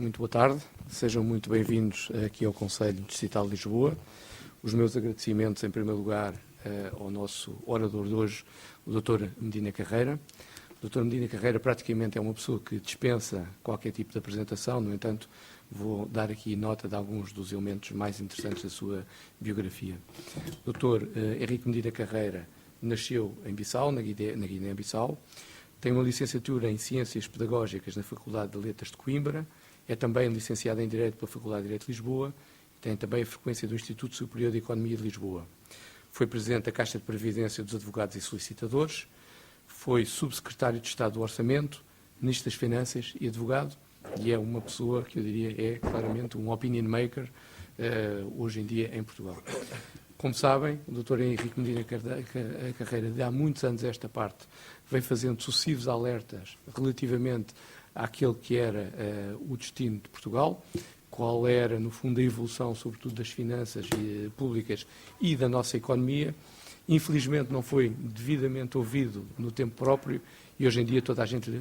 muito boa tarde. Sejam muito bem-vindos aqui ao Conselho Distrital de Lisboa. Os meus agradecimentos, em primeiro lugar, ao nosso orador de hoje, o Dr. Medina Carreira. O Dr. Medina Carreira praticamente é uma pessoa que dispensa qualquer tipo de apresentação, no entanto, vou dar aqui nota de alguns dos elementos mais interessantes da sua biografia. O Dr. Henrique Medina Carreira nasceu em Bissau, na Guiné-Bissau, tem uma licenciatura em Ciências Pedagógicas na Faculdade de Letras de Coimbra, é também licenciado em Direito pela Faculdade de Direito de Lisboa e tem também a frequência do Instituto Superior de Economia de Lisboa. Foi Presidente da Caixa de Previdência dos Advogados e Solicitadores, foi Subsecretário de Estado do Orçamento, Ministro das Finanças e Advogado, e é uma pessoa que eu diria é claramente um opinion maker hoje em dia em Portugal. Como sabem, o Dr. Henrique Medina Carreira, de há muitos anos esta parte, vem fazendo sucessivos alertas relativamente àquele que era o destino de Portugal, qual era, no fundo, a evolução, sobretudo, das finanças públicas e da nossa economia. Infelizmente, não foi devidamente ouvido no tempo próprio e, hoje em dia, toda a gente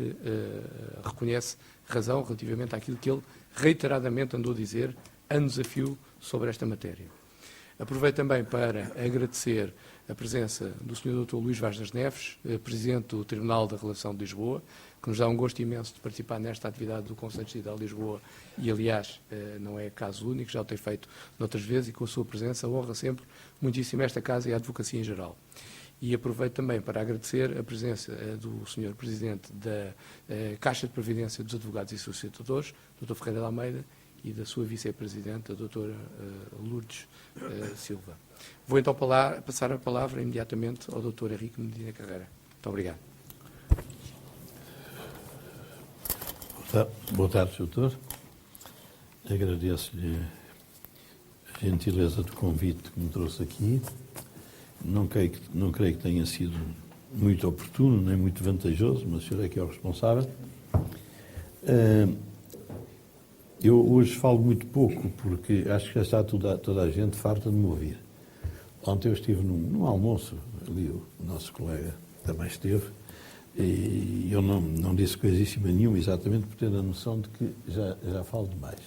reconhece razão relativamente àquilo que ele reiteradamente andou a dizer, anos a fio, sobre esta matéria. Aproveito também para agradecer a presença do Sr. Dr. Luís Vaz das Neves, Presidente do Tribunal da Relação de Lisboa, que nos dá um gosto imenso de participar nesta atividade do Conselho Distrital de Lisboa e, aliás, não é caso único, já o tem feito noutras vezes e com a sua presença honra sempre muitíssimo esta Casa e a advocacia em geral. E aproveito também para agradecer a presença do Sr. Presidente da Caixa de Previdência dos Advogados e Solicitadores, Dr. Ferreira de Almeida, e da sua Vice-Presidente, a Dra. Lourdes Silva. Vou então passar a palavra imediatamente ao Dr. Henrique Medina Carreira. Muito obrigado. Boa tarde, doutor. Agradeço-lhe a gentileza do convite que me trouxe aqui. Não creio que tenha sido muito oportuno, nem muito vantajoso, mas o senhor é que é o responsável. Eu hoje falo muito pouco, porque acho que já está toda a gente farta de me ouvir. Ontem eu estive num almoço, ali o nosso colega também esteve, e eu não disse coisíssima nenhuma, exatamente por ter a noção de que já falo demais.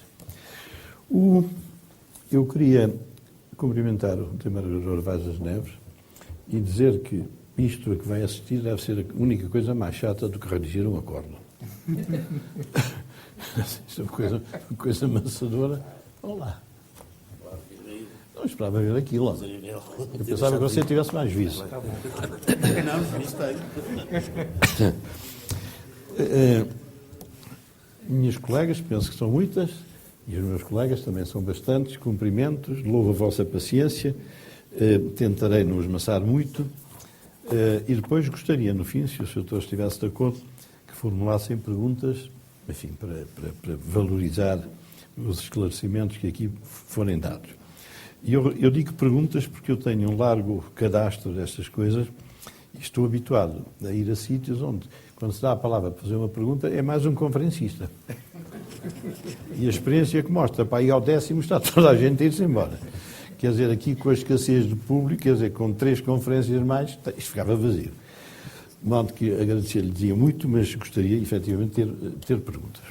Eu queria cumprimentar o desembargador Vaz das Neves e dizer que isto a que vai assistir deve ser a única coisa mais chata do que redigir um acordo. Isto é uma coisa amassadora. Olá. Não esperava ver aquilo. Eu pensava que você tivesse mais visto. Não, isso tem. Minhas colegas, penso que são muitas, e os meus colegas também são bastantes, cumprimentos, louvo a vossa paciência, tentarei não esmaçar muito, e depois gostaria, no fim, se o Sr. Doutor estivesse de acordo, que formulassem perguntas, enfim, para valorizar os esclarecimentos que aqui forem dados. E eu digo perguntas porque eu tenho um largo cadastro destas coisas e estou habituado a ir a sítios onde, quando se dá a palavra para fazer uma pergunta, é mais um conferencista. E a experiência que mostra, para ir ao 10º está toda a gente a ir-se embora. Quer dizer, aqui com a escassez de público, quer dizer, com 3 conferências mais, isto ficava vazio. De modo que agradecer-lhe dizia muito, mas gostaria, efetivamente, de ter perguntas.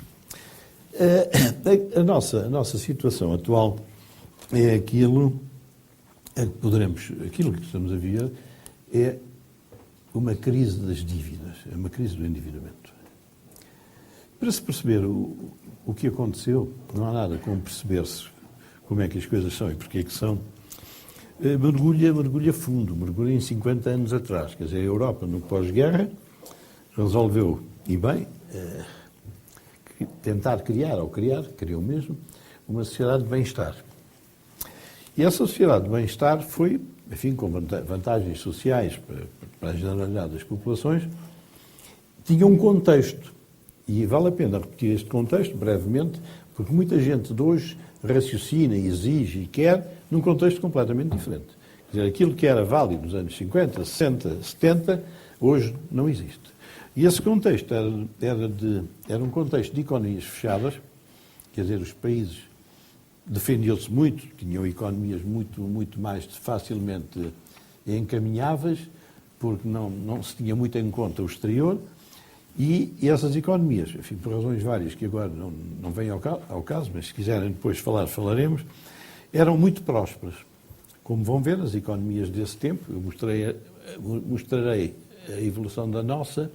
A nossa situação atual é aquilo que estamos a ver é uma crise das dívidas, é uma crise do endividamento. Para se perceber o que aconteceu, não há nada como perceber-se como é que as coisas são e porque é que são. Mergulha fundo, mergulha em 50 anos atrás. Quer dizer, a Europa, no pós-guerra, resolveu, e bem, tentar criou mesmo, uma sociedade de bem-estar. E essa sociedade de bem-estar foi, enfim, com vantagens sociais para a generalidade das populações, tinha um contexto. E vale a pena repetir este contexto brevemente, porque muita gente de hoje raciocina, exige e quer num contexto completamente diferente. Quer dizer, aquilo que era válido nos anos 50, 60, 70, hoje não existe. E esse contexto era um contexto de economias fechadas, quer dizer, os países defendiam-se muito, tinham economias muito mais facilmente encaminháveis, porque não se tinha muito em conta o exterior, E essas economias, enfim, por razões várias que agora não vêm ao caso, mas se quiserem depois falaremos, eram muito prósperas. Como vão ver, as economias desse tempo, eu mostrarei a evolução da nossa,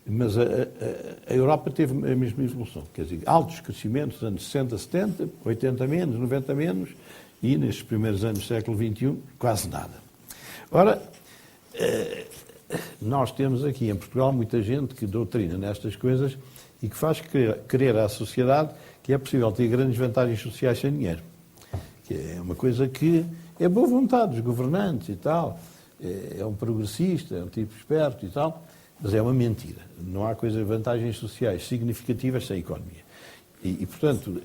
mas a Europa teve a mesma evolução. Quer dizer, altos crescimentos, anos 60, 70, 80 menos, 90 menos, e nestes primeiros anos do século XXI, quase nada. Ora, nós temos aqui em Portugal muita gente que doutrina nestas coisas e que faz crer à sociedade que é possível ter grandes vantagens sociais sem dinheiro. Que é uma coisa que é boa vontade dos governantes e tal, é um progressista, é um tipo esperto e tal, mas é uma mentira. Não há vantagens sociais significativas sem economia. E, portanto,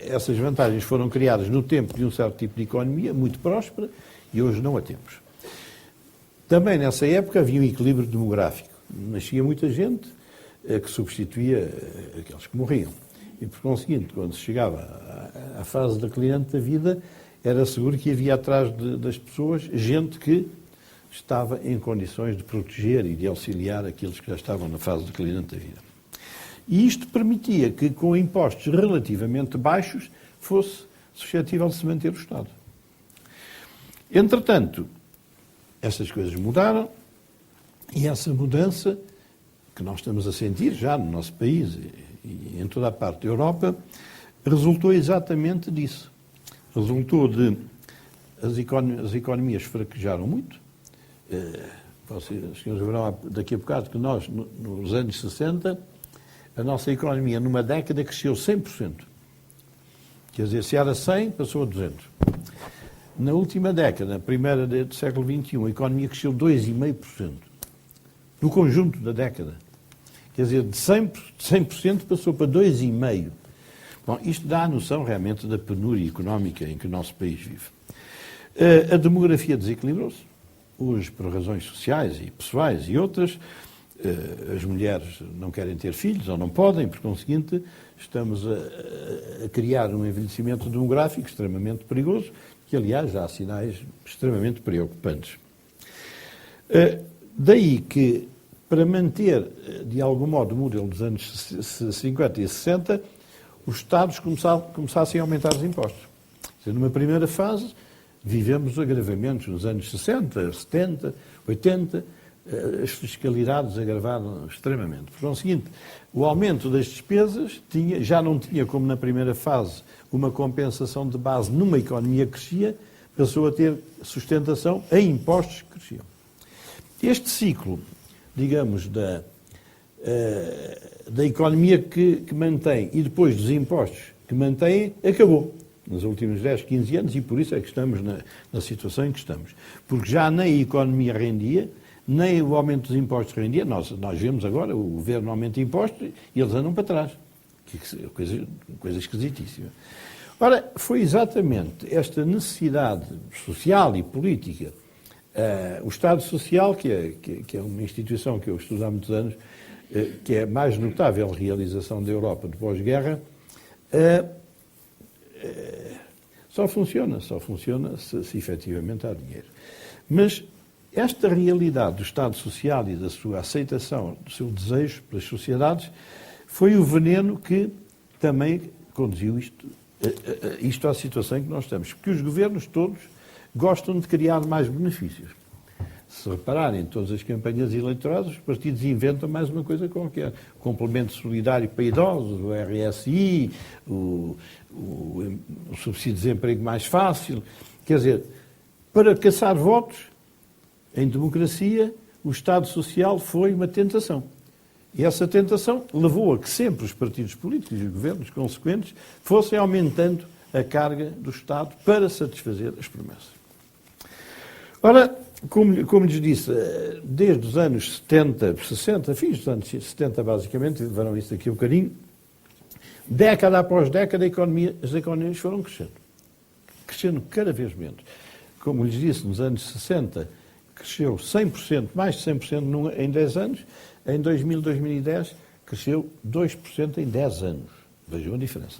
essas vantagens foram criadas no tempo de um certo tipo de economia, muito próspera, e hoje não a temos. Também nessa época havia um equilíbrio demográfico. Nascia muita gente que substituía aqueles que morriam. E, por conseguinte, quando se chegava à fase declinante da vida, era seguro que havia atrás das pessoas gente que estava em condições de proteger e de auxiliar aqueles que já estavam na fase declinante da vida. E isto permitia que, com impostos relativamente baixos, fosse suscetível de se manter o Estado. Entretanto, essas coisas mudaram e essa mudança, que nós estamos a sentir já no nosso país e em toda a parte da Europa, resultou exatamente disso. Resultou de as economias fraquejaram muito. Os senhores verão daqui a bocado que nós, nos anos 60, a nossa economia numa década cresceu 100%. Quer dizer, se era 100, passou a 200. Na última década, na primeira do século XXI, a economia cresceu 2,5%. No conjunto da década. Quer dizer, de 100% passou para 2,5%. Bom, isto dá a noção realmente da penúria económica em que o nosso país vive. A demografia desequilibrou-se. Hoje, por razões sociais e pessoais e outras, as mulheres não querem ter filhos ou não podem, por conseguinte, estamos a criar um envelhecimento demográfico extremamente perigoso, que, aliás, já há sinais extremamente preocupantes. Daí que, para manter, de algum modo, o modelo dos anos 50 e 60, os Estados começassem a aumentar os impostos. Numa primeira fase, vivemos agravamentos nos anos 60, 70, 80, as fiscalidades agravaram extremamente. Por conseguinte, o aumento das despesas já não tinha, como na primeira fase, uma compensação de base numa economia que crescia, passou a ter sustentação em impostos que cresciam. Este ciclo, digamos, da economia que mantém e depois dos impostos que mantém, acabou nos últimos 10, 15 anos e por isso é que estamos na situação em que estamos. Porque já nem a economia rendia, nem o aumento dos impostos rendia. Nós vemos agora o governo aumenta impostos e eles andam para trás. Coisa esquisitíssima. Ora, foi exatamente esta necessidade social e política, o Estado Social, que é uma instituição que eu estudo há muitos anos, que é a mais notável realização da Europa de pós-guerra, só funciona se efetivamente há dinheiro. Mas esta realidade do Estado Social e da sua aceitação, do seu desejo pelas sociedades, foi o veneno que também conduziu isto à situação em que nós estamos. Porque os governos todos gostam de criar mais benefícios. Se repararem, em todas as campanhas eleitorais, os partidos inventam mais uma coisa qualquer. O complemento solidário para idosos, o RSI, o subsídio de desemprego mais fácil. Quer dizer, para caçar votos, em democracia, o Estado Social foi uma tentação. E essa tentação levou a que sempre os partidos políticos e os governos consequentes fossem aumentando a carga do Estado para satisfazer as promessas. Ora, como lhes disse, desde os anos 70, 60, fins dos anos 70 basicamente, verão isso daqui um bocadinho, década após década as economias foram crescendo cada vez menos. Como lhes disse, nos anos 60 cresceu 100%, mais de 100% em 10 anos, em 2000, 2010 cresceu 2% em 10 anos. Vejam a diferença.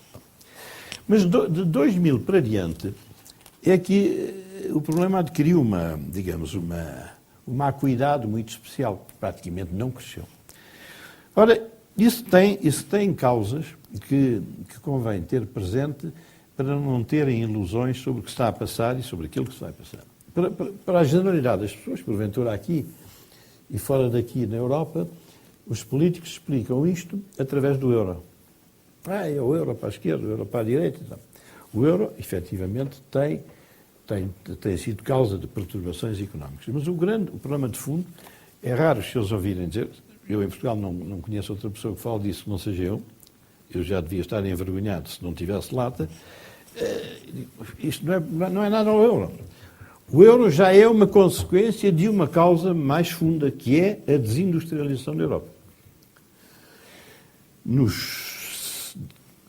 Mas de 2000 para diante é que o problema adquiriu uma acuidade muito especial, que praticamente não cresceu. Ora, isso tem causas que convém ter presente para não terem ilusões sobre o que está a passar e sobre aquilo que se vai passar. Para a generalidade das pessoas, porventura aqui e fora daqui na Europa, os políticos explicam isto através do euro. É o euro para a esquerda, o euro para a direita. Então. O euro, efetivamente, tem sido causa de perturbações económicas. Mas o problema de fundo, é raro se eles ouvirem dizer, eu em Portugal não conheço outra pessoa que fale disso que não seja eu já devia estar envergonhado se não tivesse lata, isto não é nada ao euro. O euro já é uma consequência de uma causa mais funda, que é a desindustrialização da Europa. Nos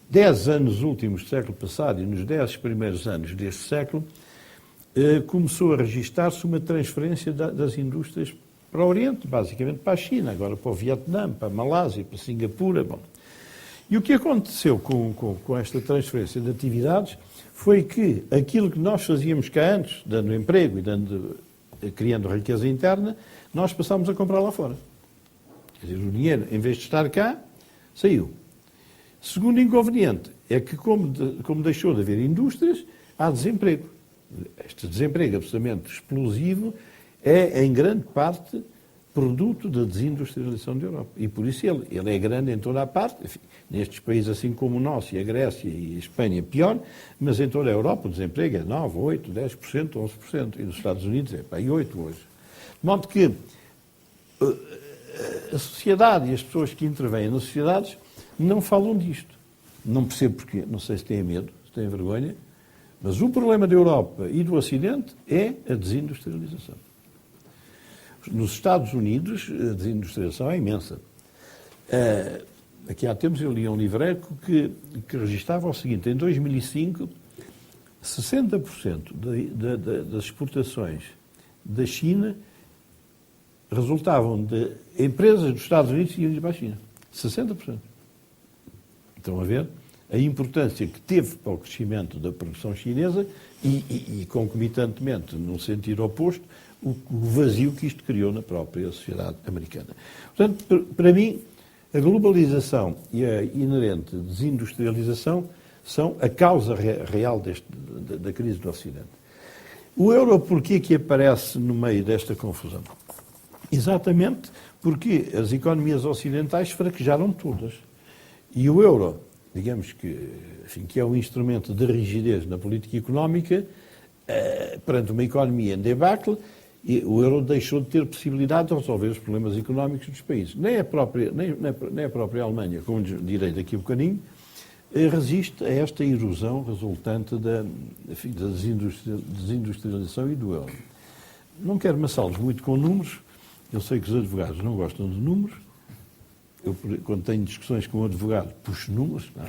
10 anos últimos do século passado e nos 10 primeiros anos deste século, começou a registar-se uma transferência das indústrias para o Oriente, basicamente para a China, agora para o Vietnã, para a Malásia, para Singapura. Bom. E o que aconteceu com esta transferência de atividades foi que aquilo que nós fazíamos cá antes, dando emprego e criando riqueza interna, nós passámos a comprar lá fora. Quer dizer, o dinheiro, em vez de estar cá, saiu. Segundo inconveniente é que, como deixou de haver indústrias, há desemprego. Este desemprego absolutamente explosivo é, em grande parte, produto da desindustrialização da Europa. E por isso ele é grande em toda a parte, enfim, nestes países assim como o nosso, e a Grécia e a Espanha pior, mas em toda a Europa o desemprego é 9, 8, 10%, 11%, e nos Estados Unidos é 8% hoje. De modo que a sociedade e as pessoas que intervêm nas sociedades não falam disto. Não percebo porquê, não sei se têm medo, se têm vergonha, mas o problema da Europa e do Ocidente é a desindustrialização. Nos Estados Unidos, a desindustrialização é imensa. Aqui há tempos eu li um livreiro que registava o seguinte: em 2005, 60% das exportações da China resultavam de empresas dos Estados Unidos que iam para a China. 60%. Estão a ver a importância que teve para o crescimento da produção chinesa e concomitantemente, num sentido oposto, o vazio que isto criou na própria sociedade americana. Portanto, para mim, a globalização e a inerente desindustrialização são a causa real da crise do Ocidente. O euro, porquê que aparece no meio desta confusão? Exatamente porque as economias ocidentais fraquejaram todas. E o euro, digamos que, enfim, que é um instrumento de rigidez na política económica, perante uma economia em debacle, o euro deixou de ter possibilidade de resolver os problemas económicos dos países. Nem a própria Alemanha, como direi daqui a um bocadinho, resiste a esta erosão resultante da desindustrialização e do euro. Não quero amassá-los muito com números, eu sei que os advogados não gostam de números. Eu, quando tenho discussões com um advogado, puxo números. Não.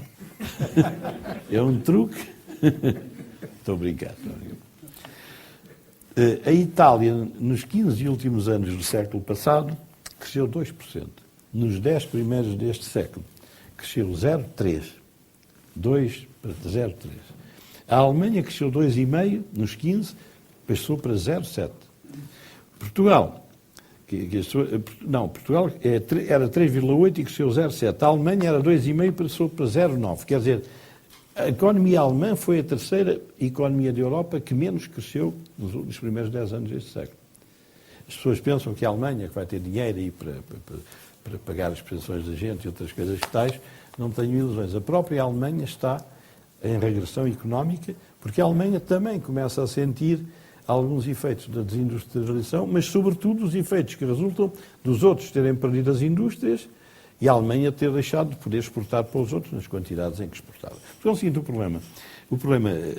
É um truque. Estou a brincar. A Itália, nos 15 últimos anos do século passado, cresceu 2%. Nos 10 primeiros deste século, cresceu 0,3%. 2 para 0,3%. A Alemanha cresceu 2,5%, nos 15, passou para 0,7%. Portugal era 3,8% e cresceu 0,7%. A Alemanha era 2,5% e passou para 0,9%. Quer dizer, a economia alemã foi a terceira economia da Europa que menos cresceu nos primeiros 10 anos deste século. As pessoas pensam que a Alemanha, que vai ter dinheiro aí para pagar as pensões da gente e outras coisas tais, não tenho ilusões. A própria Alemanha está em regressão económica, porque a Alemanha também começa a sentir alguns efeitos da desindustrialização, mas sobretudo os efeitos que resultam dos outros terem perdido as indústrias e a Alemanha ter deixado de poder exportar para os outros nas quantidades em que exportava. Porque é o seguinte, o problema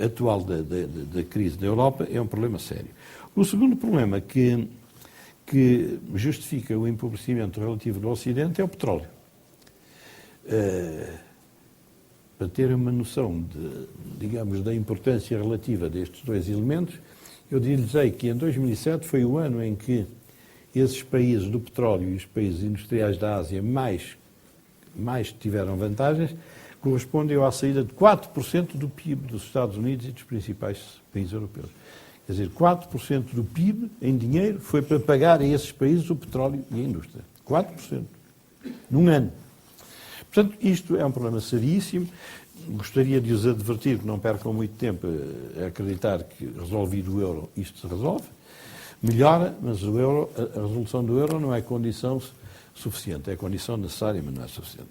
atual da crise da Europa é um problema sério. O segundo problema que justifica o empobrecimento relativo do Ocidente é o petróleo. Para terem uma noção da importância relativa destes dois elementos, eu diria que em 2007 foi o ano em que esses países do petróleo e os países industriais da Ásia mais tiveram vantagens, correspondem à saída de 4% do PIB dos Estados Unidos e dos principais países europeus. Quer dizer, 4% do PIB em dinheiro foi para pagar a esses países o petróleo e a indústria. 4%. Num ano. Portanto, isto é um problema seríssimo. Gostaria de os advertir que não percam muito tempo a acreditar que, resolvido o euro, isto se resolve. Melhora, mas o euro, a resolução do euro não é condição suficiente. É condição necessária, mas não é suficiente.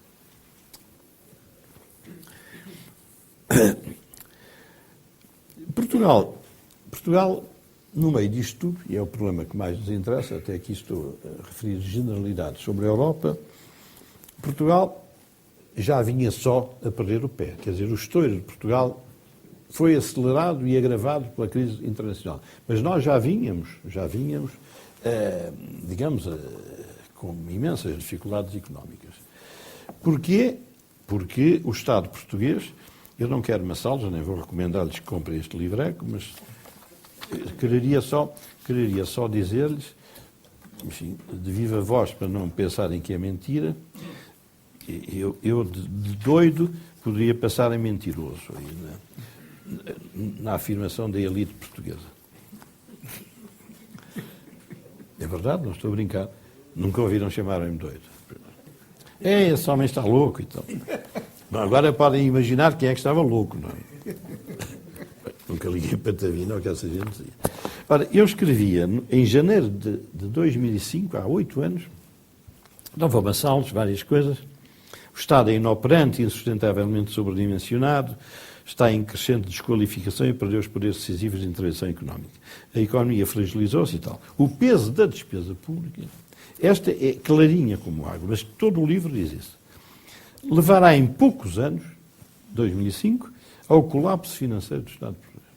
Portugal, no meio disto tudo, e é o problema que mais nos interessa, até aqui estou a referir generalidades sobre a Europa, Portugal já vinha só a perder o pé. Quer dizer, o estouro de Portugal foi acelerado e agravado pela crise internacional. Mas nós já vínhamos, digamos, com imensas dificuldades económicas. Porquê? Porque o Estado português, eu não quero maçá-los, nem vou recomendar-lhes que comprem este livreco, mas quereria só dizer-lhes, enfim, de viva voz, para não pensarem que é mentira, eu de doido poderia passar em mentiroso aí, na afirmação da elite portuguesa. É verdade, não estou a brincar. Nunca ouviram chamarem-me doido. Esse homem está louco e tal. Bom, agora podem imaginar quem é que estava louco, não é? Nunca liguei patavina, ou que essa gente dizia. Ora, eu escrevia em janeiro de 2005, há 8 anos, não vou amassá-los, várias coisas. O Estado é inoperante, insustentavelmente sobredimensionado, está em crescente desqualificação e perdeu os poderes decisivos de intervenção económica. A economia fragilizou-se e tal. O peso da despesa pública, esta é clarinha como água, mas todo o livro diz isso. Levará em poucos anos, 2005, ao colapso financeiro do Estado português.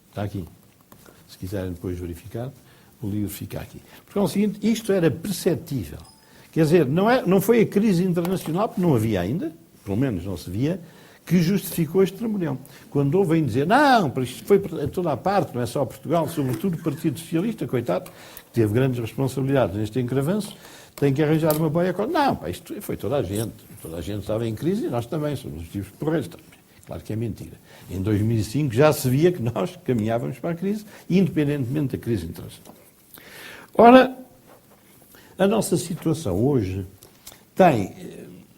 Está aqui. Se quiserem depois verificar, o livro fica aqui. Porque é o seguinte, isto era perceptível. Quer dizer, não foi a crise internacional, porque não havia ainda, pelo menos não se via, que justificou este trambolhão. Quando ouvem dizer, não, isto foi a toda a parte, não é só Portugal, sobretudo o Partido Socialista, coitado, que teve grandes responsabilidades neste encravanço, tem que arranjar uma boia. Não, isto foi toda a gente. Toda a gente estava em crise e nós também, somos os tipos porreiros. Claro que é mentira. Em 2005 já se via que nós caminhávamos para a crise, independentemente da crise internacional. Ora, a nossa situação hoje tem,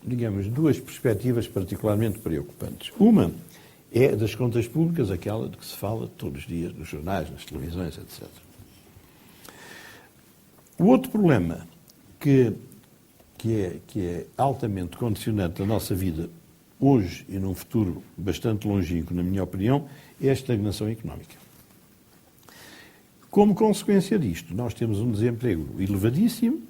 digamos, duas perspectivas particularmente preocupantes. Uma é das contas públicas, aquela de que se fala todos os dias nos jornais, nas televisões, etc. O outro problema que é altamente condicionante da nossa vida hoje e num futuro bastante longínquo, na minha opinião, é a estagnação económica. Como consequência disto, nós temos um desemprego elevadíssimo,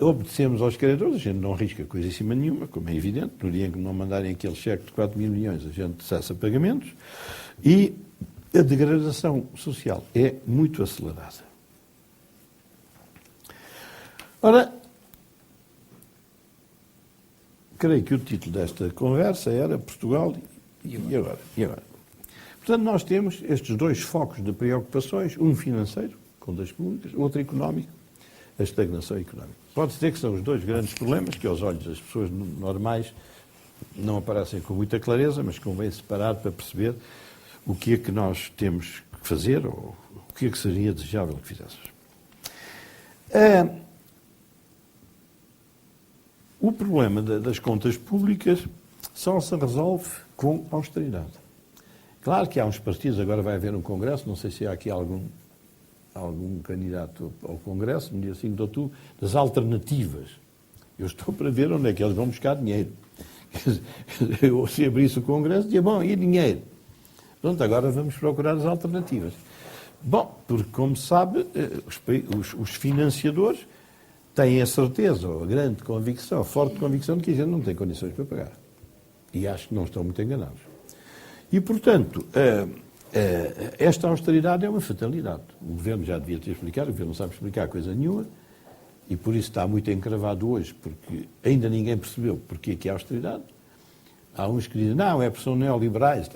obedecemos aos credores, a gente não arrisca coisíssima nenhuma, como é evidente, no dia em que não mandarem aquele cheque de 4 mil milhões, a gente cessa pagamentos, e a degradação social é muito acelerada. Ora, creio que o título desta conversa era Portugal e agora? Portanto, nós temos estes dois focos de preocupações, um financeiro, contas públicas, outro económico, a estagnação económica. Pode-se dizer que são os dois grandes problemas que aos olhos das pessoas normais não aparecem com muita clareza, mas convém separar para perceber o que é que nós temos que fazer ou o que é que seria desejável que fizéssemos. O problema das contas públicas só se resolve com austeridade. Claro que há uns partidos, agora vai haver um congresso, não sei se há aqui algum candidato ao congresso, no dia 5 de outubro, das alternativas. Eu estou para ver onde é que eles vão buscar dinheiro. Eu, se abrisse o congresso, dizia, bom, e dinheiro? Pronto, agora vamos procurar as alternativas. Bom, porque, como se sabe, os financiadores têm a certeza, ou a grande convicção, a forte convicção de que a gente não tem condições para pagar. E acho que não estão muito enganados. E, portanto, esta austeridade é uma fatalidade. O Governo já devia ter explicado, o Governo não sabe explicar coisa nenhuma, e por isso está muito encravado hoje, porque ainda ninguém percebeu porque é que há austeridade. Há uns que dizem, não, é porque são neoliberais.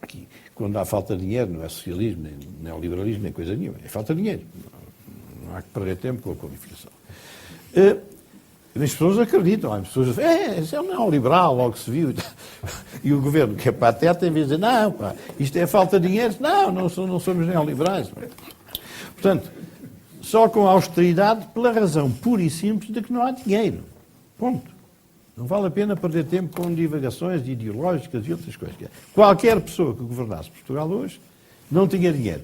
Aqui, quando há falta de dinheiro, não é socialismo, nem neoliberalismo, nem coisa nenhuma. É falta de dinheiro. Não há que perder tempo com a qualificação. As pessoas acreditam, há pessoas que dizem, isso é um neoliberal, logo se viu. E o Governo, que é pateta, em vez de dizer, não, pá, isto é falta de dinheiro, não somos neoliberais. Portanto, só com austeridade pela razão pura e simples de que não há dinheiro. Ponto. Não vale a pena perder tempo com divagações ideológicas e outras coisas. Qualquer pessoa que governasse Portugal hoje não tinha dinheiro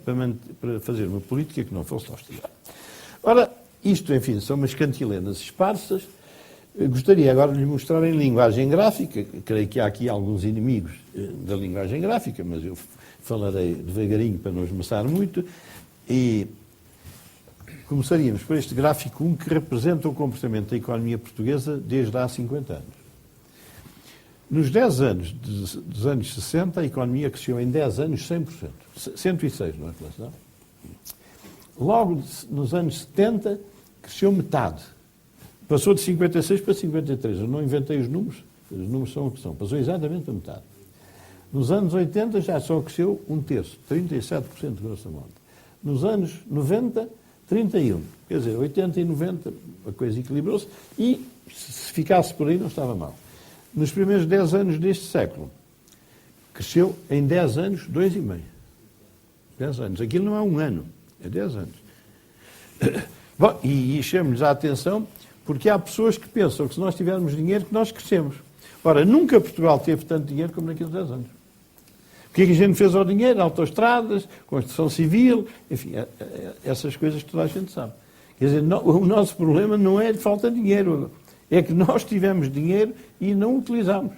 para fazer uma política que não fosse austeridade. Ora, isto, enfim, são umas cantilenas esparsas. Gostaria agora de lhe mostrar em linguagem gráfica. Creio que há aqui alguns inimigos da linguagem gráfica, mas eu falarei devagarinho para não esmeçar muito. E começaríamos por este gráfico 1 que representa o comportamento da economia portuguesa desde há 50 anos. Nos 10 anos dos anos 60, a economia cresceu em 10 anos 100%. 106, não é, inflação? Logo nos anos 70, cresceu metade. Passou de 56 para 53. Eu não inventei os números são o que são. Passou exatamente a metade. Nos anos 80 já só cresceu um terço, 37%, grosso modo. Nos anos 90, 31. Quer dizer, 80 e 90, a coisa equilibrou-se e, se ficasse por aí, não estava mal. Nos primeiros 10 anos deste século, cresceu em 10 anos 2,5. 10 anos. Aquilo não é um ano, é 10 anos. Bom, e chamo-lhes a atenção porque há pessoas que pensam que se nós tivermos dinheiro, que nós crescemos. Ora, nunca Portugal teve tanto dinheiro como naqueles 10 anos. O que é que a gente fez ao dinheiro? Autoestradas, construção civil, enfim, essas coisas que toda a gente sabe. Quer dizer, o nosso problema não é de falta de dinheiro, é que nós tivemos dinheiro e não utilizamos.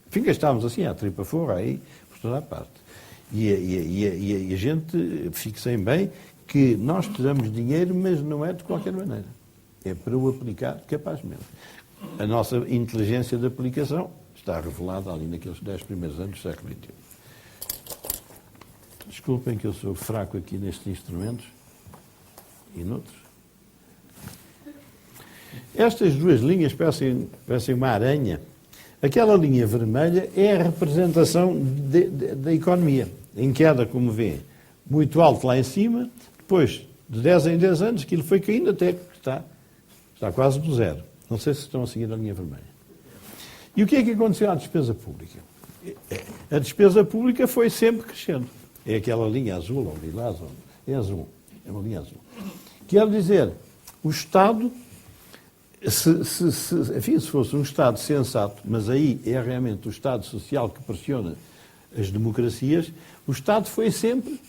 Enfim, gastámos assim, à tripa fora, aí, por toda a parte. E a gente fixem bem que nós tiramos dinheiro, mas não é de qualquer maneira. É para o aplicar capazmente. A nossa inteligência de aplicação está revelada ali naqueles 10 primeiros anos do século XXI. Desculpem que eu sou fraco aqui nestes instrumentos e noutros. Estas duas linhas parecem uma aranha. Aquela linha vermelha é a representação da economia, em queda, como vê, muito alto lá em cima, depois, de 10 em 10 anos, aquilo foi caindo até que está quase do zero. Não sei se estão a seguir a linha vermelha. E o que é que aconteceu à despesa pública? A despesa pública foi sempre crescendo. É aquela linha azul, ou lilás, é azul. É uma linha azul. Quer dizer, o Estado, enfim, se fosse um Estado sensato, mas aí é realmente o Estado social que pressiona as democracias, o Estado foi sempre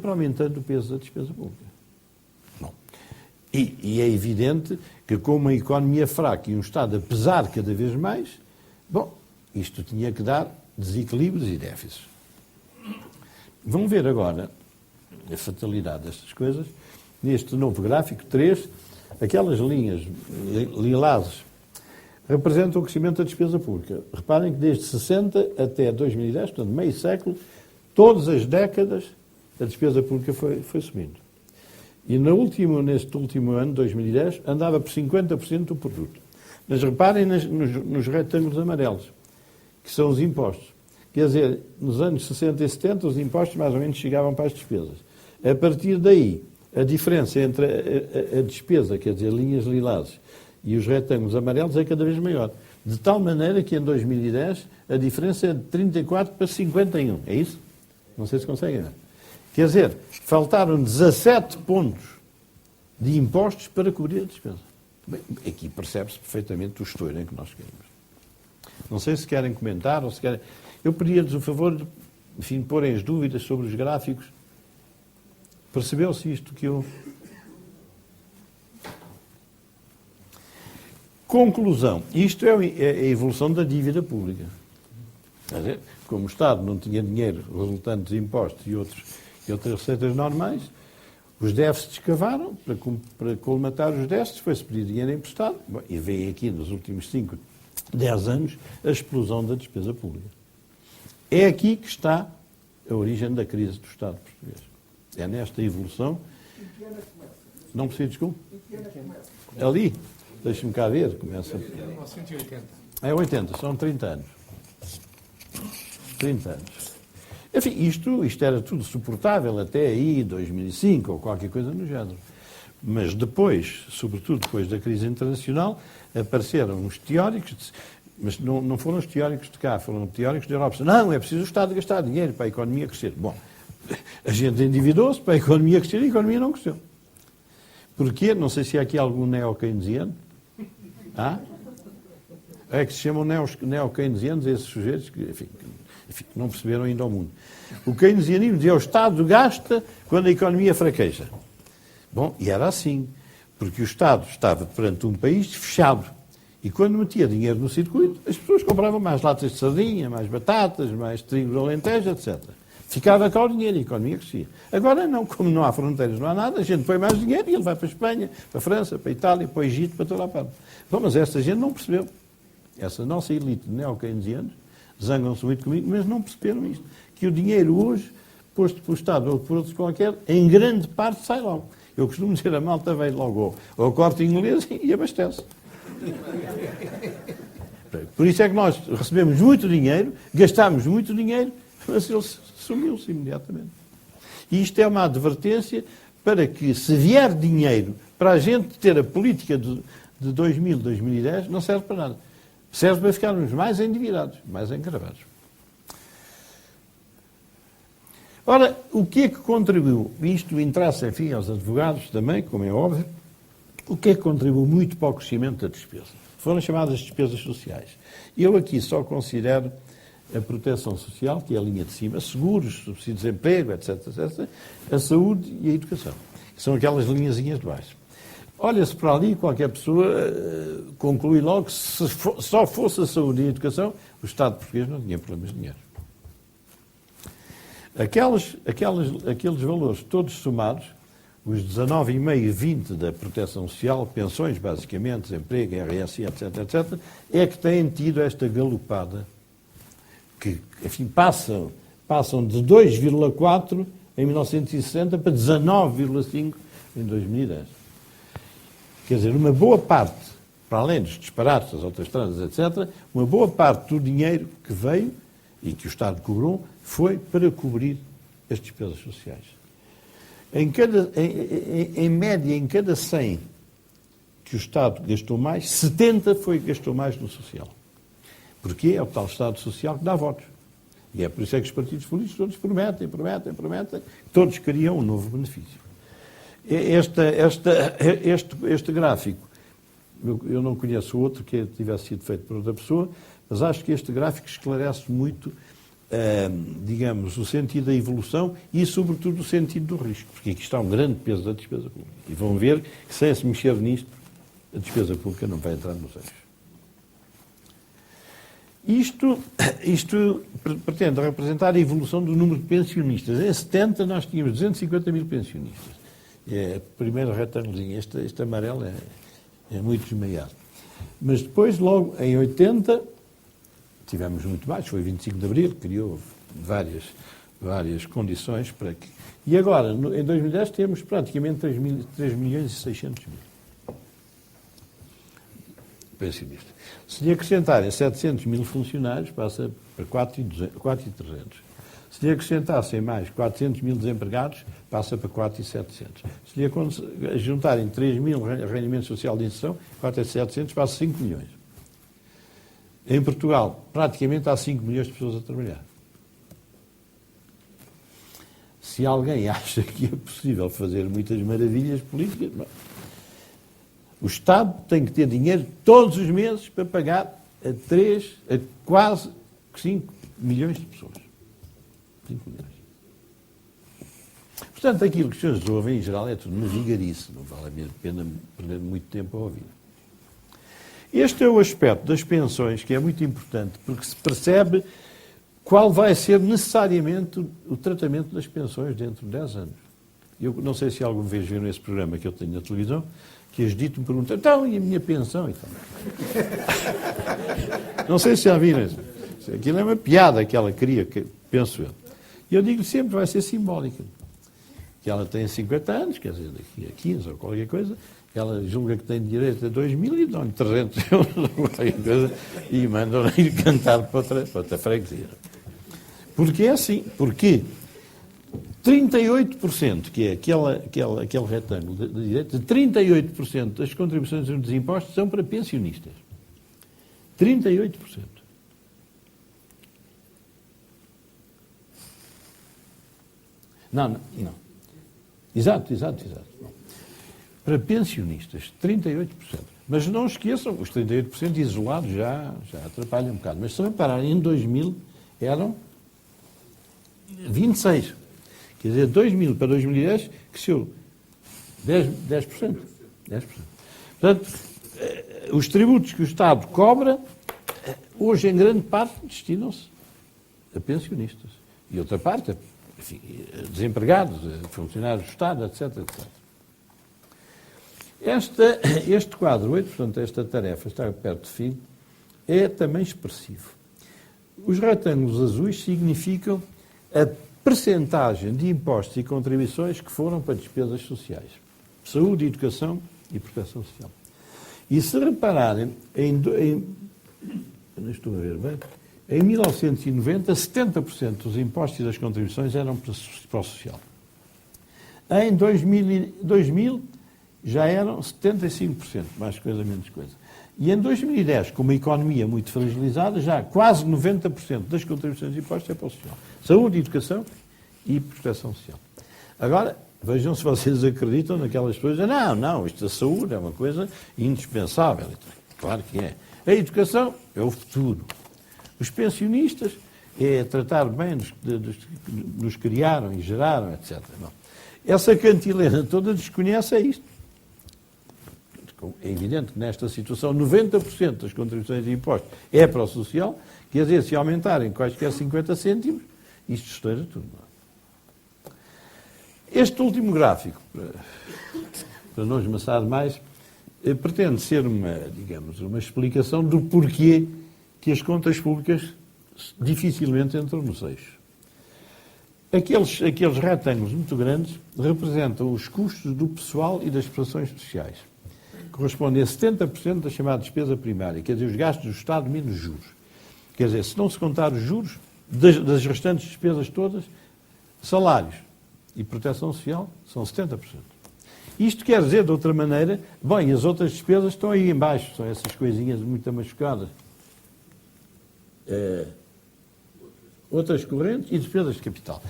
aumentando o peso da despesa pública. Bom, e é evidente que com uma economia fraca e um Estado a pesar cada vez mais, bom, isto tinha que dar desequilíbrios e déficits. Vamos ver agora a fatalidade destas coisas. Neste novo gráfico 3, aquelas linhas lilazes representam o crescimento da despesa pública. Reparem que desde 60 até 2010, portanto, meio século, todas as décadas, a despesa pública foi subindo. E neste último ano, 2010, andava por 50% do produto. Mas reparem nos retângulos amarelos, que são os impostos. Quer dizer, nos anos 60 e 70, os impostos mais ou menos chegavam para as despesas. A partir daí, a diferença entre a despesa, quer dizer, linhas lilazes, e os retângulos amarelos é cada vez maior. De tal maneira que em 2010 a diferença é de 34 para 51. É isso? Não sei se conseguem ver. Quer dizer, faltaram 17 pontos de impostos para cobrir a despesa. Bem, aqui percebe-se perfeitamente o estouro em que nós queremos. Não sei se querem comentar ou se querem... Eu pedia-lhes o favor de, enfim, porem as dúvidas sobre os gráficos. Percebeu-se isto que eu... Conclusão. Isto é a evolução da dívida pública. Como o Estado não tinha dinheiro resultante de impostos e outras receitas normais, os déficits cavaram. Para colmatar os déficits foi-se pedir dinheiro emprestado. Bom, e veio aqui nos últimos 5, 10 anos a explosão da despesa pública. É aqui que está a origem da crise do Estado português. É nesta evolução... Não preciso, desculpa. Ali, deixe-me cá ver, começa... 180. É 80, são 30 anos. 30 anos. Enfim, isto era tudo suportável até aí, 2005, ou qualquer coisa no género. Mas depois, sobretudo depois da crise internacional, apareceram uns teóricos... Mas não foram os teóricos de cá, foram teóricos da Europa. Não, é preciso o Estado gastar dinheiro para a economia crescer. Bom, a gente endividou-se para a economia crescer e a economia não cresceu. Porquê? Não sei se há aqui algum neo-keynesiano. Há? É que se chamam neo-keynesianos esses sujeitos que, enfim, não perceberam ainda o mundo. O keynesianismo dizia o Estado gasta quando a economia fraqueja. Bom, e era assim, porque o Estado estava perante um país fechado. E quando metia dinheiro no circuito, as pessoas compravam mais latas de sardinha, mais batatas, mais trigo do Alentejo, etc. Ficava cá o dinheiro e a economia crescia. Agora não, como não há fronteiras, não há nada, a gente põe mais dinheiro e ele vai para a Espanha, para a França, para a Itália, para o Egito, para toda a parte. Bom, mas esta gente não percebeu. Essa nossa elite de neo-keynesianos zangam-se muito comigo, mas não perceberam isto. Que o dinheiro hoje, posto por Estado ou por outros qualquer, em grande parte sai logo. Eu costumo dizer, a malta vem logo ao Corte Inglês e abastece. Por isso é que nós recebemos muito dinheiro, gastamos muito dinheiro, mas ele sumiu-se imediatamente. E isto é uma advertência para que, se vier dinheiro para a gente ter a política de 2000, 2010, não serve para nada. Serve para ficarmos mais endividados, mais encravados. Ora, o que é que contribuiu? Isto interessa, enfim, aos advogados também, como é óbvio. O que é que contribuiu muito para o crescimento da despesa? Foram chamadas despesas sociais. Eu aqui só considero a proteção social, que é a linha de cima, seguros, subsídio de desemprego, etc., etc., a saúde e a educação, que são aquelas linhazinhas de baixo. Olha-se para ali, qualquer pessoa conclui logo que se só fosse a saúde e a educação, o Estado português não tinha problemas de dinheiro. Aqueles valores todos somados, os 19,5 e 20 da proteção social, pensões, basicamente, desemprego, RSI, etc., etc., é que têm tido esta galopada, que, enfim, passam de 2,4 em 1960 para 19,5 em 2010. Quer dizer, uma boa parte, para além dos disparates, das autoestradas, etc., uma boa parte do dinheiro que veio e que o Estado cobrou foi para cobrir as despesas sociais. Em média, em cada 100 que o Estado gastou mais, 70 gastou mais no social. Porquê? É o tal Estado Social que dá votos. E é por isso é que os partidos políticos todos prometem, todos queriam um novo benefício. Este gráfico, eu não conheço outro que tivesse sido feito por outra pessoa, mas acho que este gráfico esclarece muito, digamos, o sentido da evolução e, sobretudo, o sentido do risco, porque aqui está um grande peso da despesa pública. E vão ver que, sem se mexer nisto, a despesa pública não vai entrar nos eixos. Isto pretende representar a evolução do número de pensionistas. Em 70 nós tínhamos 250 mil pensionistas. É a primeira retângulozinha. Este amarelo é muito desmaiado. Mas depois, logo em 80, tivemos muito mais. Foi 25 de Abril, criou várias condições para que... E agora, em 2010, temos praticamente 3 milhões e 600 mil pensionistas. Se lhe acrescentarem 700 mil funcionários, passa para 4.300. Se lhe acrescentassem mais 400 mil desempregados, passa para 4.700. Se lhe juntarem 3 mil rendimento social de inserção, 4.700, passa 5 milhões. Em Portugal, praticamente há 5 milhões de pessoas a trabalhar. Se alguém acha que é possível fazer muitas maravilhas políticas, não. O Estado tem que ter dinheiro todos os meses para pagar a quase 5 milhões de pessoas. 5 milhões. Portanto, aquilo que os senhores ouvem, em geral, é tudo uma vigarice. Não vale a pena perder muito tempo a ouvir. Este é o aspecto das pensões que é muito importante, porque se percebe qual vai ser necessariamente o tratamento das pensões dentro de 10 anos. Eu não sei se alguma vez viram esse programa que eu tenho na televisão, que as dito me perguntam, então, e a minha pensão? Não sei se já viram isso. Aquilo é uma piada que ela queria, penso eu. E eu digo sempre, vai ser simbólica. Que ela tem 50 anos, quer dizer, daqui a 15 ou qualquer coisa, ela julga que tem direito a 2.000 e dão-lhe 300 euros ou qualquer coisa e mandam-lhe ir cantar para outra freguesia. Porque é assim, porque 38%, que é aquele retângulo de direito, 38% das contribuições dos impostos são para pensionistas. 38%. Não. Exato. para pensionistas, 38%. Mas não esqueçam, os 38% isolados já atrapalham um bocado. Mas se repararem, em 2000 eram 26%. Quer dizer, 2000 para 2010 cresceu 10%. Portanto, os tributos que o Estado cobra, hoje em grande parte destinam-se a pensionistas. E outra parte, enfim, desempregados, funcionários do Estado, etc. Este quadro, portanto, esta tarefa está perto de fim, é também expressivo. Os retângulos azuis significam a percentagem de impostos e contribuições que foram para despesas sociais. Saúde, educação e proteção social. E se repararem, não estou a ver bem, em 1990, 70% dos impostos e das contribuições eram para o social. Em 2000 já eram 75%, mais coisa, menos coisa. E em 2010, com uma economia muito fragilizada, já quase 90% das contribuições e impostos é para o social. Saúde, educação e proteção social. Agora, vejam se vocês acreditam naquelas pessoas. Não, isto da saúde é uma coisa indispensável. Claro que é. A educação é o futuro. Os pensionistas é tratar bem dos que nos criaram e geraram, etc. Não. Essa cantilena toda desconhece é isto. É evidente que nesta situação 90% das contribuições e impostos é para o social, quer dizer, se aumentarem quaisquer 50 cêntimos, isto estoura tudo. Este último gráfico, para não esmaçar mais, pretende ser uma explicação do porquê que as contas públicas dificilmente entram nos eixos. Aqueles retângulos muito grandes representam os custos do pessoal e das prestações sociais. Correspondem a 70% da chamada despesa primária, quer dizer, os gastos do Estado menos juros. Quer dizer, se não se contar os juros das restantes despesas todas, salários e proteção social são 70%. Isto quer dizer, de outra maneira, bem, as outras despesas estão aí em baixo, são essas coisinhas muito machucadas. Outras correntes e despesas de capital.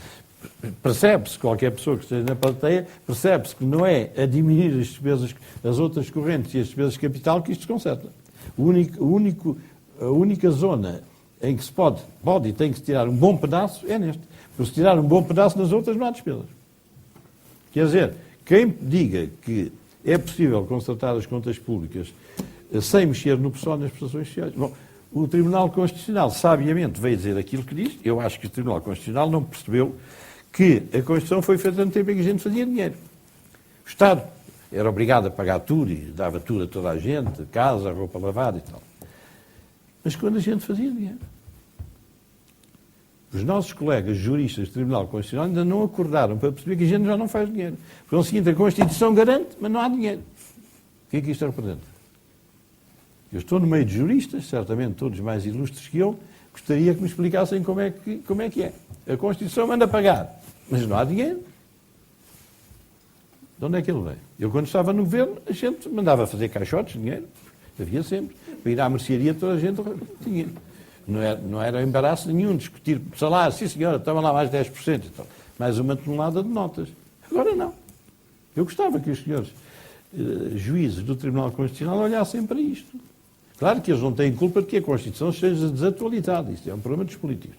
Percebe-se, qualquer pessoa que esteja na plateia, percebe-se que não é a diminuir as despesas, as outras correntes e as despesas de capital que isto se conserta. A única zona em que se pode e tem que se tirar um bom pedaço é neste. Porque se tirar um bom pedaço nas outras não há despesas. Quer dizer, quem diga que é possível constatar as contas públicas sem mexer no pessoal nas prestações sociais, bom, o Tribunal Constitucional sabiamente veio dizer aquilo que diz. Eu acho que o Tribunal Constitucional não percebeu que a Constituição foi feita no tempo em que a gente fazia dinheiro. O Estado era obrigado a pagar tudo e dava tudo a toda a gente, casa, roupa lavada e tal. Mas quando a gente fazia dinheiro. Os nossos colegas juristas do Tribunal Constitucional ainda não acordaram para perceber que a gente já não faz dinheiro. Porque é o seguinte, a Constituição garante, mas não há dinheiro. O que é que isto representa? Eu estou no meio de juristas, certamente todos mais ilustres que eu, gostaria que me explicassem como é que é. A Constituição manda pagar, mas não há dinheiro. De onde é que ele veio? Eu, quando estava no governo, a gente mandava fazer caixotes de dinheiro, havia sempre. Para ir à mercearia, toda a gente tinha. Não era embaraço nenhum discutir salário, sim senhora, estava lá mais 10%, então, mais uma tonelada de notas. Agora não. Eu gostava que os senhores juízes do Tribunal Constitucional olhassem para isto. Claro que eles não têm culpa de que a Constituição esteja desatualizada. Isto é um problema dos políticos.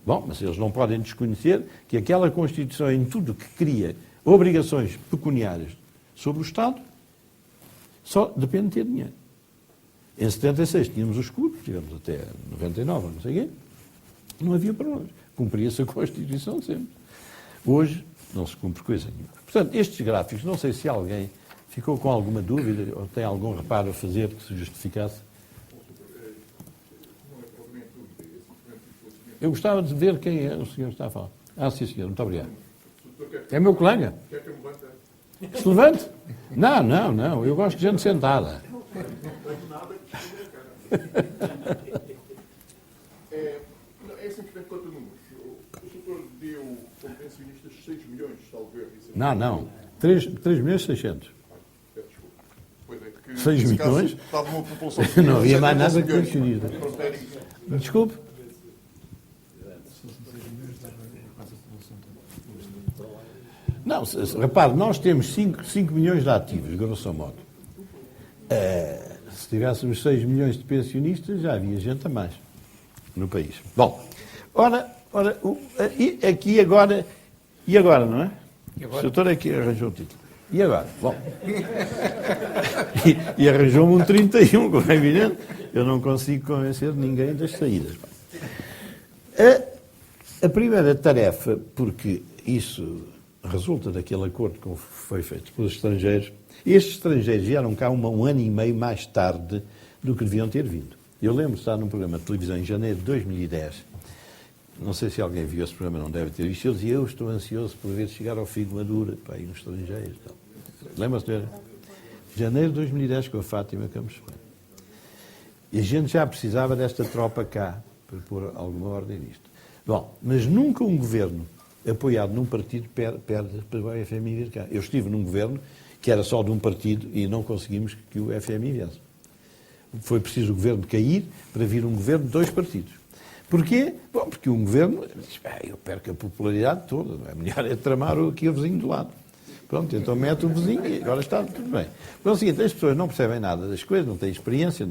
Bom, mas eles não podem desconhecer que aquela Constituição, em tudo que cria obrigações pecuniárias sobre o Estado, só depende de ter dinheiro. Em 76 tínhamos o escudo, tivemos até 99, não sei o quê, não havia problemas. Cumpria-se a Constituição sempre. Hoje não se cumpre coisa nenhuma. Portanto, estes gráficos, não sei se alguém ficou com alguma dúvida ou tem algum reparo a fazer que se justificasse. Eu gostava de ver quem é o senhor que está a falar. Ah, sim, senhor, muito obrigado. É meu colega. Que se levante? Não, eu gosto de gente sentada. É simplesmente quanto a números. O doutor deu como pensionistas 6 milhões, salvo erro. Não. 3.600.000. Pois é, que 6 milhões? Estava uma população Não havia mais nada que pensionista. Desculpe. Não, repare, nós temos 5 milhões de ativos, grosso modo. Se tivéssemos 6 milhões de pensionistas, já havia gente a mais no país. Bom, ora aqui agora... E agora, não é? O doutor é que arranjou o título. E agora? Bom. E arranjou-me um 31, como é evidente. Eu não consigo convencer ninguém das saídas. A primeira tarefa, porque isso resulta daquele acordo que foi feito pelos estrangeiros, estes estrangeiros vieram cá um ano e meio mais tarde do que deviam ter vindo. Eu lembro de estar num programa de televisão em janeiro de 2010, não sei se alguém viu esse programa, não deve ter visto, eu dizia, eu estou ansioso por ver chegar ao fim de Madura, para ir nos estrangeiros. Lembra-se de janeiro de 2010 com a Fátima Campos Ferreira. E a gente já precisava desta tropa cá, para pôr alguma ordem nisto. Bom, mas nunca um governo apoiado num partido perde para o FMI vir cá. Eu estive num governo que era só de um partido e não conseguimos que o FMI viesse. Foi preciso o governo cair para vir um governo de 2 partidos. Porquê? Bom, porque um governo diz, eu perco a popularidade toda, não é? Melhor é tramar aqui o vizinho do lado. Pronto, então mete o vizinho e agora está tudo bem. Então é o seguinte, as pessoas não percebem nada das coisas, não têm experiência,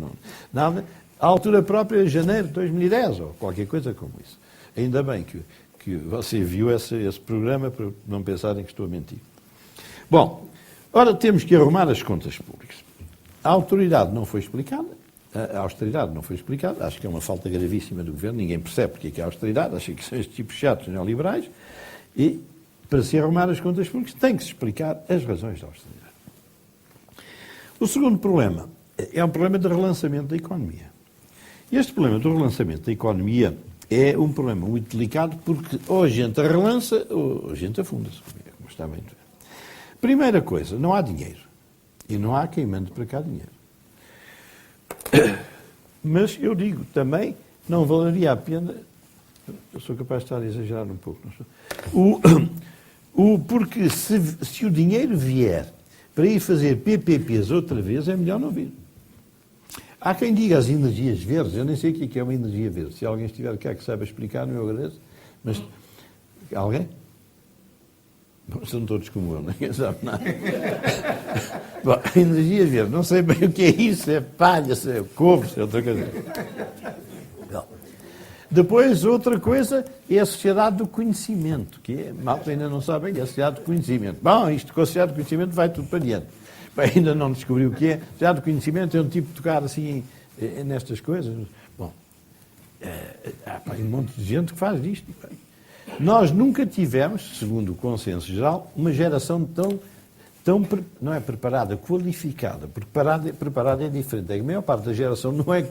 nada. À altura própria, janeiro de 2010, ou qualquer coisa como isso. Ainda bem que você viu esse programa para não pensarem que estou a mentir. Bom, ora temos que arrumar as contas públicas. A autoridade não foi explicada, a austeridade não foi explicada, acho que é uma falta gravíssima do governo, ninguém percebe porque é que é austeridade, acho que são estes tipos chatos neoliberais, e para se arrumar as contas públicas tem que se explicar as razões da austeridade. O segundo problema é um problema de relançamento da economia. Este problema do relançamento da economia é um problema muito delicado porque ou a gente a relança ou a gente afunda-se, como está bem. Primeira coisa, não há dinheiro. E não há quem mande para cá dinheiro. Mas eu digo também, não valeria a pena, eu sou capaz de estar a exagerar um pouco, não sou? Porque se o dinheiro vier para ir fazer PPPs outra vez, é melhor não vir. Há quem diga as energias verdes, eu nem sei o que é uma energia verde. Se alguém estiver cá que saiba explicar, eu agradeço. Mas, alguém? Bom, são todos como eu, ninguém sabe nada. Bom, energia verde, não sei bem o que é isso, é palha, se é couve, se é outra coisa. Não. Depois, outra coisa é a sociedade do conhecimento, que é, malta ainda não sabem, é a sociedade do conhecimento. Bom, isto com a sociedade do conhecimento vai tudo para diante. Bem, ainda não descobri o que é. A sociedade do conhecimento é um tipo de tocar assim nestas coisas. Bom, há um monte de gente que faz disto. Nós nunca tivemos, segundo o consenso geral, uma geração tão não é preparada, qualificada. Preparada é diferente. A maior parte da geração não é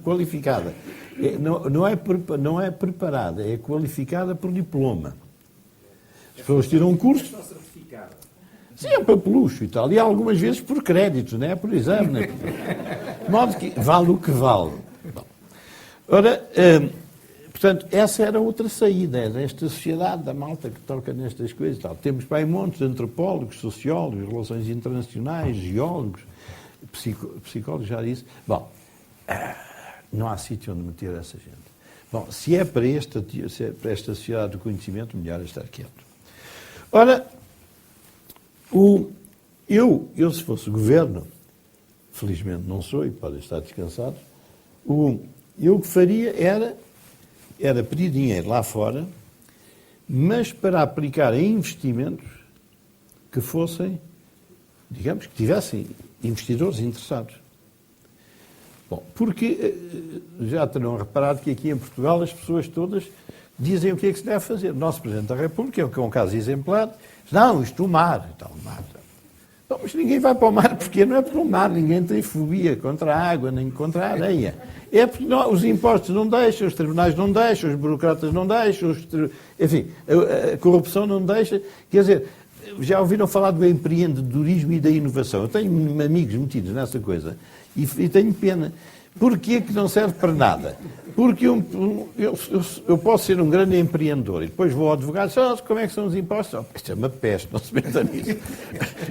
qualificada. Não é preparada, é qualificada por diploma. As pessoas tiram um curso. Sim, é para luxo e tal. E algumas vezes por créditos, não é? Por exame. Não é? De modo que vale o que vale. Bom. Ora, portanto, essa era outra saída desta sociedade, da malta que toca nestas coisas e tal. Temos para aí montes de antropólogos, sociólogos, relações internacionais, geólogos, psicólogos, já disse. Bom, não há sítio onde meter essa gente. Bom, se é para esta sociedade do conhecimento, melhor é estar quieto. Ora, eu se fosse governo, felizmente não sou e podem estar descansados, eu o que faria era pedir dinheiro lá fora, mas para aplicar em investimentos que fossem, digamos, que tivessem investidores interessados. Bom, porque já terão reparado que aqui em Portugal as pessoas todas dizem o que é que se deve fazer. O nosso Presidente da República, que é um caso exemplar, diz, não, isto o mar. Então, o mar. Bom, mas ninguém vai para o mar, porque não é para o mar, ninguém tem fobia contra a água, nem contra a areia. É porque os impostos não deixam, os tribunais não deixam, os burocratas não deixam, enfim, a corrupção não deixa. Quer dizer, já ouviram falar do empreendedorismo e da inovação? Eu tenho amigos metidos nessa coisa e tenho pena. Porquê que não serve para nada? Porque eu posso ser um grande empreendedor e depois vou ao advogado e digo, como é que são os impostos? Oh, isto é uma peste, não se meta nisso.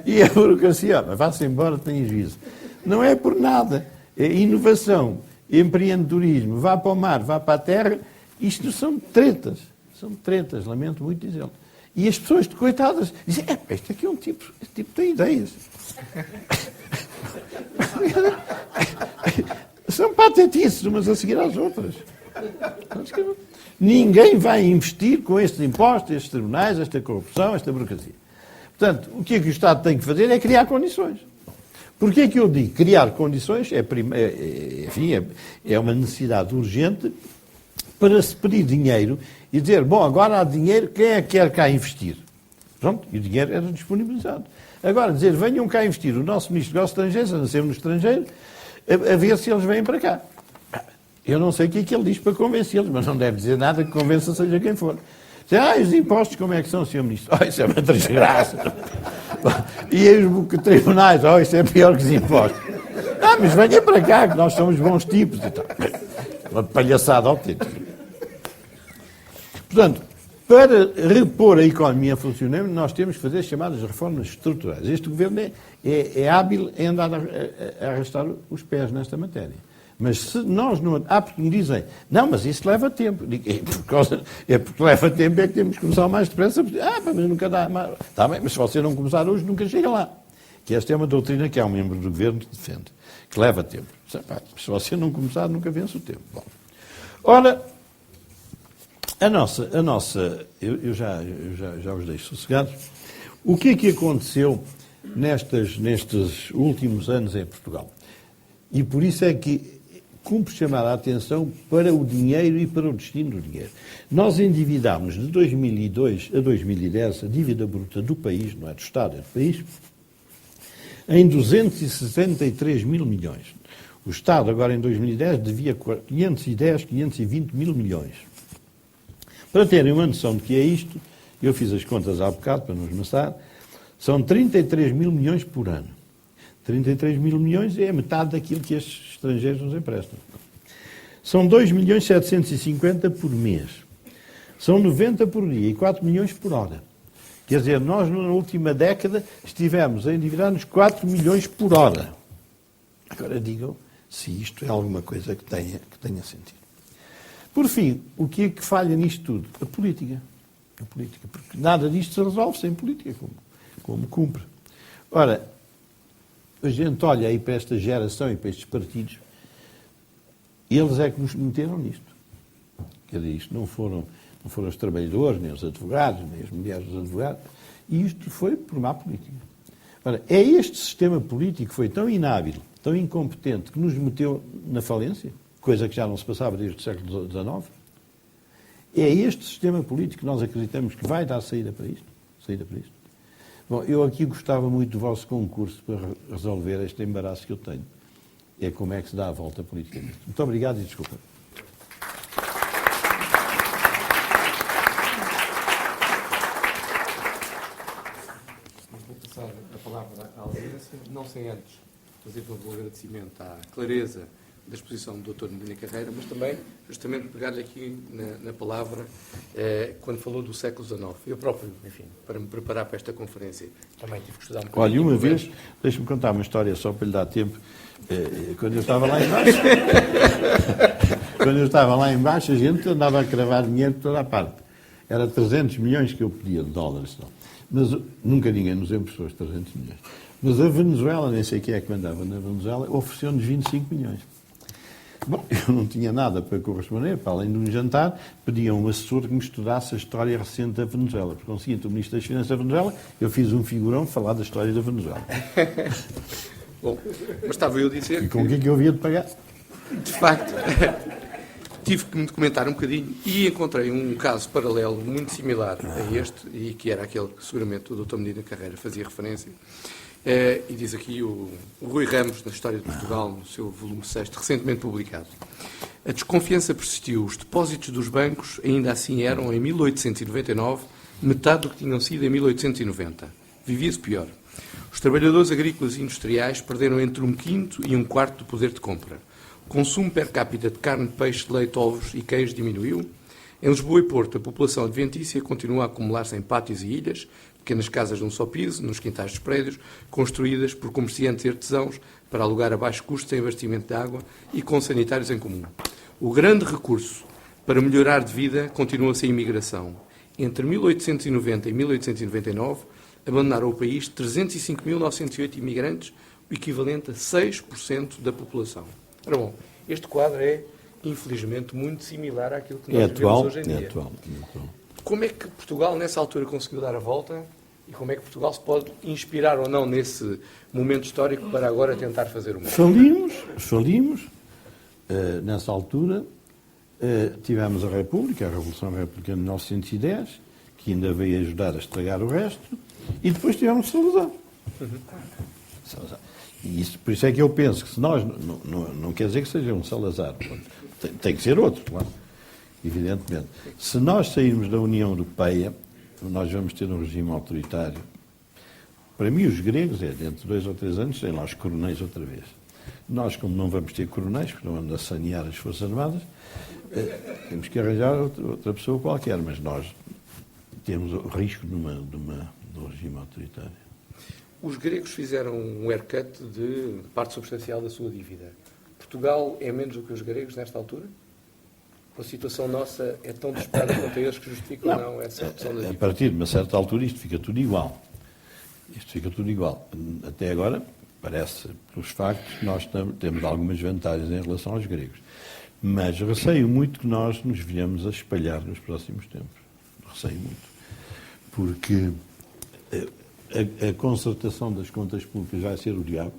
E a burocracia, mas vá-se embora, tem juízo. Não é por nada. É inovação, empreendedorismo, vá para o mar, vá para a terra, isto são tretas, lamento muito dizê-lo. E as pessoas, coitadas, dizem, este aqui é este tipo tem ideias. São patetices umas a seguir às outras. Ninguém vai investir com estes impostos, estes tribunais, esta corrupção, esta burocracia. Portanto, o que o Estado tem que fazer é criar condições. Porquê que eu digo criar condições? É uma necessidade urgente para se pedir dinheiro e dizer, bom, agora há dinheiro, quem é que quer cá investir? Pronto, e o dinheiro era disponibilizado. Agora, dizer, venham cá investir, o nosso Ministro dos Negócios Estrangeiros, a nascer no estrangeiro, a ver se eles vêm para cá. Eu não sei o que é que ele diz para convencê-los, mas não deve dizer nada que convença seja quem for. Diz, os impostos como é que são, Sr. Ministro? Isso é uma desgraça. E os tribunais, isso é pior que os impostos. Mas venha para cá, que nós somos bons tipos. E tal. Uma palhaçada autêntica. Portanto, para repor a economia a funcionar, nós temos que fazer as chamadas reformas estruturais. Este governo é hábil em andar a arrastar os pés nesta matéria. Mas se nós não... porque me dizem, não, mas isso leva tempo. Porque leva tempo é que temos que começar mais depressa. Mas nunca dá. Está bem, mas se você não começar hoje, nunca chega lá. Que esta é uma doutrina que há um membro do governo que defende, que leva tempo. Se você não começar, nunca vence o tempo. Bom. Ora, eu já os deixo sossegados. O que é que aconteceu nestes últimos anos em Portugal? E por isso é que cumpre chamar a atenção para o dinheiro e para o destino do dinheiro. Nós endividámos de 2002 a 2010 a dívida bruta do país, não é do Estado, é do país, em 263 mil milhões. O Estado, agora em 2010, devia 520 mil milhões. Para terem uma noção de que é isto, eu fiz as contas há bocado, para não esmaçar, são 33 mil milhões por ano. 33 mil milhões é a metade daquilo que estes estrangeiros nos emprestam. São 2 milhões 750 por mês. São 90 por dia e 4 milhões por hora. Quer dizer, nós na última década estivemos a endividar-nos 4 milhões por hora. Agora digam se isto é alguma coisa que tenha sentido. Por fim, o que é que falha nisto tudo? A política. Porque nada disto se resolve sem política, como cumpre. Ora, a gente olha aí para esta geração e para estes partidos, eles é que nos meteram nisto. Quer dizer, isto não foram os trabalhadores, nem os advogados, nem as mulheres dos advogados, e isto foi por má política. Ora, é este sistema político que foi tão inábil, tão incompetente, que nos meteu na falência, coisa que já não se passava desde o século XIX. É este sistema político que nós acreditamos que vai dar saída para isto. Bom, eu aqui gostava muito do vosso concurso para resolver este embaraço que eu tenho. É como é que se dá a volta politicamente. Muito obrigado e desculpa. Vou passar a palavra à audiência, não sem antes fazer um agradecimento à clareza da exposição do Dr. Medina Carreira, mas também, justamente, pegar-lhe aqui na palavra quando falou do século XIX. Eu próprio, enfim, para me preparar para esta conferência, também tive que estudar um bocadinho. Olha, uma vez, deixe-me contar uma história só para lhe dar tempo. Quando eu estava lá em baixo, a gente andava a cravar dinheiro por toda a parte. Era 300 milhões que eu pedia de dólares. Mas nunca ninguém nos emprestou os 300 milhões. Mas a Venezuela, nem sei quem é que mandava na Venezuela, ofereceu-nos 25 milhões. Bom, eu não tinha nada para corresponder, para além de um jantar, pediam um assessor que me estudasse a história recente da Venezuela. Por conseguinte, o Ministro das Finanças da Venezuela, eu fiz um figurão falar da história da Venezuela. Bom, mas estava eu a dizer e com o que é que eu havia de pagar? De facto, tive que me documentar um bocadinho e encontrei um caso paralelo muito similar a este, e que era aquele que seguramente o Dr. Medina Carreira fazia referência. E diz aqui o Rui Ramos, na História de Portugal, no seu volume 6, recentemente publicado. A desconfiança persistiu. Os depósitos dos bancos ainda assim eram, em 1899, metade do que tinham sido em 1890. Vivia-se pior. Os trabalhadores agrícolas e industriais perderam entre 1/5 e 1/4 do poder de compra. O consumo per capita de carne, peixe, leite, ovos e queijo diminuiu. Em Lisboa e Porto, a população adventícia continua a acumular-se em pátios e ilhas, pequenas casas de um só piso, nos quintais dos prédios, construídas por comerciantes e artesãos para alugar a baixo custo, sem abastecimento de água e com sanitários em comum. O grande recurso para melhorar de vida continua a ser a imigração. Entre 1890 e 1899, abandonaram o país 305.908 imigrantes, o equivalente a 6% da população. Ora bom, este quadro é, infelizmente, muito similar àquilo que nós vivemos hoje em dia. É atual. Como é que Portugal, nessa altura, conseguiu dar a volta e como é que Portugal se pode inspirar ou não nesse momento histórico para agora tentar fazer o mesmo? Falimos. Nessa altura, tivemos a República, a Revolução Republicana de 1910, que ainda veio ajudar a estragar o resto, e depois tivemos Salazar. E isso, por isso é que eu penso que se nós, não quer dizer que seja um Salazar, tem que ser outro, claro, evidentemente. Se nós sairmos da União Europeia, nós vamos ter um regime autoritário. Para mim, os gregos, dentro de 2 ou 3 anos, tem lá os coronéis outra vez. Nós, como não vamos ter coronéis, porque não vamos a sanear as Forças Armadas, temos que arranjar outra pessoa qualquer, mas nós temos o risco de um regime autoritário. Os gregos fizeram um haircut de parte substancial da sua dívida. Portugal é menos do que os gregos nesta altura? A situação nossa é tão desesperada quanto eles que justifica ou não essa redução da dívida? A partir de uma certa altura isto fica tudo igual. Até agora, parece, pelos factos, que nós temos algumas vantagens em relação aos gregos. Mas receio muito que nós nos venhamos a espalhar nos próximos tempos. Receio muito. Porque a concertação das contas públicas vai ser o diabo.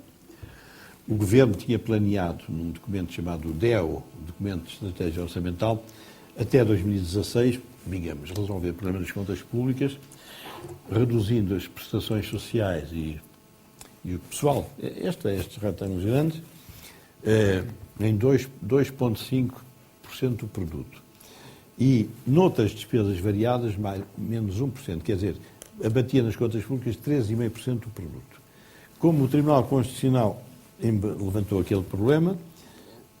O Governo tinha planeado, num documento chamado DEO, Documento de Estratégia Orçamental, até 2016, digamos, resolver o problema das contas públicas, reduzindo as prestações sociais e o pessoal, estes retângulos grandes, em 2,5% do produto. E, noutras despesas variadas, menos 1%, quer dizer, abatia nas contas públicas 13,5% do produto. Como o Tribunal Constitucional levantou aquele problema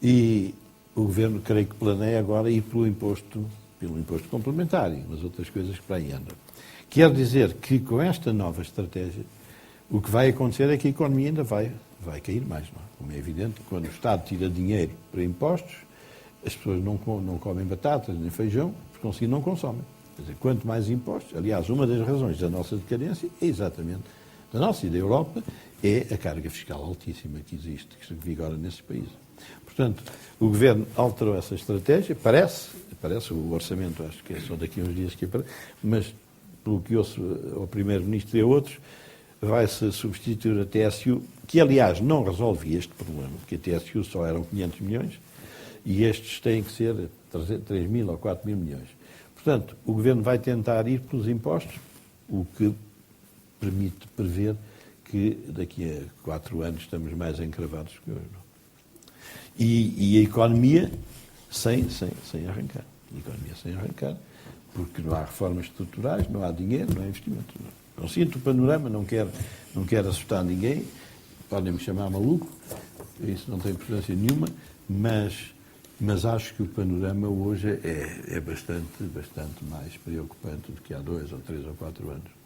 e o Governo, creio que planeia agora ir pelo imposto complementar e umas outras coisas que para aí andam. Quer dizer que com esta nova estratégia o que vai acontecer é que a economia ainda vai cair mais, não é? Como é evidente, quando o Estado tira dinheiro para impostos, as pessoas não comem batatas nem feijão, porque assim não consomem. Quer dizer, quanto mais impostos, aliás, uma das razões da nossa decadência é exatamente da nossa e da Europa, é a carga fiscal altíssima que existe, que vigora nesses países. Portanto, o Governo alterou essa estratégia, parece o orçamento, acho que é só daqui a uns dias que aparece, mas pelo que ouço ao Primeiro-Ministro e a outros, vai-se substituir a TSU, que aliás não resolve este problema, porque a TSU só eram 500 milhões e estes têm que ser 3 mil ou 4 mil milhões. Portanto, o Governo vai tentar ir pelos impostos, o que permite prever que daqui a 4 anos estamos mais encravados que hoje. E a economia sem arrancar. A economia sem arrancar, porque não há reformas estruturais, não há dinheiro, não há investimento. Não sinto o panorama, não quero assustar ninguém, podem-me chamar maluco, isso não tem importância nenhuma, mas acho que o panorama hoje é bastante mais preocupante do que há 2 ou 3 ou 4 anos.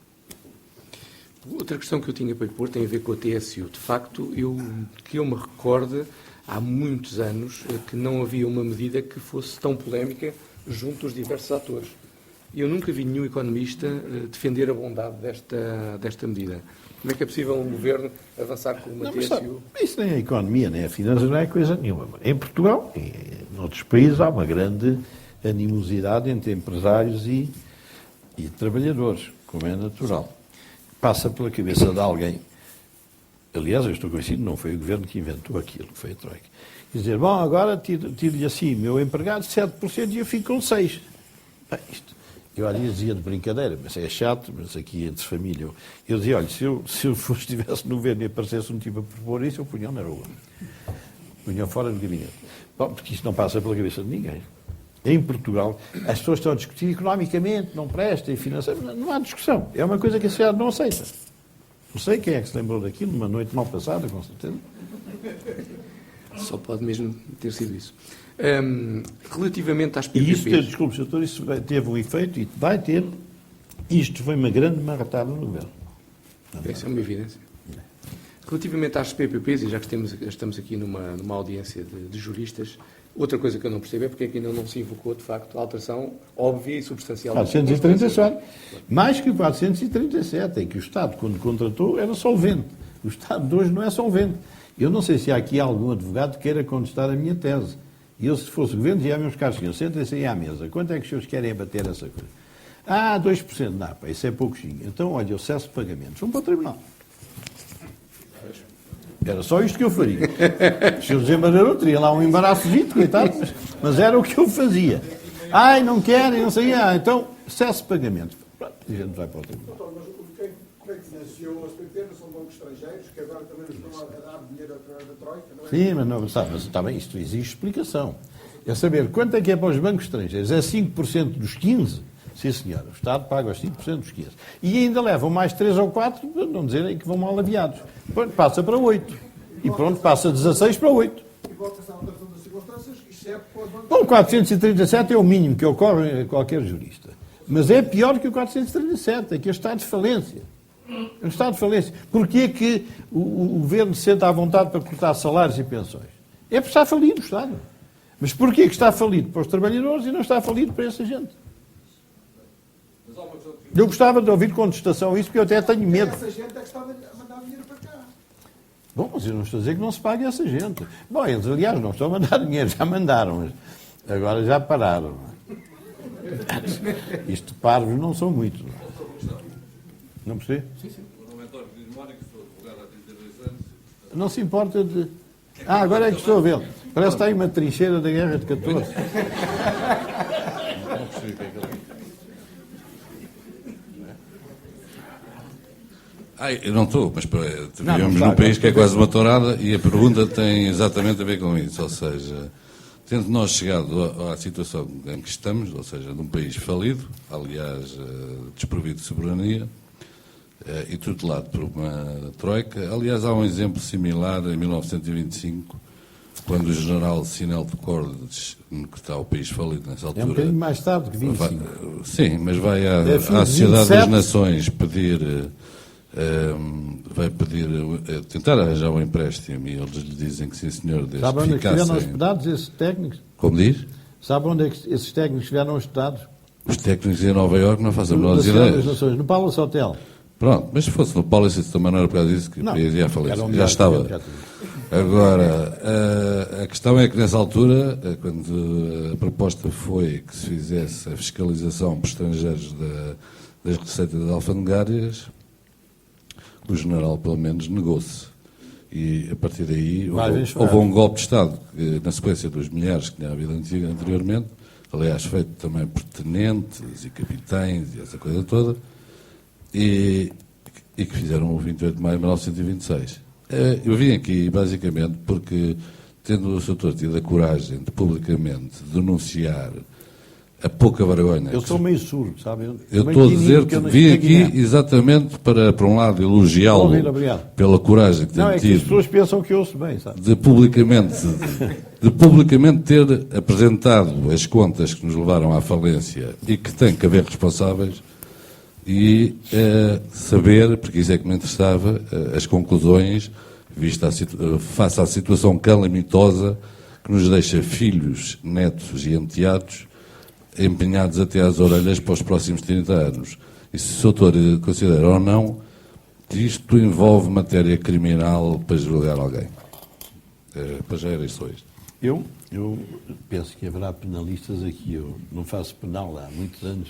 Outra questão que eu tinha para lhe pôr tem a ver com a TSU. De facto, que eu me recorde, há muitos anos que não havia uma medida que fosse tão polémica junto dos diversos atores. Eu nunca vi nenhum economista defender a bondade desta medida. Como é que é possível um governo avançar com uma TSU? Isso nem é economia, nem é finanças, não é coisa nenhuma. Em Portugal e em outros países há uma grande animosidade entre empresários e trabalhadores, como é natural. Passa pela cabeça de alguém. Aliás, eu estou convencido, não foi o Governo que inventou aquilo, foi a Troika. Quer dizer, bom, agora tiro-lhe assim, meu empregado, 7% e eu fico com 6%. Bem, isto, eu ali dizia de brincadeira, mas é chato, mas aqui entre família. Eu dizia, olha, se eu estivesse no Governo e aparecesse um tipo a propor isso, eu punha na rua. Punha fora do gabinete. Bom, porque isto não passa pela cabeça de ninguém. Em Portugal, as pessoas estão a discutir economicamente, não presta, e financeiramente. Não há discussão. É uma coisa que a sociedade não aceita. Não sei quem é que se lembrou daquilo, numa noite mal passada, com certeza. Só pode mesmo ter sido isso. Relativamente às PPPs... E isso, desculpe, doutor, isso teve um efeito, e vai ter. Isto foi uma grande marretada no Governo. Essa é uma evidência. Relativamente às PPPs, e já que estamos aqui numa audiência de juristas, outra coisa que eu não percebo é porque é que ainda não se invocou, de facto, a alteração óbvia e substancial. 437. Mais que 437, é que o Estado, quando contratou, era solvente. O Estado de hoje não é solvente. Eu não sei se há aqui algum advogado que queira contestar a minha tese. E eu, se fosse o governo, dizia, meus caros senhores, sentem-se aí à mesa. Quanto é que os senhores querem abater essa coisa? 2%. Não, pá, isso é pouquinho. Então, olha, eu cesso de pagamentos. Vão para o tribunal. Era só isto que eu faria. Se eu desembargador, teria lá um embaraçozito, coitado, mas era o que eu fazia. Não querem, não sei. Então, cesso de pagamentos. Pronto, a gente vai para o tribunal. Doutor, mas como é que financiou as PPPs? São bancos estrangeiros que agora também nos estão a dar dinheiro da Troika, não é? Sim, mas está bem, isto exige explicação. É saber quanto é que é para os bancos estrangeiros. É 5% dos 15%? Sim, senhora. O Estado paga os 5% dos 15%. E ainda levam mais 3 ou 4, para não dizerem que vão mal aviados. Pronto, passa para 8. E pronto, passa 16 para 8. E volta-se à alteração das circunstâncias, exceto para os bancos. Bom, 437 é o mínimo que ocorre a qualquer jurista. Mas é pior que o 437, é que é o estado de falência. É um estado de falência. Porquê é que o governo se sente à vontade para cortar salários e pensões? É porque está falido o Estado. Mas porquê que está falido para os trabalhadores e não está falido para essa gente? Eu gostava de ouvir contestação a isso, porque eu até tenho medo. Essa gente é que está a mandar dinheiro para cá. Bom, mas eu não estou a dizer que não se pague essa gente. Bom, eles, aliás, não estão a mandar dinheiro, já mandaram, mas agora já pararam. Isto parvos não são muitos. Não percebi? Sim. O Romentório diz Mónica, sou advogado há 32 anos. Não se importa de... agora é que estou a ver. Parece que está aí uma trincheira da Guerra de 14. Não percebi o que é que ele diz. Eu não estou, mas vivemos num país que é quase uma tourada e a pergunta tem exatamente a ver com isso. Ou seja, tendo nós chegado à situação em que estamos, ou seja, num país falido, aliás, desprovido de soberania, e tutelado por uma troika. Aliás, há um exemplo similar em 1925, quando o general Sinel de Cordes, que está o país falido nessa altura... É um bocadinho mais tarde que 25. Sim, mas vai à Sociedade das Nações pedir... vai pedir, tentar arranjar um empréstimo e eles lhe dizem que sim, senhor, desde Sabe onde é que estiveram ficassem... hospedados esses técnicos? Como diz? Sabe onde é que esses técnicos estiveram hospedados? Os técnicos em Nova Iorque não fazem Na menores Sociedade das ideias. Nações, no Palace Hotel. Pronto, mas se fosse no Policy também não era por causa disso que ia à falência. Já estava. Agora, a questão é que nessa altura, quando a proposta foi que se fizesse a fiscalização por estrangeiros das receitas alfandegárias, o general, pelo menos, negou-se. E, a partir daí, houve um golpe de Estado, que, na sequência dos milhares que tinha havido anteriormente, aliás, feito também por tenentes e capitães e essa coisa toda, e que fizeram o 28 de maio de 1926. Eu vim aqui, basicamente, porque, tendo o Sr. tido a coragem de publicamente denunciar a pouca vergonha... Eu sou meio surdo, sabe? Eu estou a dizer que vim aqui exatamente para um lado, elogiá-lo pela coragem que tem tido. Não, é que as pessoas pensam que eu ouço bem, sabe? De publicamente ter apresentado as contas que nos levaram à falência e que tem que haver responsáveis e saber, porque isso é que me interessava, as conclusões face à situação calamitosa que nos deixa filhos, netos e enteados empenhados até às orelhas para os próximos 30 anos. E se o doutor considera ou não que isto envolve matéria criminal para julgar alguém. Para já era isto hoje. Eu penso que haverá penalistas aqui. Eu não faço penal há muitos anos.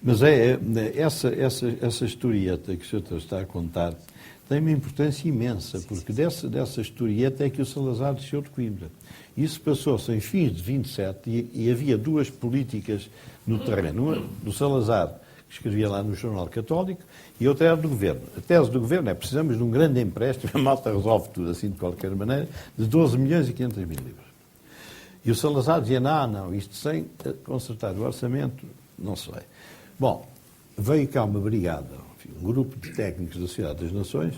Mas essa historieta que o senhor está a contar tem uma importância imensa, porque dessa historieta é que o Salazar desceu de Coimbra. Isso passou-se em fins de 27 e havia duas políticas no terreno. Uma do Salazar, que escrevia lá no Jornal Católico, e outra era do Governo. A tese do Governo é que precisamos de um grande empréstimo, a malta resolve tudo assim de qualquer maneira, de 12 milhões e 500 mil libras. E o Salazar dizia, não, isto sem consertar o orçamento, não se vai. Bom, veio cá uma brigada, enfim, um grupo de técnicos da Sociedade das Nações,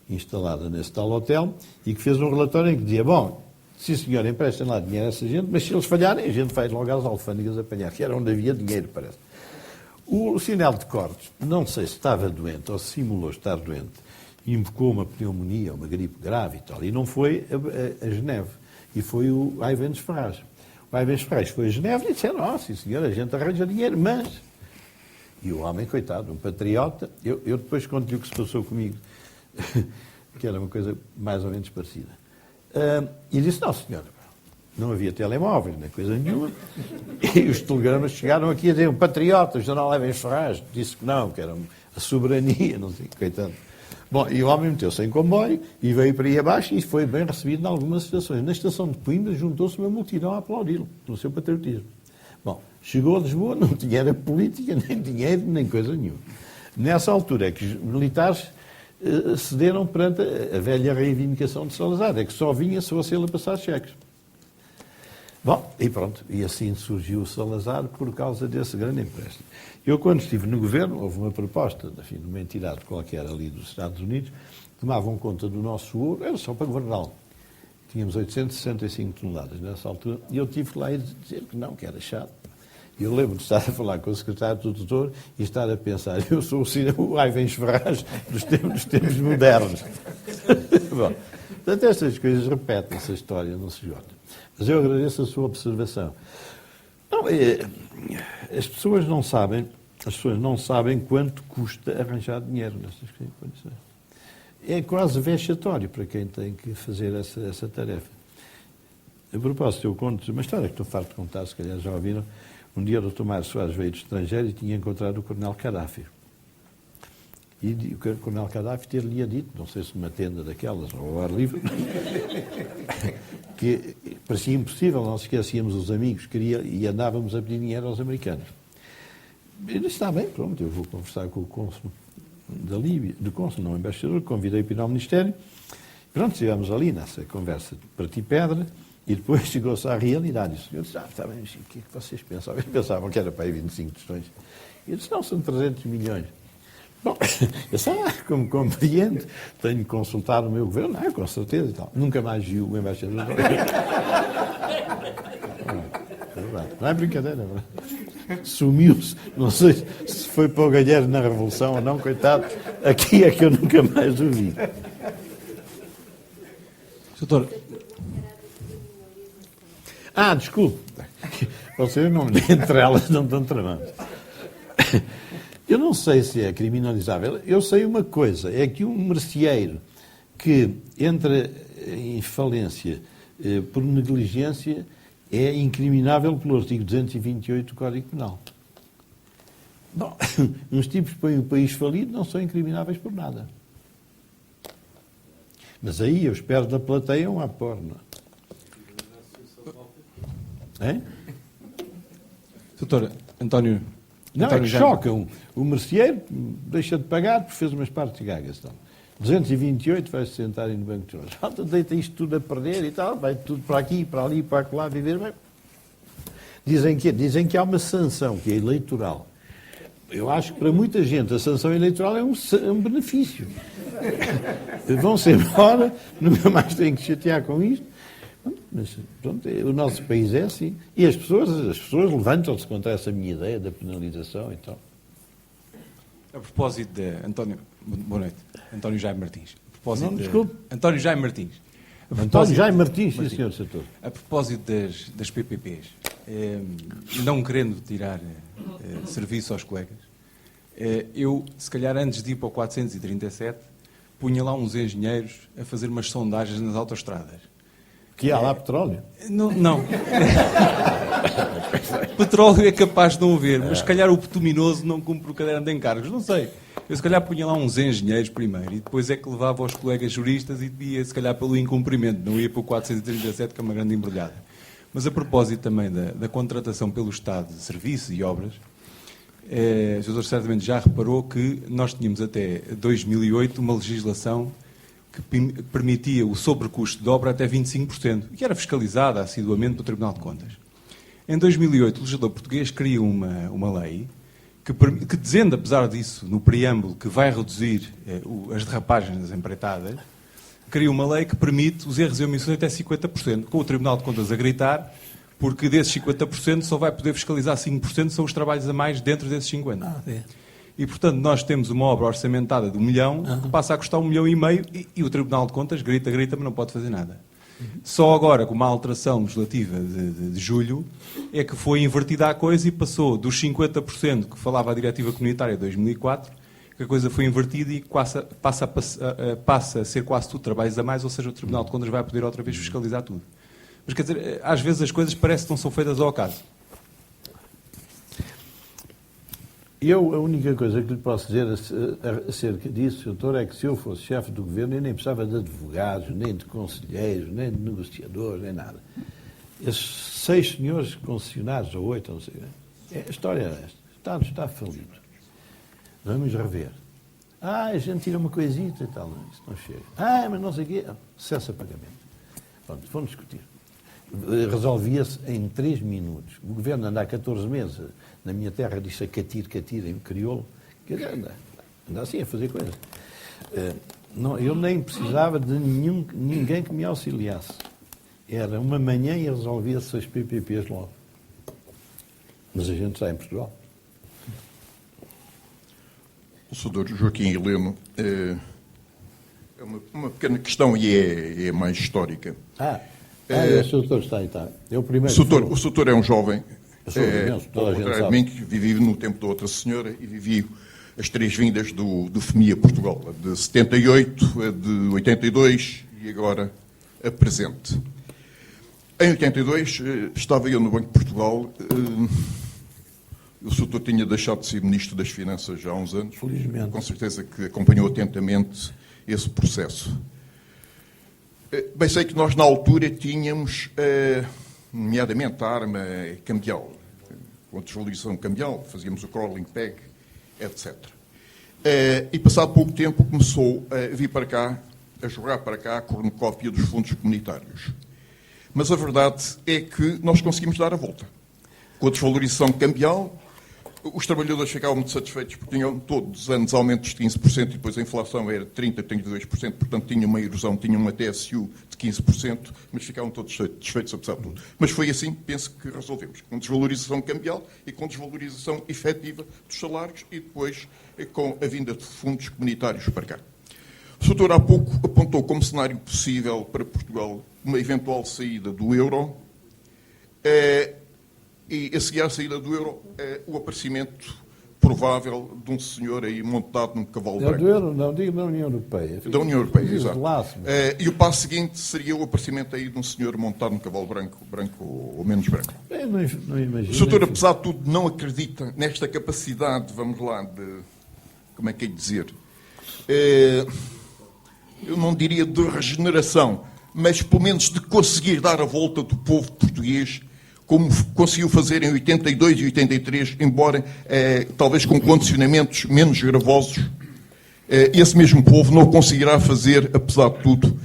instalada nesse tal hotel, e que fez um relatório em que dizia, bom, sim senhor, emprestem lá dinheiro a essa gente, mas se eles falharem, a gente vai logo às alfândegas apanhar, que era onde havia dinheiro, parece. O Sinel de Cortes, não sei se estava doente ou se simulou estar doente, invocou uma pneumonia, uma gripe grave e tal. E não foi a Geneve. E foi o Ivens Ferraz. O Ivens Ferraz foi a Geneve e disse, sim senhor, a gente arranja dinheiro, mas... E o homem, coitado, um patriota, eu depois conto-lhe o que se passou comigo, que era uma coisa mais ou menos parecida. E disse, não senhora, não havia telemóveis, nem coisa nenhuma, e os telegramas chegaram aqui a dizer, um patriota, o general Ivens Ferraz, disse que não, que era a soberania, não sei, coitado. Bom, e o homem meteu-se em comboio e veio para aí abaixo e foi bem recebido em algumas estações. Na estação de Coimbra juntou-se uma multidão a aplaudi-lo, pelo seu patriotismo. Bom, chegou a Lisboa, não tinha era política, nem dinheiro, nem coisa nenhuma. Nessa altura é que os militares cederam perante a velha reivindicação de Salazar, é que só vinha se fosse ele a passar cheques. Bom, e pronto, e assim surgiu o Salazar por causa desse grande empréstimo. Eu, quando estive no governo, houve uma proposta, enfim, de uma entidade qualquer ali dos Estados Unidos, tomavam conta do nosso ouro, era só para governá-lo. Tínhamos 865 toneladas nessa altura, e eu tive que lá ir dizer que não, que era chato. E eu lembro de estar a falar com o secretário do Tesouro e estar a pensar, eu sou o Ivens Ferraz dos tempos modernos. Bom, portanto, estas coisas repetem-se, a história não se esgota. Mas eu agradeço a sua observação. Não, as pessoas não sabem quanto custa arranjar dinheiro nestas condições. É quase vexatório para quem tem que fazer essa tarefa. A propósito, eu conto uma história que estou farto de contar, se calhar já ouviram. Um dia o Dr. Mário Soares veio do estrangeiro e tinha encontrado o Coronel Gaddafi. E o Coronel Gaddafi ter-lhe dito, não sei se uma tenda daquelas ou ao ar livre, que parecia impossível, não esquecíamos os amigos, e andávamos a pedir dinheiro aos americanos. Ele disse, está bem, pronto, eu vou conversar com o cônsul da Líbia, do cônsul, não o embaixador, convidei para ir ao Ministério. Pronto, estivemos ali nessa conversa de partir pedra, e depois chegou-se à realidade. Eu disse, está bem, o que é que vocês pensavam? Eles pensavam que era para aí 25 tostões. E eu disse, não, são 300 milhões. Bom, eu disse, como compreendo, tenho que consultar o meu governo, com certeza e tal. Nunca mais viu o embaixador. Não é brincadeira, não é? Sumiu-se. Não sei se foi para o Galheiro na Revolução ou não, coitado. Aqui é que eu nunca mais o vi. Doutor. Desculpe. Vocês não, entre elas não estão tramando. Eu não sei se é criminalizável. Eu sei uma coisa, é que um merceeiro que entra em falência por negligência é incriminável pelo artigo 228 do Código Penal. Bom, uns tipos que põem o país falido não são incrimináveis por nada. Mas aí eu espero da plateia um aporno. É? Doutor António... Não, é que chocam. O merceeiro deixa de pagar porque fez umas partes gagas. Então. 228 vai-se sentarem no banco de juros. Falta, deita isto tudo a perder e tal, vai tudo para aqui, para ali, para lá, viver bem. Dizem que há uma sanção, que é eleitoral. Eu acho que para muita gente a sanção eleitoral é um benefício. Vão-se embora, nunca mais têm que chatear com isto. Mas, pronto, o nosso país é assim. E as pessoas levantam-se contra essa minha ideia da penalização e tal. A propósito de António... Boa noite. António Jaime Martins. A propósito Não, desculpe. António Jaime Martins. António Jaime Martins, sim, senhor Setor. A propósito das PPPs, não querendo tirar serviço aos colegas, eu, se calhar, antes de ir para o 437, punha lá uns engenheiros a fazer umas sondagens nas autoestradas. Que há lá petróleo? Não. Petróleo é capaz de não haver, mas se calhar o bituminoso não cumpre o caderno de encargos, não sei. Eu se calhar punha lá uns engenheiros primeiro e depois é que levava aos colegas juristas e ia se calhar pelo incumprimento, não ia para o 437, que é uma grande embrulhada. Mas a propósito também da contratação pelo Estado de serviços e obras, o senhor certamente já reparou que nós tínhamos até 2008 uma legislação que permitia o sobrecusto de obra até 25%, e que era fiscalizada assiduamente pelo Tribunal de Contas. Em 2008, o legislador português cria uma lei que dizendo, apesar disso, no preâmbulo, que vai reduzir as derrapagens das empreitadas, cria uma lei que permite os erros e omissões até 50%, com o Tribunal de Contas a gritar, porque desses 50% só vai poder fiscalizar 5%, são os trabalhos a mais dentro desses 50%. E, portanto, nós temos uma obra orçamentada de 1 milhão, que passa a custar 1,5 milhão e o Tribunal de Contas grita, mas não pode fazer nada. Só agora, com uma alteração legislativa de julho, é que foi invertida a coisa e passou dos 50% que falava a Diretiva Comunitária de 2004, que a coisa foi invertida e passa a ser quase tudo trabalhos a mais, ou seja, o Tribunal de Contas vai poder outra vez fiscalizar tudo. Mas, quer dizer, às vezes as coisas parecem que não são feitas ao acaso. A única coisa que lhe posso dizer acerca disso, doutor, é que se eu fosse chefe do governo, eu nem precisava de advogados, nem de conselheiros, nem de negociadores, nem nada. Esses 6 senhores concessionários, ou 8, não sei, a história é esta. O Estado está falido. Vamos rever. A gente tira uma coisita e tal, não, isso não chega. Mas não sei o quê. Cessa pagamento. Pronto, vamos discutir. Resolvia-se em 3 minutos. O governo anda há 14 meses. Na minha terra diz-se a catir em crioulo. Anda assim a fazer coisas. Eu nem precisava de ninguém que me auxiliasse. Era uma manhã e resolvia-se as PPPs logo. Mas a gente está em Portugal. O senador Joaquim Heleno, é uma pequena questão e é mais histórica. O doutor está aí, está. É o primeiro. O doutor é um jovem, toda a gente contrário de sabe. mim, que vivi no tempo da outra senhora e vivi as 3 vindas do FMI a Portugal, a de 78, a de 82 e agora a presente. Em 82, estava eu no Banco de Portugal. O doutor tinha deixado de ser Ministro das Finanças já há uns anos. Felizmente. Com certeza que acompanhou atentamente esse processo. Bem, sei que nós na altura tínhamos, nomeadamente, a arma cambial, com a desvalorização cambial, fazíamos o crawling peg, etc. E passado pouco tempo começou a vir para cá, a jogar para cá a cornucópia dos fundos comunitários. Mas a verdade é que nós conseguimos dar a volta. Com a desvalorização cambial, os trabalhadores ficavam muito satisfeitos porque tinham todos os anos aumentos de 15% e depois a inflação era 30%, 32%, portanto tinham uma erosão, tinham uma TSU de 15%, mas ficavam todos satisfeitos apesar de tudo. Mas foi assim, penso que resolvemos, com desvalorização cambial e com desvalorização efetiva dos salários e depois com a vinda de fundos comunitários para cá. O doutor há pouco apontou como cenário possível para Portugal uma eventual saída do euro. E a seguir à saída do euro, o aparecimento provável de um senhor aí montado num cavalo branco. Do euro, não, digo da União Europeia. Da União Europeia, exato. E o passo seguinte seria o aparecimento aí de um senhor montado num cavalo branco ou menos branco. Eu não imagino. O doutor, apesar de tudo, não acredita nesta capacidade, vamos lá, de... Como é que é de dizer? Eu não diria de regeneração, mas pelo menos de conseguir dar a volta do povo português como conseguiu fazer em 82 e 83, embora talvez com condicionamentos menos gravosos, esse mesmo povo não o conseguirá fazer, apesar de tudo,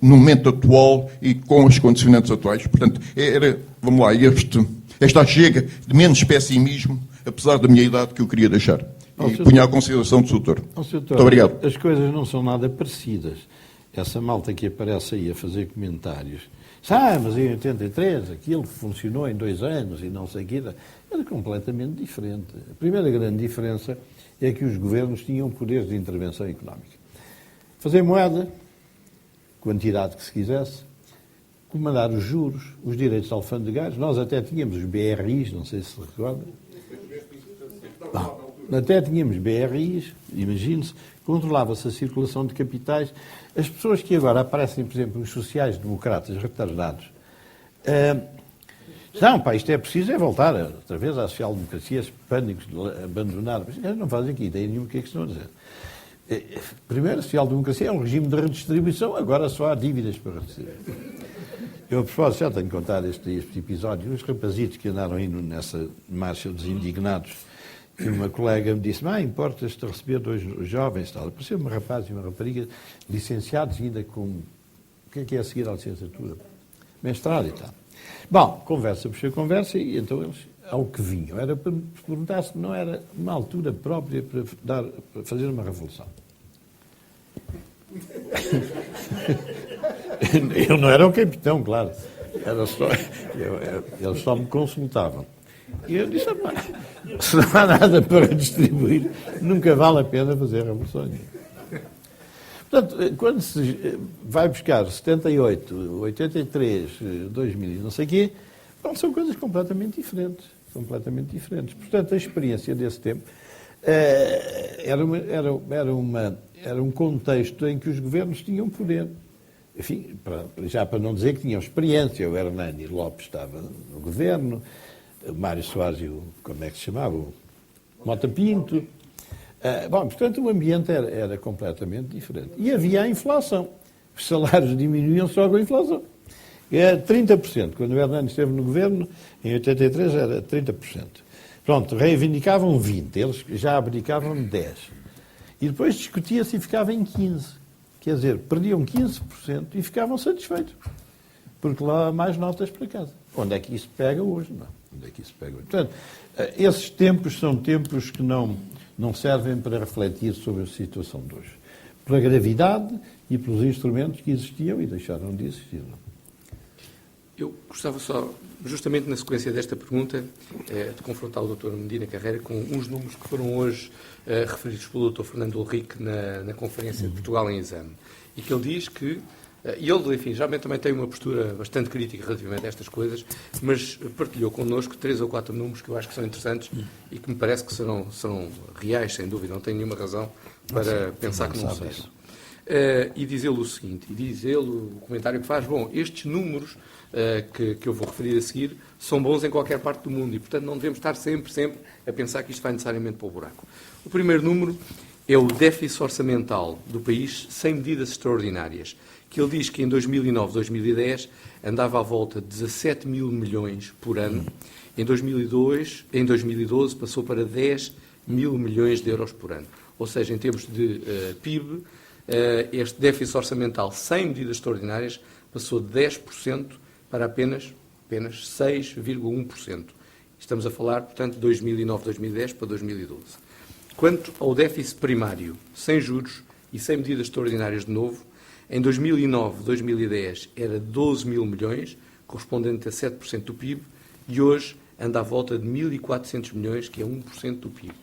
no momento atual e com os condicionantes atuais. Portanto, vamos lá, esta chega de menos pessimismo, apesar da minha idade, que eu queria deixar. E punha à consideração do doutor. Muito obrigado. As coisas não são nada parecidas. Essa malta que aparece aí a fazer comentários, mas em 83 aquilo funcionou em 2 anos e não sei o que, era completamente diferente. A primeira grande diferença é que os governos tinham poderes de intervenção económica. Fazer moeda, quantidade que se quisesse, comandar os juros, os direitos alfandegários, nós até tínhamos os BRIs, não sei se se recorda. Até tínhamos BRIs, imagine-se, controlava-se a circulação de capitais. As pessoas que agora aparecem, por exemplo, os sociais-democratas retardados, isto é preciso voltar outra vez à social-democracia, esse pânico de abandonar. Mas eles não fazem aqui ideia nenhuma o que é que estão a dizer. Primeiro, a social-democracia é um regime de redistribuição, agora só há dívidas para redistribuir. Eu, a propósito, já tenho que contar este episódio. Os rapazitos que andaram indo nessa marcha dos indignados, e uma colega me disse, importas-te receber 2 jovens, tal. Apareceu um rapaz e uma rapariga, licenciados ainda com, o que é a seguir à licenciatura? Mestrado e tal. Bom, conversa puxou conversa e então eles, ao que vinham, era para me perguntar se não era uma altura própria para fazer uma revolução. Eu não era o capitão, claro. Era só, eles só me consultavam. E eu disse, se não há nada para distribuir, nunca vale a pena fazer revoluções. Portanto, quando se vai buscar 78, 83, 2000 não sei o quê, bom, são coisas completamente diferentes. Completamente diferentes. Portanto, a experiência desse tempo era um contexto em que os governos tinham poder. Enfim, já para não dizer que tinham experiência, o Hernani Lopes estava no governo, o Mário Soares e como é que se chamava? O Mota Pinto. Bom, portanto, o ambiente era completamente diferente. E havia a inflação. Os salários diminuíam só com a inflação. É 30%. Quando o Hernani esteve no governo, em 83 era 30%. Pronto, reivindicavam 20%, eles já abdicavam 10%. E depois discutia-se e ficava em 15%. Quer dizer, perdiam 15% e ficavam satisfeitos. Porque lá há mais notas para casa. Onde é que isso pega hoje? Não. Onde é que isso pega hoje? Portanto, esses tempos são tempos que não servem para refletir sobre a situação de hoje. Pela gravidade e pelos instrumentos que existiam e deixaram de existir. Não? Eu gostava só, justamente na sequência desta pergunta, de confrontar o Dr. Medina Carreira com uns números que foram hoje referidos pelo Dr. Fernando Ulrich na Conferência de Portugal em Exame. E que ele diz que, e ele, enfim, geralmente também tem uma postura bastante crítica relativamente a estas coisas, mas partilhou connosco 3 ou 4 números que eu acho que são interessantes e que me parece que serão reais, sem dúvida, não tenho nenhuma razão para pensar que não sejam. E diz ele o seguinte, o comentário que faz, bom, estes números que eu vou referir a seguir são bons em qualquer parte do mundo e, portanto, não devemos estar sempre a pensar que isto vai necessariamente para o buraco. O primeiro número é o déficit orçamental do país sem medidas extraordinárias, que ele diz que em 2009, 2010 andava à volta de 17 mil milhões por ano, em 2012 passou para 10 mil milhões de euros por ano. Ou seja, em termos de PIB, este déficit orçamental sem medidas extraordinárias passou de 10% para apenas 6,1%. Estamos a falar, portanto, de 2009, 2010 para 2012. Quanto ao déficit primário, sem juros e sem medidas extraordinárias de novo, em 2009, 2010 era 12 mil milhões, correspondente a 7% do PIB, e hoje anda à volta de 1.400 milhões, que é 1% do PIB.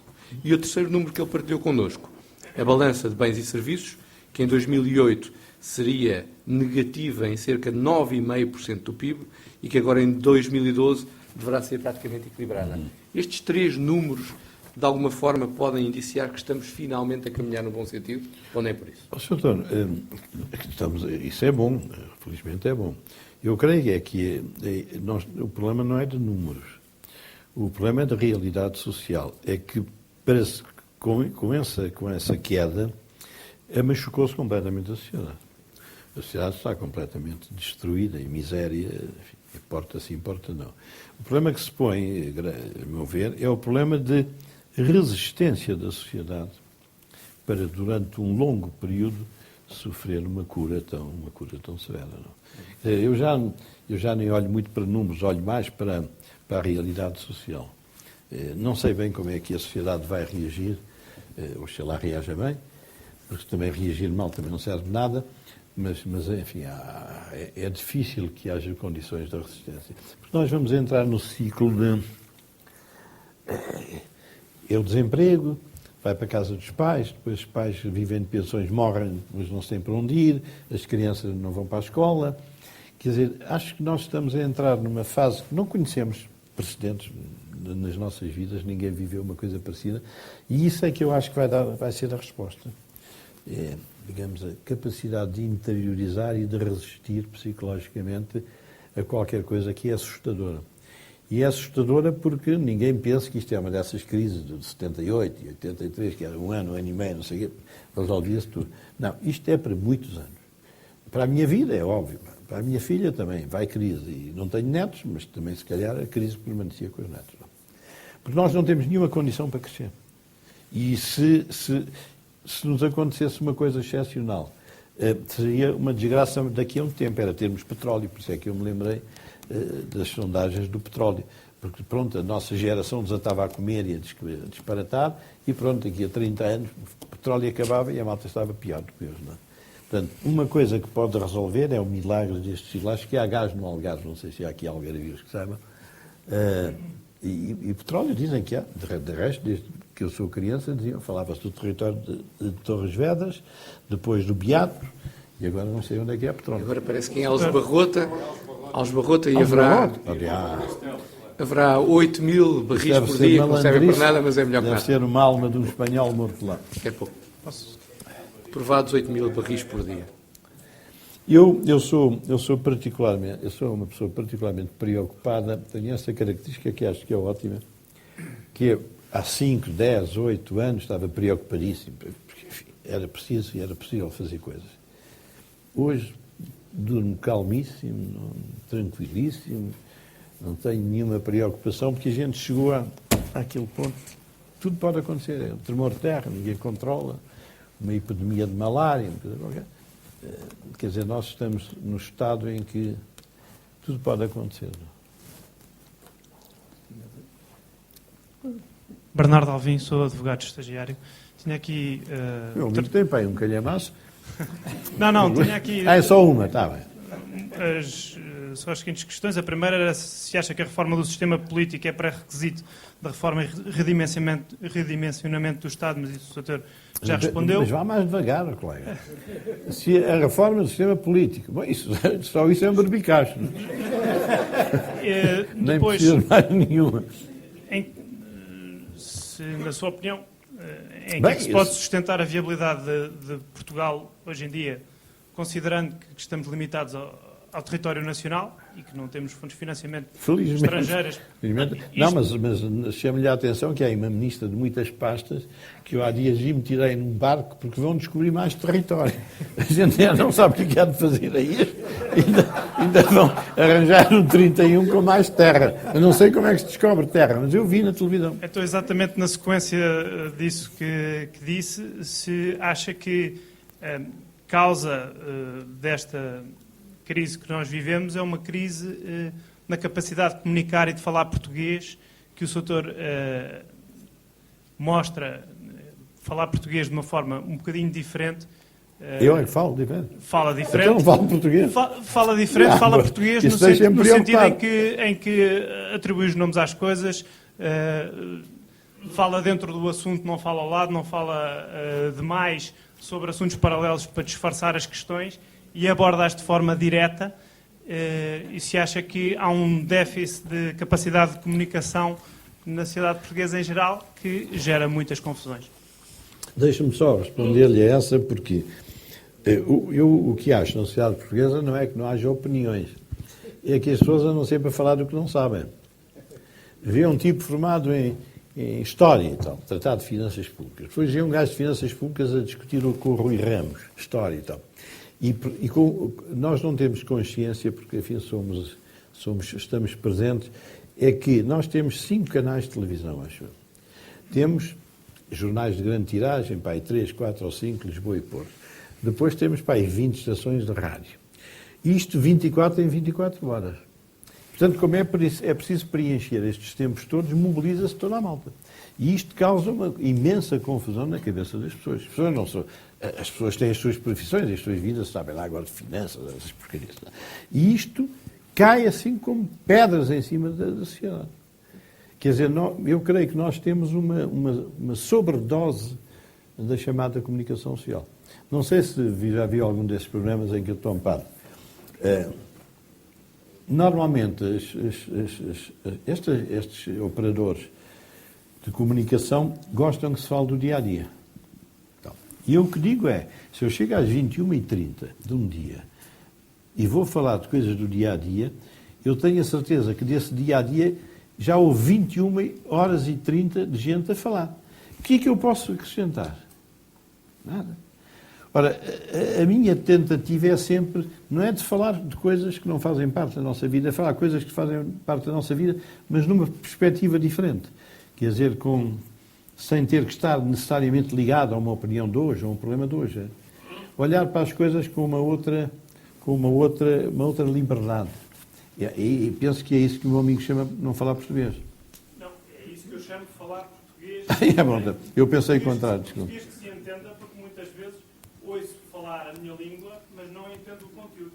E o terceiro número que ele partilhou connosco, a balança de bens e serviços, que em 2008 seria negativa em cerca de 9,5% do PIB e que agora em 2012 deverá ser praticamente equilibrada. Estes 3 números, de alguma forma, podem indiciar que estamos finalmente a caminhar no bom sentido, ou não é por isso? Sr. António, isso é bom, felizmente é bom. Eu creio que o problema não é de números, o problema é da realidade social. É que parece que com essa queda machucou-se completamente a sociedade. A sociedade está completamente destruída, em miséria, enfim, importa se importa não. O problema que se põe, a meu ver, é o problema de resistência da sociedade para, durante um longo período, sofrer uma cura tão severa. Não? Eu já nem olho muito para números, olho mais para a realidade social. Não sei bem como é que a sociedade vai reagir, ou se ela reaja bem, porque também reagir mal também não serve de nada, mas enfim, é difícil que haja condições de resistência. Porque nós vamos entrar no ciclo de o desemprego, vai para a casa dos pais, depois os pais vivem de pensões, morrem, mas não se têm para onde ir, as crianças não vão para a escola. Quer dizer, acho que nós estamos a entrar numa fase que não conhecemos precedentes nas nossas vidas, ninguém viveu uma coisa parecida, e isso é que eu acho que vai ser a resposta. Digamos, a capacidade de interiorizar e de resistir psicologicamente a qualquer coisa que é assustadora. E é assustadora porque ninguém pensa que isto é uma dessas crises de 78 e 83, que era um ano e meio, não sei o quê, resolvia-se tudo. Não, isto é para muitos anos. Para a minha vida é óbvio, para a minha filha também vai crise. E não tenho netos, mas também se calhar a crise permanecia com os netos. Não? Porque nós não temos nenhuma condição para crescer. E se nos acontecesse uma coisa excepcional, seria uma desgraça daqui a um tempo, era termos petróleo, por isso é que eu me lembrei das sondagens do petróleo, porque pronto, a nossa geração desatava a comer e a disparatar, e pronto, daqui a 30 anos o petróleo acabava e a malta estava pior do que hoje, não é? Portanto, uma coisa que pode resolver é o milagre destes ciclos, acho que há gás no Algarve, não sei se há aqui algarvios que saibam, E petróleo dizem que há. De resto, desde que eu sou criança, falava-se do território de Torres Vedras, depois do Beato, e agora não sei onde é que há petróleo. Agora parece que em Algebarrota e haverá 8 mil barris por dia, que não servem para nada, mas é melhor que Deve nada. ser uma alma de um espanhol morto lá. É pouco. Provados 8 mil barris por dia. Eu sou uma pessoa particularmente preocupada, tenho essa característica que acho que é ótima, que eu, há 5, 10, 8 anos estava preocupadíssimo, porque enfim, era possível fazer coisas. Hoje durmo calmíssimo, tranquilíssimo, não tenho nenhuma preocupação, porque a gente chegou àquele ponto, tudo pode acontecer, é um tremor de terra, ninguém controla, uma epidemia de malária, uma coisa qualquer. Quer dizer, nós estamos no estado em que tudo pode acontecer. Bernardo Alvim, sou advogado estagiário. Tinha aqui... Ao mesmo tempo, aí um calhamaço. Não, tinha aqui... É só uma, está bem. São as seguintes questões. A primeira era se acha que a reforma do sistema político é pré-requisito da reforma e redimensionamento do Estado, mas isso o Sr. já respondeu. Mas vá mais devagar, colega. Se a reforma do sistema político... Bom, só isso é um barbicacho. Nem precisa de mais nenhuma. Na sua opinião, em que é que se pode sustentar a viabilidade de Portugal hoje em dia, considerando que estamos limitados ao território nacional e que não temos fontes de financiamento estrangeiras? Não, mas chamo-lhe a atenção que há uma ministra de muitas pastas que eu há dias me tirei num barco porque vão descobrir mais território. A gente não sabe o que há de fazer aí. Ainda vão arranjar um 31 com mais terra. Eu não sei como é que se descobre terra, mas eu vi na televisão. Então, exatamente na sequência disso que disse, se acha que causa desta crise que nós vivemos é uma crise na capacidade de comunicar e de falar português, que o Sr. mostra falar português de uma forma um bocadinho diferente. Eu é que falo diferente? Fala diferente. Então não falo português? Fala diferente, fala português no sentido em que atribui os nomes às coisas, fala dentro do assunto, não fala ao lado, não fala demais sobre assuntos paralelos para disfarçar as questões e aborda-as de forma direta. E se acha que há um déficit de capacidade de comunicação na sociedade portuguesa em geral que gera muitas confusões? Deixa-me só responder-lhe a essa, porque o que acho na sociedade portuguesa não é que não haja opiniões, é que as pessoas andam sempre a falar do que não sabem. Vê um tipo formado em História e tal, Tratado de Finanças Públicas. Depois vê um gajo de Finanças Públicas a discutir com o Rui Ramos, História e tal. Nós não temos consciência, porque enfim estamos presentes, é que nós temos 5 canais de televisão, acho eu. Temos jornais de grande tiragem, pá, 3, 4 ou 5, Lisboa e Porto. Depois temos, pá, 20 estações de rádio. Isto 24 em 24 horas. Portanto, como é preciso preencher estes tempos todos, mobiliza-se toda a malta. E isto causa uma imensa confusão na cabeça das pessoas. As pessoas têm as suas profissões, as suas vidas, sabem lá agora de finanças, essas porcarias. E isto cai assim como pedras em cima da sociedade. Quer dizer, eu creio que nós temos uma sobredose da chamada comunicação social. Não sei se já viu algum desses programas em que eu estou amparo. Normalmente, estes operadores de comunicação gostam que se fale do dia-a-dia. E eu o que digo é, se eu chego às 21h30 de um dia e vou falar de coisas do dia-a-dia, eu tenho a certeza que desse dia-a-dia já houve 21h30 de gente a falar. O que é que eu posso acrescentar? Nada. Ora, a minha tentativa é sempre, não é de falar de coisas que não fazem parte da nossa vida, é falar de coisas que fazem parte da nossa vida, mas numa perspectiva diferente. Quer dizer, sem ter que estar necessariamente ligado a uma opinião de hoje, a um problema de hoje. Olhar para as coisas com uma outra liberdade. E penso que é isso que o meu amigo chama de não falar português. Não, é isso que eu chamo de falar português. É bom, eu pensei o contrário, desculpa. Português que se entenda, porque muitas vezes ouço falar a minha língua, mas não entendo o conteúdo.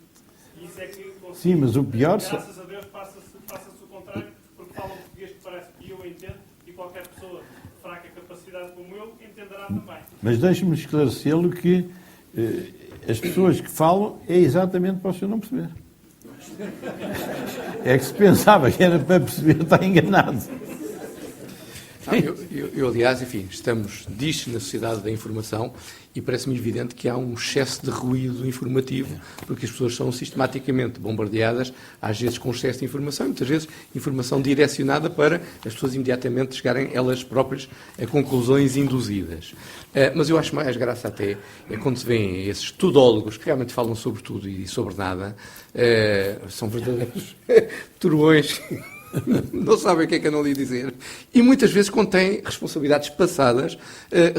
E isso é que sim, mas o pior... Graças a Deus passa-se o contrário, porque falam português que parece que eu entendo e qualquer pessoa de fraca capacidade como eu entenderá também. Mas deixe-me esclarecê-lo que as pessoas que falam é exatamente para o senhor não perceber. É que se pensava que era para perceber, está enganado. Eu, aliás, enfim, diz-se na sociedade da informação e parece-me evidente que há um excesso de ruído informativo, porque as pessoas são sistematicamente bombardeadas, às vezes com excesso de informação, e muitas vezes informação direcionada para as pessoas imediatamente chegarem elas próprias a conclusões induzidas. Mas eu acho mais graça até é quando se vêem esses tudólogos que realmente falam sobre tudo e sobre nada, são verdadeiros turões. Não sabem o que é que andam ali a dizer. E muitas vezes contêm responsabilidades passadas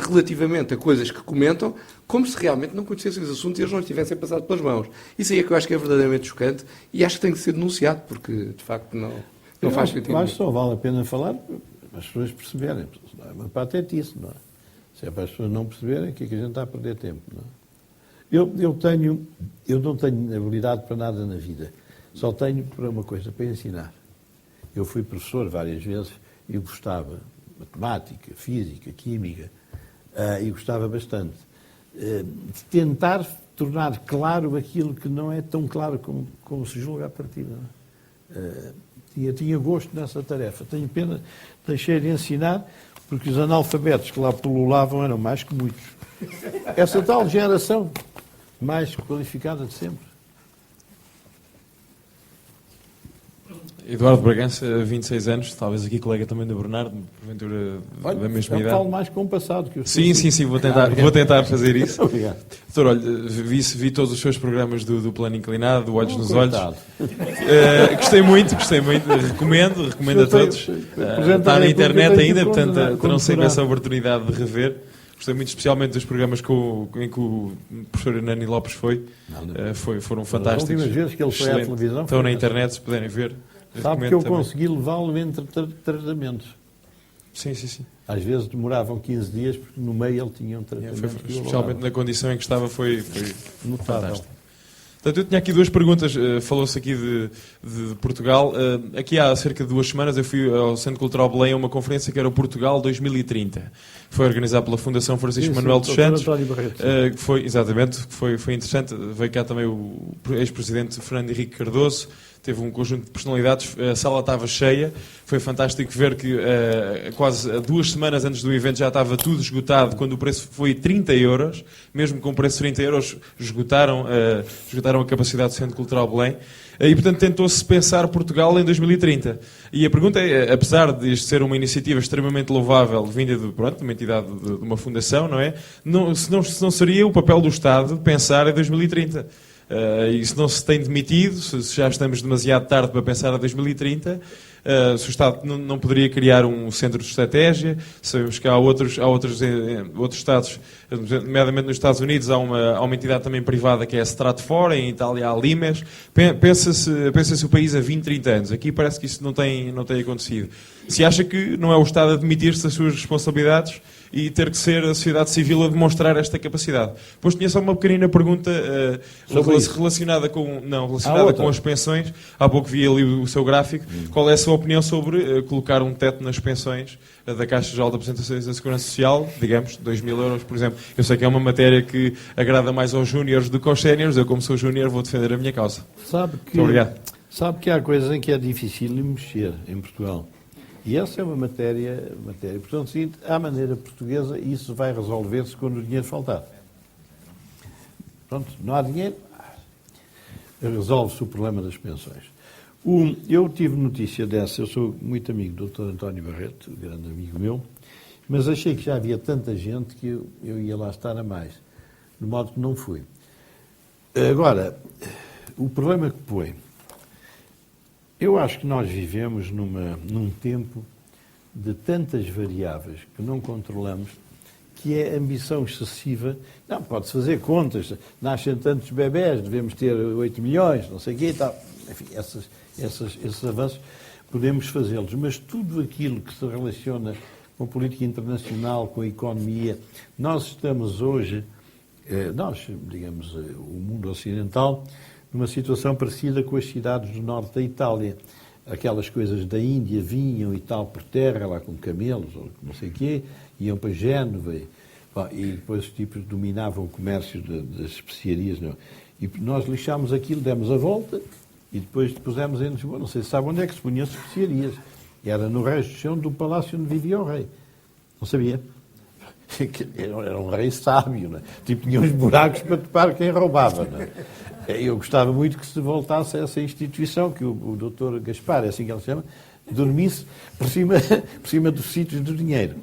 relativamente a coisas que comentam, como se realmente não conhecessem os assuntos e eles não lhes tivessem passado pelas mãos. Isso aí é que eu acho que é verdadeiramente chocante e acho que tem que ser denunciado, porque de facto não faz sentido. Mas só vale a pena falar para as pessoas perceberem. Não é uma patetice, não é? Se é para as pessoas não perceberem, que é que a gente está a perder tempo, não é? Eu não tenho habilidade para nada na vida. Só tenho para uma coisa, para ensinar. Eu fui professor várias vezes e gostava de matemática, física, química, e gostava bastante de tentar tornar claro aquilo que não é tão claro como se julga à partida. Tinha gosto nessa tarefa. Tenho pena, deixei de ensinar, porque os analfabetos que lá pululavam eram mais que muitos. Essa tal geração mais qualificada de sempre. Eduardo Bragança, 26 anos, talvez aqui colega também do Bernardo, porventura da mesma eu idade. falo mais com o passado que eu Sim, vou tentar fazer isso. Obrigado. Doutor, olha, vi todos os seus programas do Plano Inclinado, do Olhos nos coitado. Olhos. Gostei muito, recomendo a todos. Está na internet ainda, portanto terão sempre essa oportunidade de rever. Gostei muito especialmente dos programas em que o professor Nani Lopes foram fantásticos. As últimas vezes que ele foi à televisão... Estão na internet, se puderem ver. Sabe que eu consegui levá-lo entre tratamentos. Sim. Às vezes demoravam 15 dias, porque no meio ele tinha um tratamento. Especialmente na condição em que estava, foi fantástico. Portanto, eu tinha aqui duas perguntas. Falou-se aqui de Portugal. Aqui há cerca de 2 semanas eu fui ao Centro Cultural Belém a uma conferência que era o Portugal 2030. Foi organizada pela Fundação Francisco Manuel dos Santos. Foi interessante. Veio cá também o ex-presidente Fernando Henrique Cardoso. Teve um conjunto de personalidades, a sala estava cheia, foi fantástico ver que quase 2 semanas antes do evento já estava tudo esgotado, quando o preço foi 30 euros, mesmo com o preço de 30 euros esgotaram a capacidade do Centro Cultural Belém, e portanto tentou-se pensar Portugal em 2030. E a pergunta é, apesar de isto ser uma iniciativa extremamente louvável, vinda de uma entidade de uma fundação, não é? Se não seria o papel do Estado pensar em 2030? E se não se tem demitido, se já estamos demasiado tarde para pensar a 2030, se o Estado não poderia criar um centro de estratégia. Sabemos que há outros Estados, nomeadamente nos Estados Unidos, há uma entidade também privada que é a Stratfor, em Itália há a Limes. Pensa-se o país a 20, 30 anos. Aqui parece que isso não tem acontecido. Se acha que não é o Estado a demitir-se das suas responsabilidades e ter que ser a sociedade civil a demonstrar esta capacidade. Depois tinha só uma pequenina pergunta relacionada com as pensões. Há pouco vi ali o seu gráfico. Qual é a sua opinião sobre colocar um teto nas pensões da Caixa Geral de Apresentações da Segurança Social, digamos, 2.000 euros, por exemplo? Eu sei que é uma matéria que agrada mais aos júniores do que aos séniores. Eu, como sou júnior, vou defender a minha causa. Muito obrigado. Sabe que há coisas em que é difícil mexer em Portugal. E essa é uma matéria. Portanto, seguinte, à maneira portuguesa, isso vai resolver-se quando o dinheiro faltar. Pronto, não há dinheiro, resolve-se o problema das pensões. Eu tive notícia dessa, eu sou muito amigo do Dr. António Barreto, grande amigo meu, mas achei que já havia tanta gente que eu ia lá estar a mais, de modo que não fui. Agora, o problema que põe. Eu acho que nós vivemos num tempo de tantas variáveis que não controlamos, que é ambição excessiva. Não, pode-se fazer contas, nascem tantos bebés, devemos ter 8 milhões, não sei o quê e tal. Enfim, esses avanços podemos fazê-los, mas tudo aquilo que se relaciona com a política internacional, com a economia, nós estamos hoje, digamos, o mundo ocidental, numa situação parecida com as cidades do norte da Itália. aquelas coisas da Índia vinham e tal por terra, lá com camelos, ou não sei o quê, iam para Génova, e depois os tipos dominavam o comércio das especiarias. Não. E nós lixámos aquilo, demos a volta, e depois pusemos em Lisboa. Não sei se sabe onde é que se punham as especiarias. Era no resto do chão do palácio onde vivia o rei. Não sabia? Era um rei sábio, não é? Tipo, tinha uns buracos para topar quem roubava, não é? Eu gostava muito que se voltasse a essa instituição, que o doutor Gaspar, é assim que ele se chama, dormisse por cima dos sítios do dinheiro.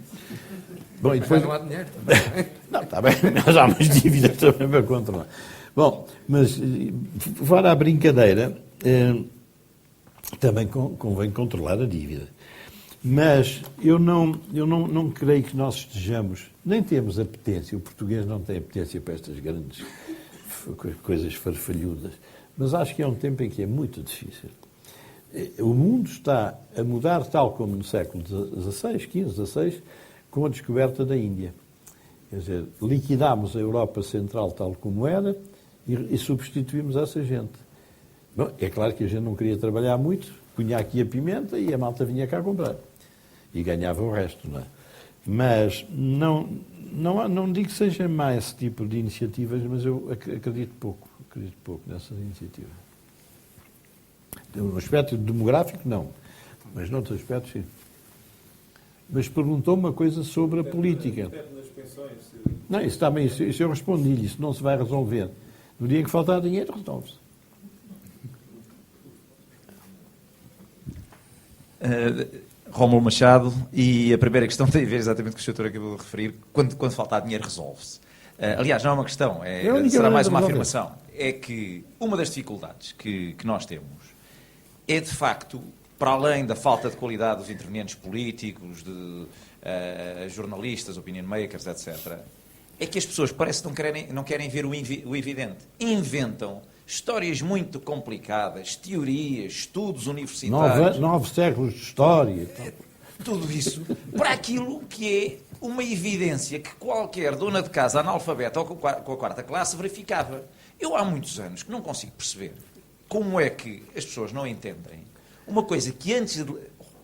Bom, e depois... Não há dinheiro. Não, está bem, mas há umas dívidas também para controlar. Bom, mas fora a brincadeira, também convém controlar a dívida. Mas eu não creio que nós estejamos, nem temos apetência, o português não tem apetência para estas grandes coisas farfalhudas, mas acho que é um tempo em que é muito difícil. O mundo está a mudar tal como no século XVI, XV, XVI, com a descoberta da Índia. Quer dizer, liquidámos a Europa Central tal como era e substituímos essa gente. Bom, é claro que a gente não queria trabalhar muito, punha aqui a pimenta e a malta vinha cá comprar. E ganhava o resto, não é? Mas não digo que seja má esse tipo de iniciativas, mas eu acredito pouco nessas iniciativas. No aspecto demográfico, não. Mas noutros aspectos, sim. Mas perguntou uma coisa sobre a política. Não, isso também, isso eu respondi-lhe, isso não se vai resolver. No dia em que faltar dinheiro, resolve-se. Rómulo Machado, e a primeira questão tem a ver exatamente com o que o Sr. acabou de referir. Quando faltar dinheiro, resolve-se. Aliás, não é uma questão, será mais uma afirmação. É que uma das dificuldades que nós temos é, de facto, para além da falta de qualidade dos intervenientes políticos, de jornalistas, opinion makers, etc., é que as pessoas parece que não querem ver o evidente. Inventam histórias muito complicadas, teorias, estudos universitários. 9 séculos de história. Tudo isso para aquilo que é uma evidência que qualquer dona de casa analfabeta ou com a 4ª classe verificava. Eu há muitos anos que não consigo perceber como é que as pessoas não entendem uma coisa que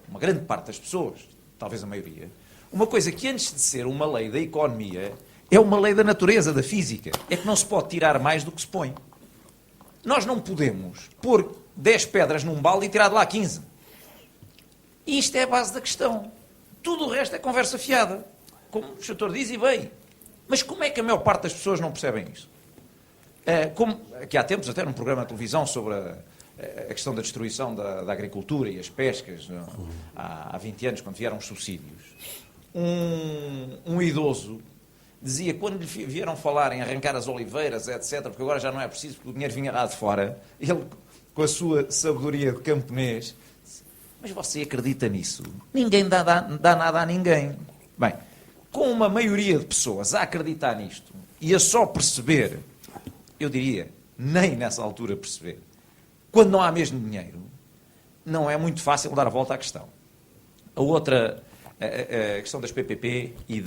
uma grande parte das pessoas, talvez a maioria, uma coisa que antes de ser uma lei da economia é uma lei da natureza, da física. É que não se pode tirar mais do que se põe. Nós não podemos pôr 10 pedras num balde e tirar de lá 15. E isto é a base da questão. Tudo o resto é conversa fiada. Como o Sr. diz, e bem. Mas como é que a maior parte das pessoas não percebem isso? Que há tempos, até num programa de televisão sobre a questão da destruição da agricultura e as pescas, há 20 anos, quando vieram os subsídios, um idoso dizia, quando lhe vieram falar em arrancar as oliveiras, etc., porque agora já não é preciso, porque o dinheiro vinha lá de fora, ele, com a sua sabedoria de camponês, disse, mas você acredita nisso? Ninguém dá nada a ninguém. Bem, com uma maioria de pessoas a acreditar nisto e a só perceber, eu diria, nem nessa altura perceber, quando não há mesmo dinheiro, não é muito fácil dar a volta à questão. A outra, a questão das PPP e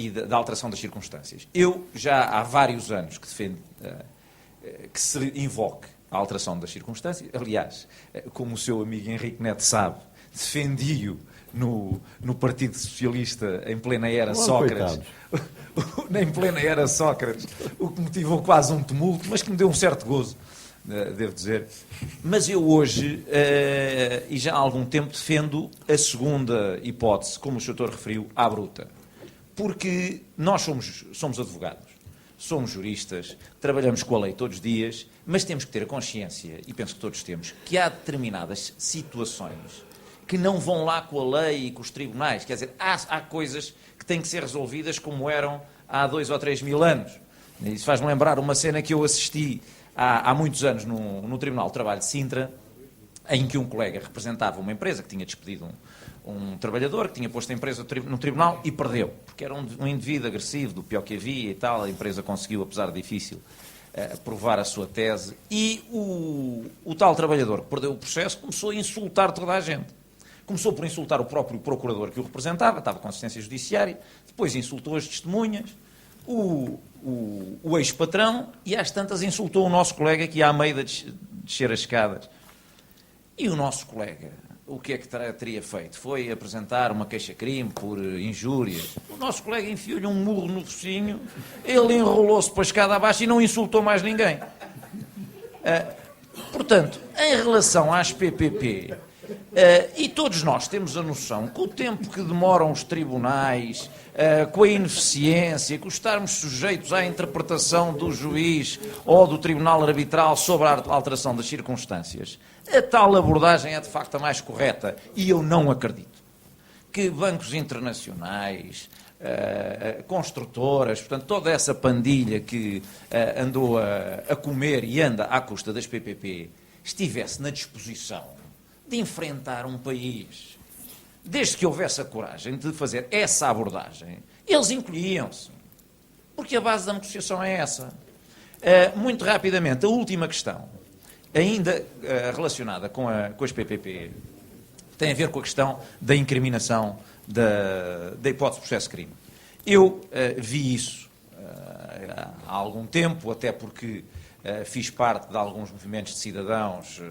da alteração das circunstâncias. Eu já há vários anos que defendo que se invoque a alteração das circunstâncias. Aliás, como o seu amigo Henrique Neto sabe, defendi-o no Partido Socialista em plena era Sócrates. Em plena era Sócrates, o que motivou quase um tumulto, mas que me deu um certo gozo, devo dizer. Mas eu hoje, e já há algum tempo, defendo a segunda hipótese, como o Sr. referiu, à bruta. Porque nós somos advogados, somos juristas, trabalhamos com a lei todos os dias, mas temos que ter a consciência, e penso que todos temos, que há determinadas situações que não vão lá com a lei e com os tribunais. Quer dizer, há coisas que têm que ser resolvidas como eram há 2 ou 3 mil anos. Isso faz-me lembrar uma cena que eu assisti há muitos anos no Tribunal de Trabalho de Sintra, em que um colega representava uma empresa que tinha despedido um trabalhador, que tinha posto a empresa no tribunal e perdeu, porque era um indivíduo agressivo, do pior que havia e tal. A empresa conseguiu, apesar de difícil, provar a sua tese, e o tal trabalhador que perdeu o processo começou a insultar toda a gente. Começou por insultar o próprio procurador que o representava, estava com assistência judiciária, depois insultou as testemunhas, o ex-patrão, e às tantas insultou o nosso colega que ia à meia de descer as escadas. E o nosso colega, o que é que teria feito? Foi apresentar uma queixa-crime por injúrias. O nosso colega enfiou-lhe um murro no focinho, ele enrolou-se para a escada abaixo e não insultou mais ninguém. Portanto, em relação às PPP, e todos nós temos a noção que o tempo que demoram os tribunais, com a ineficiência, com estarmos sujeitos à interpretação do juiz ou do tribunal arbitral sobre a alteração das circunstâncias, a tal abordagem é de facto a mais correta. E eu não acredito que bancos internacionais, construtoras, portanto, toda essa pandilha que andou a comer e anda à custa das PPP, estivesse na disposição de enfrentar um país, desde que houvesse a coragem de fazer essa abordagem, eles encolhiam-se, porque a base da negociação é essa. Muito rapidamente, a última questão, ainda relacionada com as PPP, tem a ver com a questão da incriminação da hipótese de processo-crime. Eu vi isso há algum tempo, até porque fiz parte de alguns movimentos de cidadãos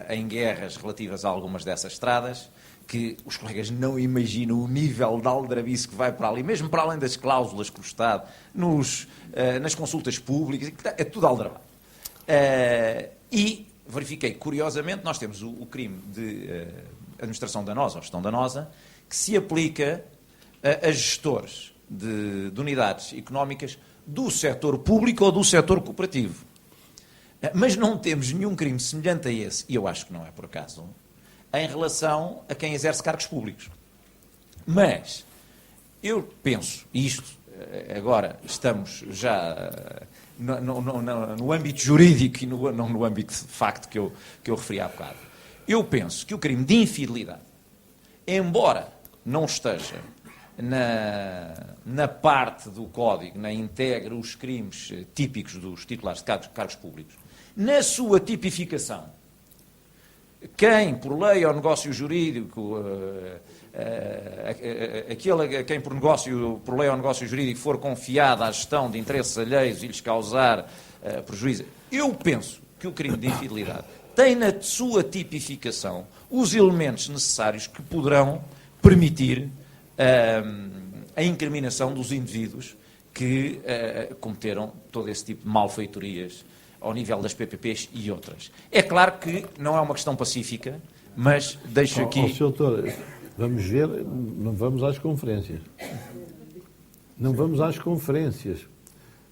em guerras relativas a algumas dessas estradas, que os colegas não imaginam o nível de aldrabice que vai para ali, mesmo para além das cláusulas que o Estado, nas consultas públicas, é tudo aldrabado. E verifiquei, curiosamente, nós temos o crime de administração danosa ou gestão danosa, que se aplica a gestores de unidades económicas do setor público ou do setor cooperativo. Mas não temos nenhum crime semelhante a esse, e eu acho que não é por acaso, em relação a quem exerce cargos públicos. Mas eu penso, e isto agora estamos já no âmbito jurídico e não no âmbito de facto que eu referi há bocado, eu penso que o crime de infidelidade, embora não esteja na parte do Código, na integra os crimes típicos dos titulares de cargos públicos, na sua tipificação, quem por lei ou negócio jurídico, aquele a quem por lei ou negócio jurídico for confiada a gestão de interesses alheios e lhes causar prejuízo, eu penso que o crime de infidelidade tem na sua tipificação os elementos necessários que poderão permitir a incriminação dos indivíduos que cometeram todo esse tipo de malfeitorias ao nível das PPPs e outras. É claro que não é uma questão pacífica, mas deixo aqui... Sr. Doutor, vamos ver, não vamos às conferências. Não vamos às conferências,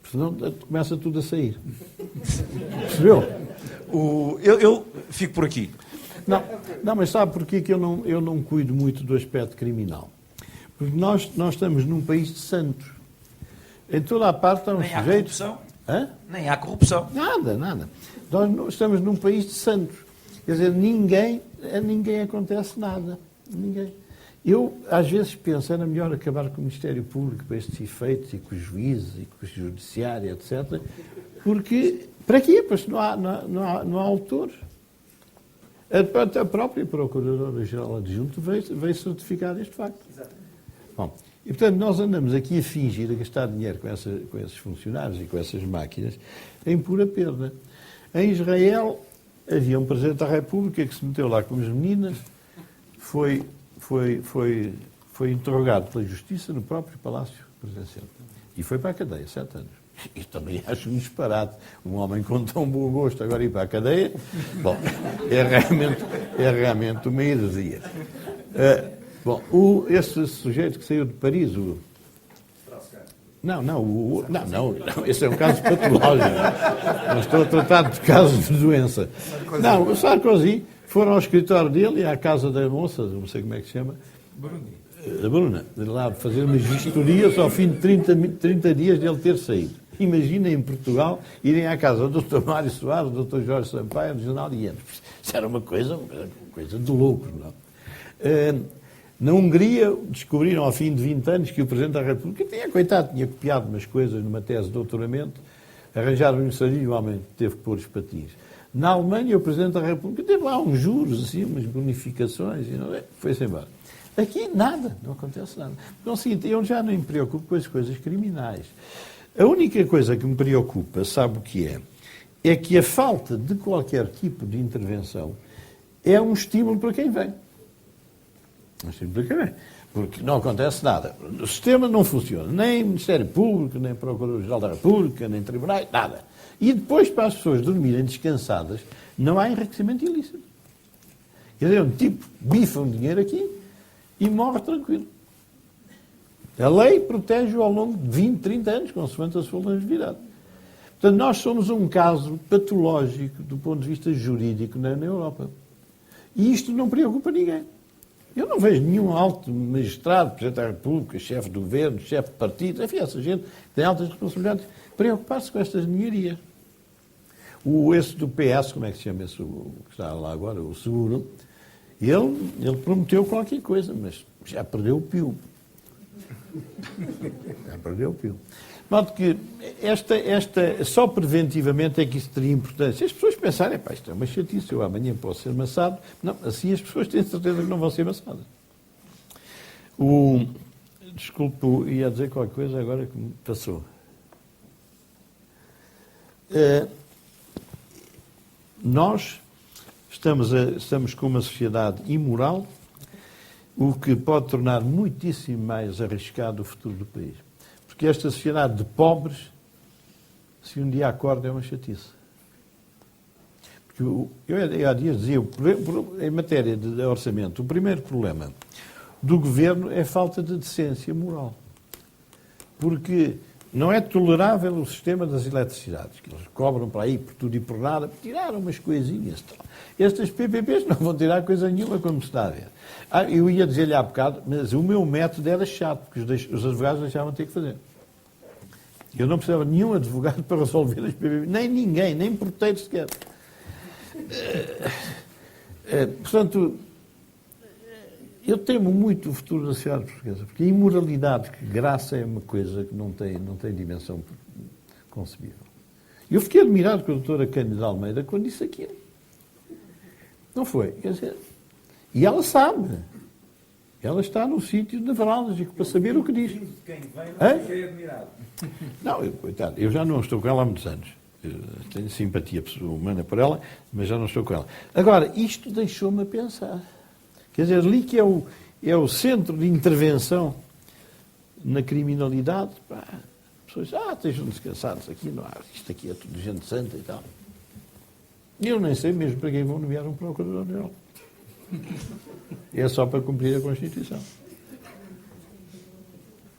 senão começa tudo a sair. Percebeu? Eu fico por aqui. Não, mas sabe porquê que eu não cuido muito do aspecto criminal? Porque nós estamos num país de santos. Em toda a parte estão Nem sujeitos... há corrupção. Hã? Nem há corrupção. Nada. Nós estamos num país de santos. Quer dizer, a ninguém acontece nada. Ninguém. Eu, às vezes, penso, era melhor acabar com o Ministério Público para estes efeitos, e com os juízes, e com o Judiciário, etc. Porque, para quê? Pois não há autores. A própria Procuradora-Geral Adjunto veio certificar este facto. Exatamente. Bom, e, portanto, nós andamos aqui a fingir, a gastar dinheiro com esses funcionários e com essas máquinas em pura perda. Em Israel, havia um Presidente da República que se meteu lá com as meninas, foi interrogado pela Justiça no próprio Palácio Presidencial. E foi para a cadeia, 7 anos. E também acho um disparate. Um homem com tão bom gosto agora ir para a cadeia, bom, é realmente uma heresia. Bom, esse sujeito que saiu de Paris, Não, esse é um caso patológico. Não estou a tratar de casos de doença. Não, o Sarkozy foram ao escritório dele e à casa da moça, não sei como é que se chama. A Bruna, de lá fazer umas vistorias ao fim de 30 dias de ele ter saído. Imagina em Portugal irem à casa do Dr. Mário Soares, do Dr. Jorge Sampaio, do Jornal de Anos. Isso era uma coisa de loucos, não? Na Hungria, descobriram ao fim de 20 anos que o Presidente da República tinha copiado umas coisas numa tese de doutoramento, arranjaram um sarilho e o homem teve que pôr os patins. Na Alemanha, o Presidente da República teve lá uns juros, assim, umas bonificações, e foi-se embora. Aqui, nada, não acontece nada. Então, é o seguinte, eu já não me preocupo com as coisas criminais. A única coisa que me preocupa, sabe o que é? É que a falta de qualquer tipo de intervenção é um estímulo para quem vem. Um estímulo para quem vem. Porque não acontece nada. O sistema não funciona. Nem Ministério Público, nem Procurador-Geral da República, nem Tribunais, nada. E depois, para as pessoas dormirem descansadas, não há enriquecimento ilícito. Quer dizer, um tipo bifa um dinheiro aqui e morre tranquilo. A lei protege-o ao longo de 20, 30 anos, consoante a sua longevidade. Portanto, nós somos um caso patológico do ponto de vista jurídico na Europa. E isto não preocupa ninguém. Eu não vejo nenhum alto magistrado, Presidente da República, chefe do governo, chefe de partido, enfim, essa gente que tem altas responsabilidades, preocupar-se com estas ninharias. Esse do PS, como é que se chama esse que está lá agora, o seguro, ele prometeu qualquer coisa, mas já perdeu o pio. Já perdeu o pio. De modo que só preventivamente é que isso teria importância. Se as pessoas pensarem, isto é uma chatice, eu amanhã posso ser maçado. Não, assim as pessoas têm certeza que não vão ser maçadas. Desculpe, ia dizer qualquer coisa agora que me passou. Nós estamos com uma sociedade imoral, o que pode tornar muitíssimo mais arriscado o futuro do país. Porque esta sociedade de pobres, se um dia acorda, é uma chatice. Porque eu há dias dizia, em matéria de orçamento, o primeiro problema do governo é a falta de decência moral. Porque não é tolerável o sistema das eletricidades, que eles cobram para aí por tudo e por nada, tiraram umas coisinhas. Estas PPPs não vão tirar coisa nenhuma, como se está a ver. Eu ia dizer-lhe há bocado, mas o meu método era chato, porque os advogados deixavam de ter que fazer. Eu não precisava de nenhum advogado para resolver as PPPs, nem ninguém, nem porteiro sequer. Portanto, eu temo muito o futuro da sociedade portuguesa, porque a imoralidade, que graça é uma coisa que não tem dimensão concebível. Eu fiquei admirado com a doutora Cândida Almeida quando disse aquilo. Não foi? Quer dizer, e ela sabe. Ela está no sítio nevrálgico para saber o que diz. Quem vem não fiquei admirado. Não, coitado, eu já não estou com ela há muitos anos. Eu tenho simpatia humana por ela, mas já não estou com ela. Agora, isto deixou-me a pensar. Quer dizer, ali que é o centro de intervenção na criminalidade, as pessoas estejam descansados aqui, não há, isto aqui é tudo gente santa e tal. E eu nem sei mesmo para quem vão nomear um procurador-geral. É só para cumprir a Constituição.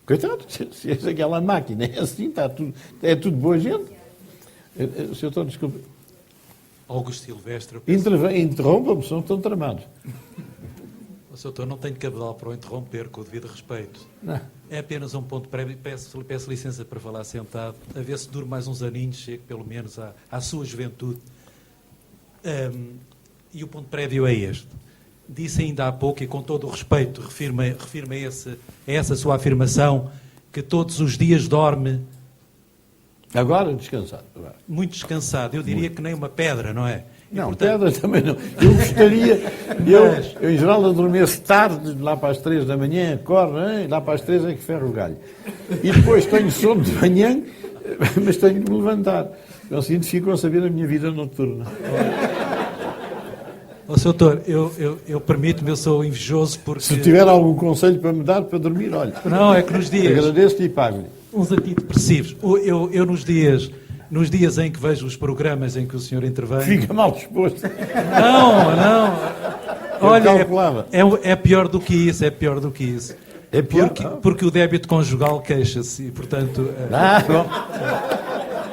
Coitado, se é aquela máquina é assim, é tudo boa gente. O senhor Doutor, desculpe. Augusto Silvestre. Interrompa-me, são tão tramados. O Sr. Doutor, não tenho cabedal para o interromper, com o devido respeito. Não. É apenas um ponto prévio. Peço licença para falar sentado, a ver se dure mais uns aninhos, chegue pelo menos à sua juventude. E o ponto prévio é este. Disse ainda há pouco, e com todo o respeito, refirma a essa sua afirmação, que todos os dias dorme... Agora descansado. Agora. Muito descansado. Eu diria que nem uma pedra, não é? E, não, portanto... pedra também não. Eu gostaria... eu em geral, adormeço tarde, lá para as 3 da manhã, acordo, lá para as 3 é que ferro o galho. E depois tenho sono de manhã, mas tenho que me levantar. Então, assim, ficam a saber a minha vida noturna. Sr. Doutor, eu permito-me, eu sou invejoso porque... Se tiver algum conselho para me dar para dormir, olha. Não, é que nos dias... Agradeço-te e pago-lhe. Uns antidepressivos. Eu nos dias em que vejo os programas em que o senhor intervém... Fica mal disposto. Não. Olha, é pior do que isso, É pior? Porque o débito conjugal queixa-se e, portanto... Bom.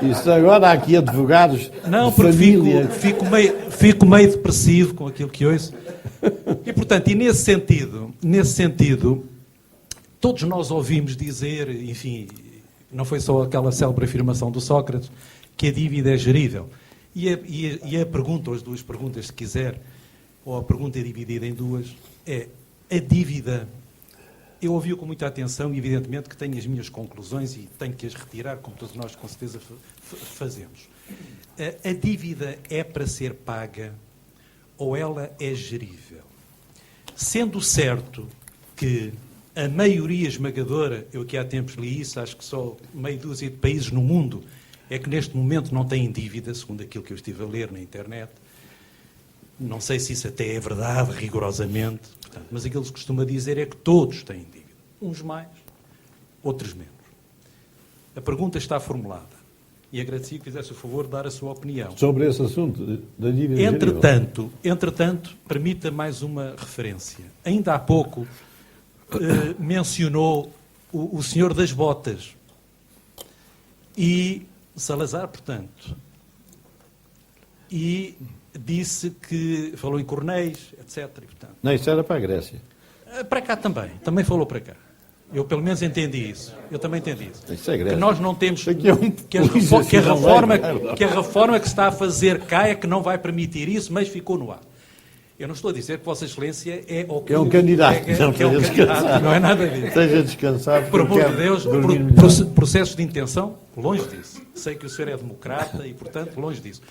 Isso agora há aqui advogados não, de porque família. fico meio depressivo com aquilo que ouço. E, portanto, nesse sentido, todos nós ouvimos dizer, enfim, não foi só aquela célebre afirmação do Sócrates, que a dívida é gerível. E a pergunta, ou as duas perguntas, se quiser, ou a pergunta é dividida em duas, é a dívida... Eu ouvi-o com muita atenção e, evidentemente, que tenho as minhas conclusões e tenho que as retirar, como todos nós, com certeza, fazemos. A dívida é para ser paga ou ela é gerível? Sendo certo que a maioria esmagadora, eu que há tempos li isso, acho que só meia dúzia de países no mundo é que neste momento não têm dívida, segundo aquilo que eu estive a ler na internet, Não sei se isso até é verdade, rigorosamente, portanto, mas aquilo que se costuma dizer é que todos têm dívida. Uns mais, outros menos. A pergunta está formulada e agradecia que fizesse o favor de dar a sua opinião. Sobre esse assunto da dívida Entretanto, permita mais uma referência. Ainda há pouco mencionou o senhor das botas e Salazar, portanto, e disse que falou em Corneis, etc. E, portanto, Não, isso era para a Grécia. para cá também falou para cá. Eu pelo menos entendi isso. Eu também entendi isso. Isso é Grécia. Que nós não temos... Aqui é Que a reforma que se está a fazer cá é que não vai permitir isso, mas ficou no ar. Eu não estou a dizer que Vossa Excelência é o que É um candidato. Não é nada disso. Esteja descansado. Por amor de Deus, processos de intenção, longe disso. Sei que o senhor é democrata e, portanto, longe disso.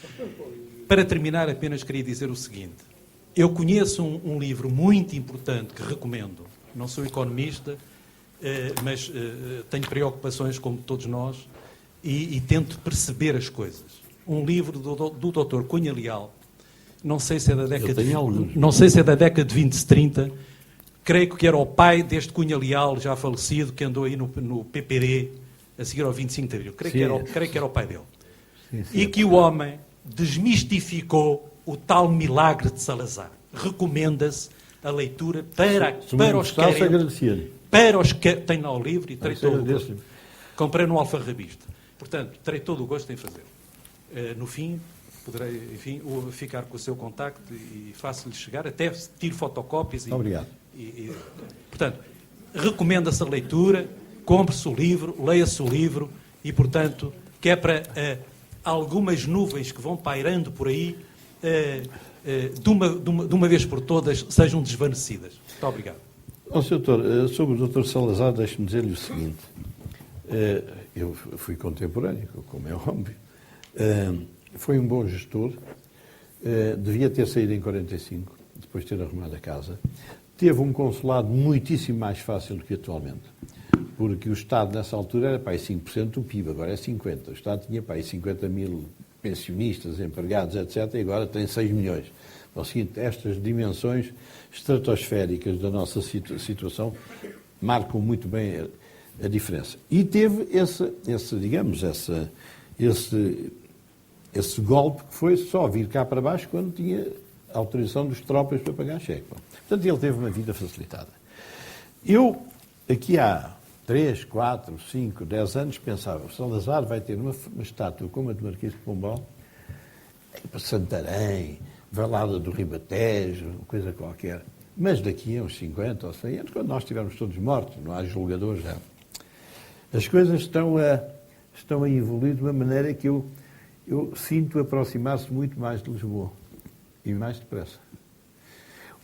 Para terminar, apenas queria dizer o seguinte. Eu conheço um livro muito importante que recomendo. Não sou economista, mas tenho preocupações como todos nós e tento perceber as coisas. Um livro do Dr. Cunha Leal, não sei se é da década de 20 e 30, creio que era o pai deste Cunha Leal, já falecido, que andou aí no PPD, a seguir ao 25 de Abril. Creio que era o pai dele. Sim. E que o homem desmistificou o tal milagre de Salazar. Recomenda-se a leitura para os carentes. Para os que têm lá o livro e terei todo o gosto. Comprei no Alfarrabista. Portanto, terei todo o gosto em fazer. No fim, poderei, enfim, ficar com o seu contacto e faço-lhe chegar, até tiro fotocópias. Obrigado. Portanto, recomenda-se a leitura, compre-se o livro, leia-se o livro e, portanto, que é para algumas nuvens que vão pairando por aí, de uma vez por todas, sejam desvanecidas. Muito obrigado. Sr. Doutor, sobre o Dr. Salazar, deixe-me dizer-lhe o seguinte. Eu fui contemporâneo, como é óbvio. Foi um bom gestor. Devia ter saído em 45, depois de ter arrumado a casa. Teve um consulado muitíssimo mais fácil do que atualmente. Porque o Estado, nessa altura, era para aí 5% do PIB, agora é 50%. O Estado tinha para aí 50 mil pensionistas, empregados, etc., e agora tem 6 milhões. É o seguinte, estas dimensões estratosféricas da nossa situação marcam muito bem a diferença. E teve esse golpe que foi só vir cá para baixo quando tinha autorização dos tropas para pagar cheque. Portanto, ele teve uma vida facilitada. Eu, aqui há 3, 4, 5, 10 anos, pensava, o Salazar vai ter uma estátua como a do Marquês de Pombal, para Santarém, Valada do Ribatejo, coisa qualquer. Mas daqui a uns 50 ou 100 anos, quando nós estivermos todos mortos, não há julgadores já, as coisas estão a evoluir de uma maneira que eu sinto aproximar-se muito mais de Lisboa. E mais depressa.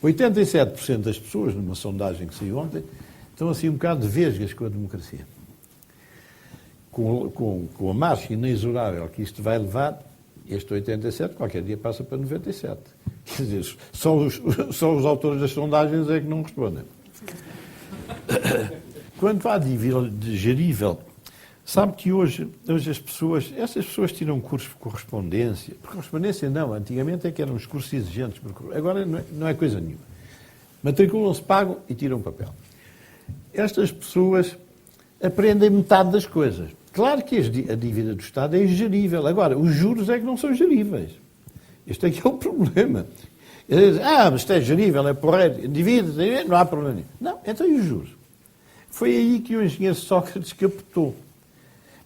87% das pessoas, numa sondagem que saiu ontem, estão assim um bocado de vesgas com a democracia. Com a marcha inexorável que isto vai levar, este 87 qualquer dia passa para 97. Quer dizer, só os autores das sondagens é que não respondem. Quanto à dívida gerível, sabe que hoje essas pessoas tiram cursos por correspondência. Por correspondência não, antigamente é que eram uns cursos exigentes, agora não é coisa nenhuma. Matriculam-se, pagam e tiram papel. Estas pessoas aprendem metade das coisas. Claro que a dívida do Estado é gerível. Agora, os juros é que não são geríveis. Este é que é o problema. Mas isto é gerível, é porreiro, dívida, não há problema nenhum. Não, então e os juros? Foi aí que o engenheiro Sócrates captou.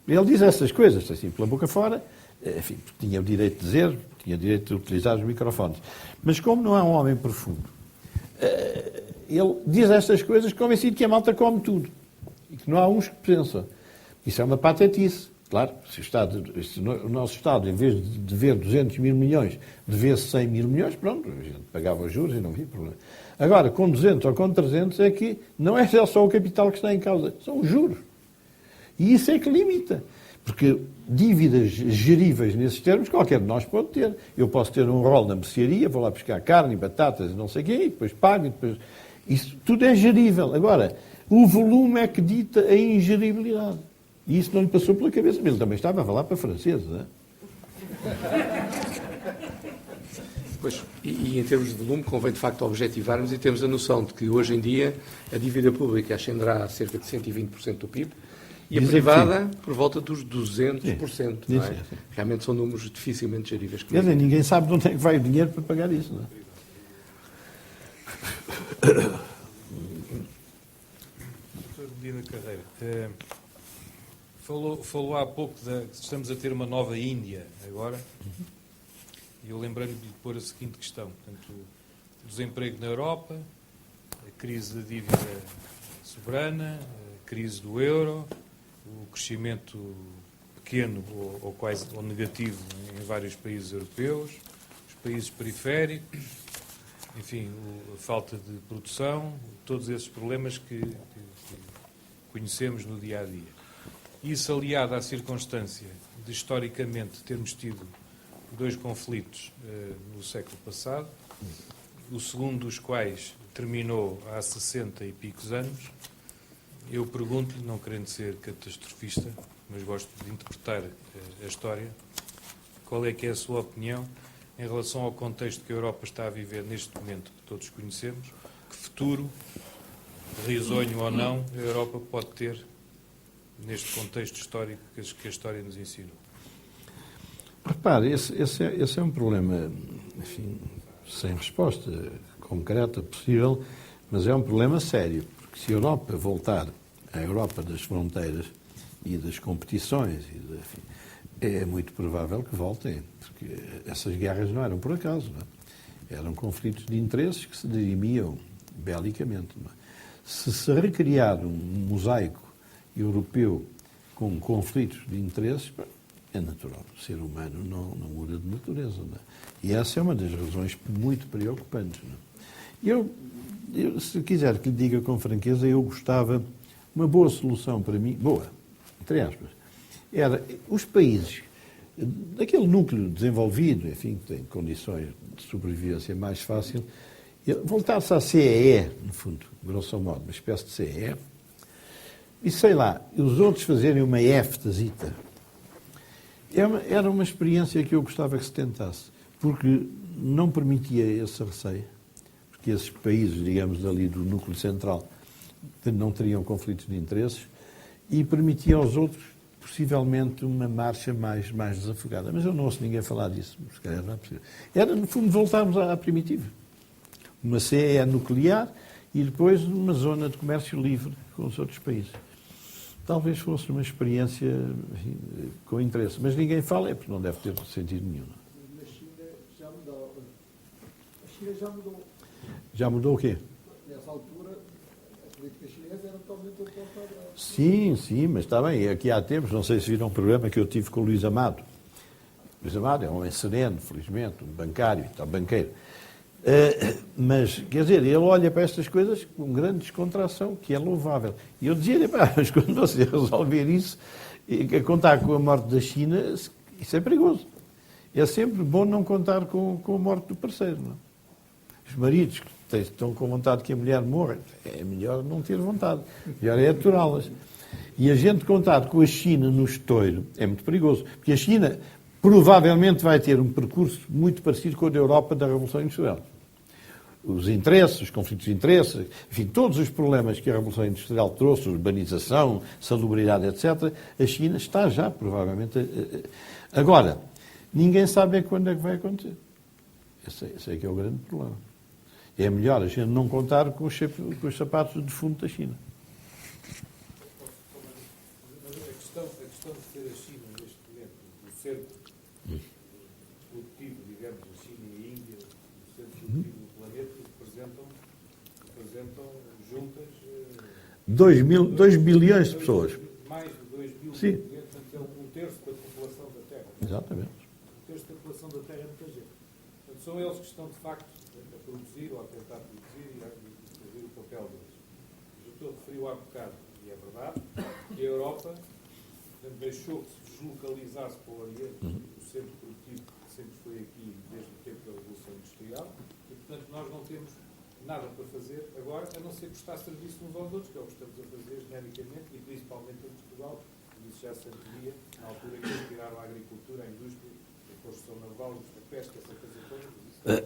Ele diz essas coisas, assim, pela boca fora, enfim, tinha o direito de dizer, tinha o direito de utilizar os microfones. Mas como não é um homem profundo, ele diz estas coisas convencido que a malta come tudo. E que não há uns que pensam. Isso é uma patetice. Claro, se o nosso Estado, em vez de dever 200 mil milhões, devesse 100 mil milhões, pronto, a gente pagava os juros e não havia problema. Agora, com 200 ou com 300, é que não é só o capital que está em causa, são os juros. E isso é que limita. Porque dívidas geríveis nesses termos, qualquer de nós pode ter. Eu posso ter um rol na mercearia, vou lá buscar carne, batatas e não sei o quê, e depois pago, e depois... Isso tudo é gerível. Agora, o volume é que dita a ingeribilidade. E isso não lhe passou pela cabeça. Ele também estava a falar para franceses, não é? Pois, e em termos de volume, convém de facto objetivarmos e temos a noção de que hoje em dia a dívida pública ascenderá a cerca de 120% do PIB e a privada por volta dos 200%. Não é? Realmente são números dificilmente geríveis. Quer dizer, ninguém sabe de onde é que vai o dinheiro para pagar isso. Não é? Dr. Medina Carreira, falou há pouco que estamos a ter uma nova Índia agora, e eu lembrei-me de pôr a seguinte questão: portanto, o desemprego na Europa, a crise da dívida soberana, a crise do euro, o crescimento pequeno ou quase ou negativo em vários países europeus, os países periféricos, enfim, a falta de produção, todos esses problemas que conhecemos no dia-a-dia. Isso aliado à circunstância de, historicamente, termos tido 2 conflitos no século passado, o segundo dos quais terminou há 60 e picos anos, eu pergunto-lhe, não querendo ser catastrofista, mas gosto de interpretar a história, qual é que é a sua opinião em relação ao contexto que a Europa está a viver neste momento, que todos conhecemos, que futuro, risonho ou não, a Europa pode ter neste contexto histórico que a história nos ensinou? Repare, esse é um problema, enfim, sem resposta concreta possível, mas é um problema sério, porque se a Europa voltar à Europa das fronteiras e das competições, enfim, é muito provável que voltem, porque essas guerras não eram por acaso, não é? Eram conflitos de interesses que se dirimiam belicamente. Não é? Se recriar um mosaico europeu com conflitos de interesses, é natural. O ser humano não muda de natureza. Não é? E essa é uma das razões muito preocupantes. Não é? Eu, se quiser que lhe diga com franqueza, eu gostava, uma boa solução para mim, boa, entre aspas, era os países daquele núcleo desenvolvido, enfim, que tem condições de sobrevivência mais fácil, voltar-se à CEE, no fundo, grosso modo, uma espécie de CEE, e sei lá, os outros fazerem uma EFTA-zita. Era uma experiência que eu gostava que se tentasse, porque não permitia esse receio, porque esses países, digamos, ali do núcleo central, não teriam conflitos de interesses, e permitia aos outros, possivelmente, uma marcha mais desafogada. Mas eu não ouço ninguém falar disso, se calhar não é possível. Era, no fundo, voltarmos à primitiva. Uma CEE nuclear e depois uma zona de comércio livre com os outros países. Talvez fosse uma experiência, enfim, com interesse. Mas ninguém fala, é porque não deve ter sentido nenhum. Na China já mudou. A China já mudou. Já mudou o quê? Nessa altura, a política chinesa era totalmente oposta à dela. Sim, mas está bem. Aqui há tempos, não sei se viram um programa que eu tive com o Luís Amado. Luís Amado é um homem sereno, felizmente, um bancário, está banqueiro. Mas, quer dizer, ele olha para estas coisas com grande descontração, que é louvável. E eu dizia-lhe, mas quando você resolver isso, contar com a morte da China, isso é perigoso. É sempre bom não contar com a morte do parceiro. Não? Os maridos que estão com vontade que a mulher morra, é melhor não ter vontade. Melhor é aturá-las. E a gente contar com a China no estouro é muito perigoso. Porque a China provavelmente vai ter um percurso muito parecido com o da Europa da Revolução Industrial. Os interesses, os conflitos de interesses, enfim, todos os problemas que a Revolução Industrial trouxe, urbanização, salubridade, etc., a China está já, provavelmente... Agora, ninguém sabe quando é que vai acontecer. Esse é que é o grande problema. É melhor a gente não contar com os sapatos de defunto da China. Mas a questão de ser a China, neste momento, o centro produtivo, digamos, a China e a Índia, o centro produtivo do planeta, representam juntas... 2 bilhões de pessoas. Mais de 2 bilhões. Sim. Portanto, é um terço da população da Terra. Exatamente. Um terço da população da Terra é muita gente. Portanto, são eles que estão, de facto, a produzir ou a tentar produzir e a fazer o papel deles. Eu estou a referir há bocado, e é verdade, que a Europa deixou que se deslocalizasse para o Oriente, o centro produtivo que sempre foi aqui desde o tempo da Revolução Industrial, e, portanto, nós não temos nada para fazer agora, a não ser prestar serviço uns aos outros, que é o que estamos a fazer genericamente, e principalmente em Portugal, e isso já se anteria, na altura que eles tiraram a agricultura, a indústria, a construção naval, a pesca, essa coisa toda, mas isso A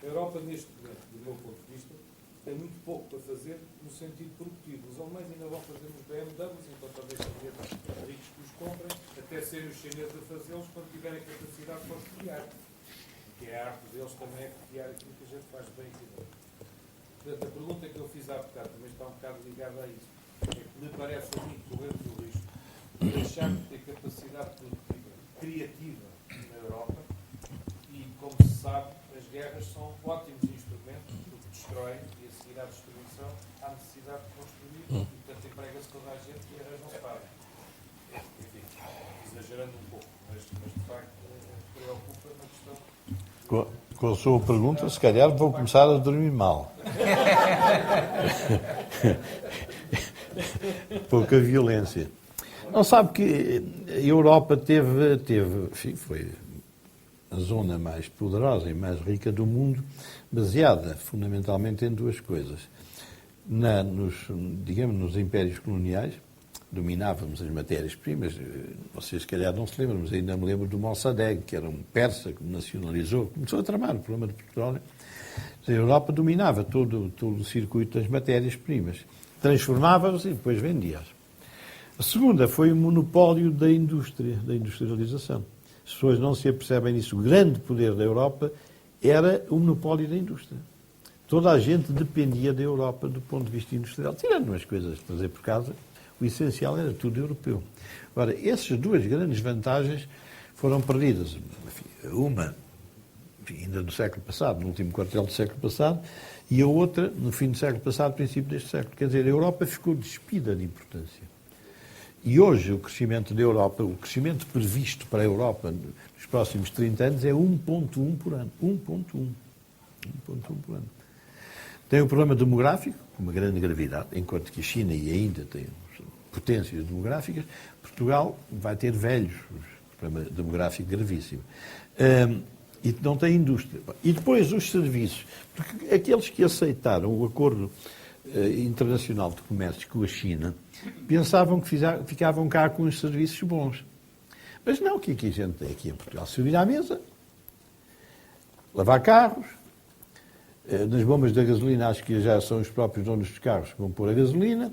Europa, neste momento, do meu ponto de vista, tem muito pouco para fazer no sentido produtivo. Os alemães ainda vão fazer os BMWs, então talvez haveria ricos que os comprem, até serem os chineses a fazê-los quando tiverem capacidade para os criar. Que é a arte deles também é criar aquilo que a gente faz bem aqui dentro. Portanto, a pergunta que eu fiz há bocado também está um bocado ligada a isso. É que me parece a mim corremos o risco de deixar de ter capacidade produtiva, criativa na Europa, e, como se sabe, as guerras são ótimos instrumentos, porque destroem, e a seguir à destruição há necessidade de construir, e portanto emprega-se toda a gente e arranjam-se para. Enfim, exagerando um pouco, mas de facto preocupa na questão. Com a sua pergunta, se calhar vou começar a dormir mal. Pouca violência. Não sabe que a Europa enfim, foi a zona mais poderosa e mais rica do mundo, baseada fundamentalmente em duas coisas. Nos impérios coloniais, dominávamos as matérias-primas. Vocês, se calhar, não se lembram, mas ainda me lembro do Mossadegh, que era um persa que nacionalizou, começou a tramar o problema do petróleo. A Europa dominava todo o circuito das matérias-primas, transformava-as e depois vendia-as. A segunda foi o monopólio da indústria, da industrialização. As pessoas não se apercebem disso. O grande poder da Europa era o monopólio da indústria. Toda a gente dependia da Europa do ponto de vista industrial. Tirando umas coisas de fazer por casa, o essencial era tudo europeu. Ora, essas duas grandes vantagens foram perdidas. Enfim, uma, ainda no século passado, no último quartel do século passado, e a outra, no fim do século passado, princípio deste século. Quer dizer, a Europa ficou despida de importância. E hoje o crescimento da Europa, o crescimento previsto para a Europa nos próximos 30 anos é 1,1 por ano. 1,1 por ano. Tem um problema demográfico, com uma grande gravidade, enquanto que a China e a Índia têm potências demográficas, Portugal vai ter velhos, um problema demográfico gravíssimo. E não tem indústria. E depois os serviços, porque aqueles que aceitaram o acordo internacional de comércio com a China pensavam que ficavam cá com os serviços bons. Mas não, o que a gente tem aqui em Portugal? Subir à mesa, lavar carros, nas bombas da gasolina, acho que já são os próprios donos dos carros que vão pôr a gasolina.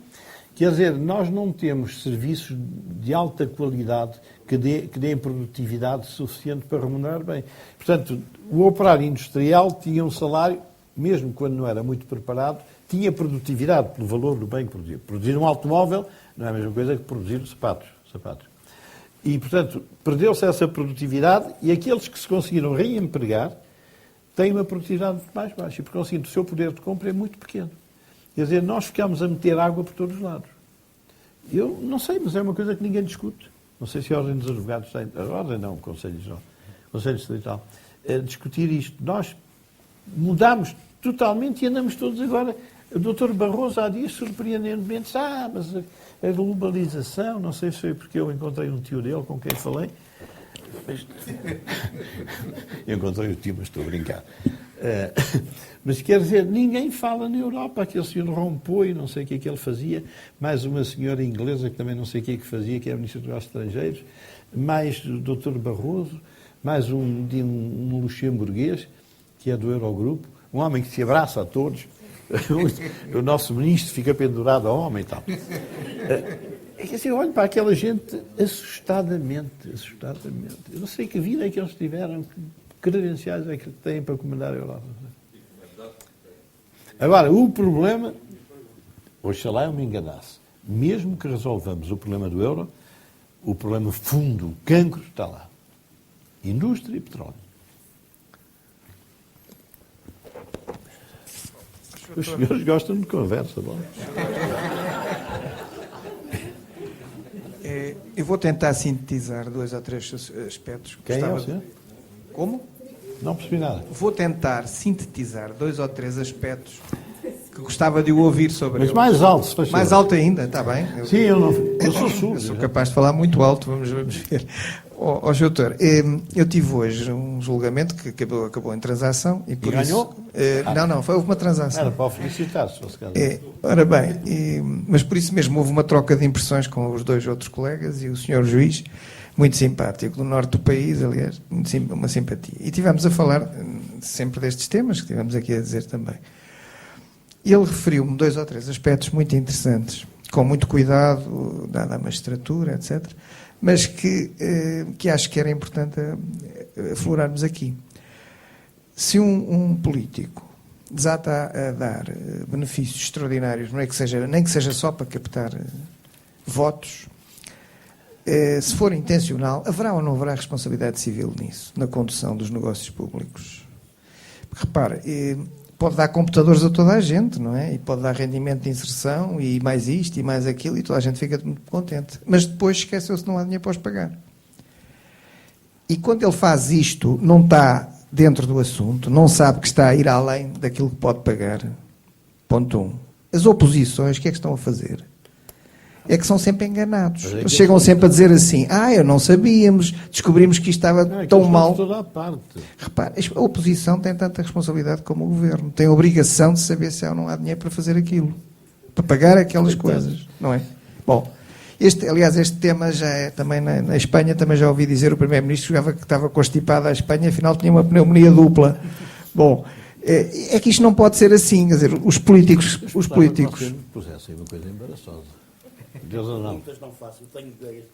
Quer dizer, nós não temos serviços de alta qualidade que deem produtividade suficiente para remunerar bem. Portanto, o operário industrial tinha um salário, mesmo quando não era muito preparado, tinha produtividade pelo valor do bem que produzia. Produzir um automóvel não é a mesma coisa que produzir sapatos. E, portanto, perdeu-se essa produtividade e aqueles que se conseguiram reempregar têm uma produtividade muito mais baixa. E, por conseguinte, o seu poder de compra é muito pequeno. Quer dizer, nós ficamos a meter água por todos os lados. Eu não sei, mas é uma coisa que ninguém discute. Não sei se a Ordem dos Advogados tem... A Ordem não, o Conselho Geral. O Conselho Distrital. Discutir isto. Nós mudámos totalmente e andamos todos agora... O Dr. Barroso há dias surpreendentemente disse, mas a globalização, não sei se foi porque eu encontrei um tio dele com quem falei. Eu encontrei o tio, mas estou a brincar. Mas quer dizer, ninguém fala na Europa. Aquele senhor Rompuy, não sei o que é que ele fazia, mais uma senhora inglesa que também não sei o que é que fazia, que é a Ministra dos Negócios Estrangeiros, mais o Dr. Barroso, mais um luxemburguês, que é do Eurogrupo, um homem que se abraça a todos. O nosso ministro fica pendurado ao homem e tal. Quer dizer, olho para aquela gente assustadamente. Eu não sei que vida é que eles tiveram, que credenciais é que têm para comandar a Europa. Agora, o problema, oxalá eu me enganasse, mesmo que resolvamos o problema do euro, o problema fundo, o cancro, está lá. Indústria e petróleo. Os senhores gostam de conversa, bom? Eu vou tentar sintetizar 2 ou 3 aspectos. Quem é o senhor? Como? Não percebi nada. Vou tentar sintetizar 2 ou 3 aspectos que gostava de ouvir sobre Mas eles. mais alto, se faz favor. Mais alto ainda, está bem? Sim, eu sou surdo. Eu sou capaz de falar muito alto, vamos ver. Sr. Doutor, eu tive hoje um julgamento que acabou em transação. E por ganhou? Isso, não, houve uma transação. Era para felicitar, se fosse caso. Ora bem, mas por isso mesmo houve uma troca de impressões com os 2 outros colegas e o Sr. Juiz. muito simpático, do norte do país, aliás, uma simpatia. E tivemos a falar sempre destes temas que tivemos aqui a dizer também. Ele referiu-me 2 ou 3 aspectos muito interessantes, com muito cuidado, dada a magistratura, etc., mas que acho que era importante aflorarmos aqui. Se um político desata a dar benefícios extraordinários, nem que seja só para captar votos, se for intencional, haverá ou não haverá responsabilidade civil nisso, na condução dos negócios públicos? Porque, repara, pode dar computadores a toda a gente, não é? E pode dar rendimento de inserção, e mais isto, e mais aquilo, e toda a gente fica muito contente. Mas depois esqueceu-se que não há dinheiro para os pagar. E quando ele faz isto, não está dentro do assunto, não sabe que está a ir além daquilo que pode pagar. Ponto 1. As oposições, o que é que estão a fazer? É que são sempre enganados. Eles chegam sempre a dizer assim, não sabíamos, descobrimos que isto estava tão mal. Toda a parte. Repare, a oposição tem tanta responsabilidade como o governo. Tem a obrigação de saber se há ou não há dinheiro para fazer aquilo. Para pagar aquelas coisas. Não é? Bom, este tema já é também na Espanha, também já ouvi dizer o Primeiro-Ministro que estava constipado à Espanha, afinal tinha uma pneumonia dupla. Bom, é que isto não pode ser assim. Quer dizer, os políticos... Pusessem uma coisa embaraçosa. Deus ou não? Não faço, tenho ideias.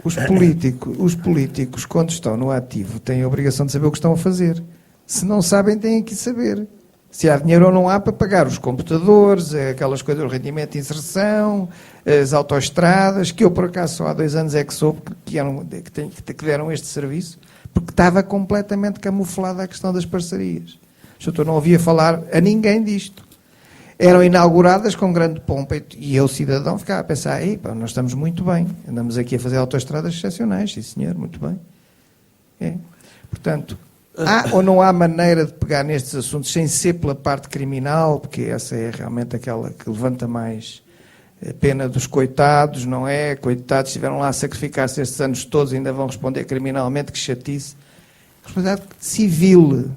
Os políticos, quando estão no ativo, têm a obrigação de saber o que estão a fazer. Se não sabem, têm que saber. Se há dinheiro ou não há para pagar os computadores, aquelas coisas, o rendimento de inserção, as autoestradas, que eu, por acaso, só há 2 anos é que soube que deram este serviço, porque estava completamente camuflada a questão das parcerias. O doutor não ouvia falar a ninguém disto. Eram inauguradas com grande pompa e eu, cidadão, ficava a pensar, nós estamos muito bem, andamos aqui a fazer autoestradas excepcionais, sim senhor, muito bem. Portanto, há ou não há maneira de pegar nestes assuntos sem ser pela parte criminal, porque essa é realmente aquela que levanta mais a pena dos coitados, não é? Coitados estiveram lá a sacrificar-se estes anos todos e ainda vão responder criminalmente, que chatice. Responsabilidade civil,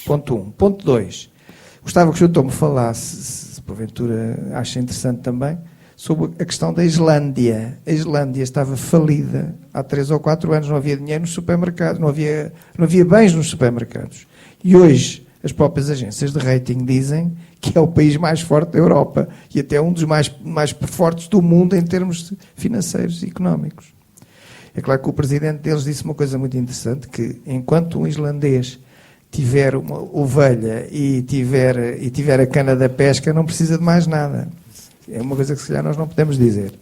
ponto 1. Ponto 2. Gostava que o doutor me falasse, se porventura acha interessante também, sobre a questão da Islândia. A Islândia estava falida há 3 ou 4 anos, não havia dinheiro nos supermercados, não havia bens nos supermercados. E hoje as próprias agências de rating dizem que é o país mais forte da Europa e até um dos mais fortes do mundo em termos financeiros e económicos. É claro que o presidente deles disse uma coisa muito interessante, que enquanto um islandês tiver uma ovelha e tiver a cana da pesca, não precisa de mais nada. É uma coisa que se calhar nós não podemos dizer.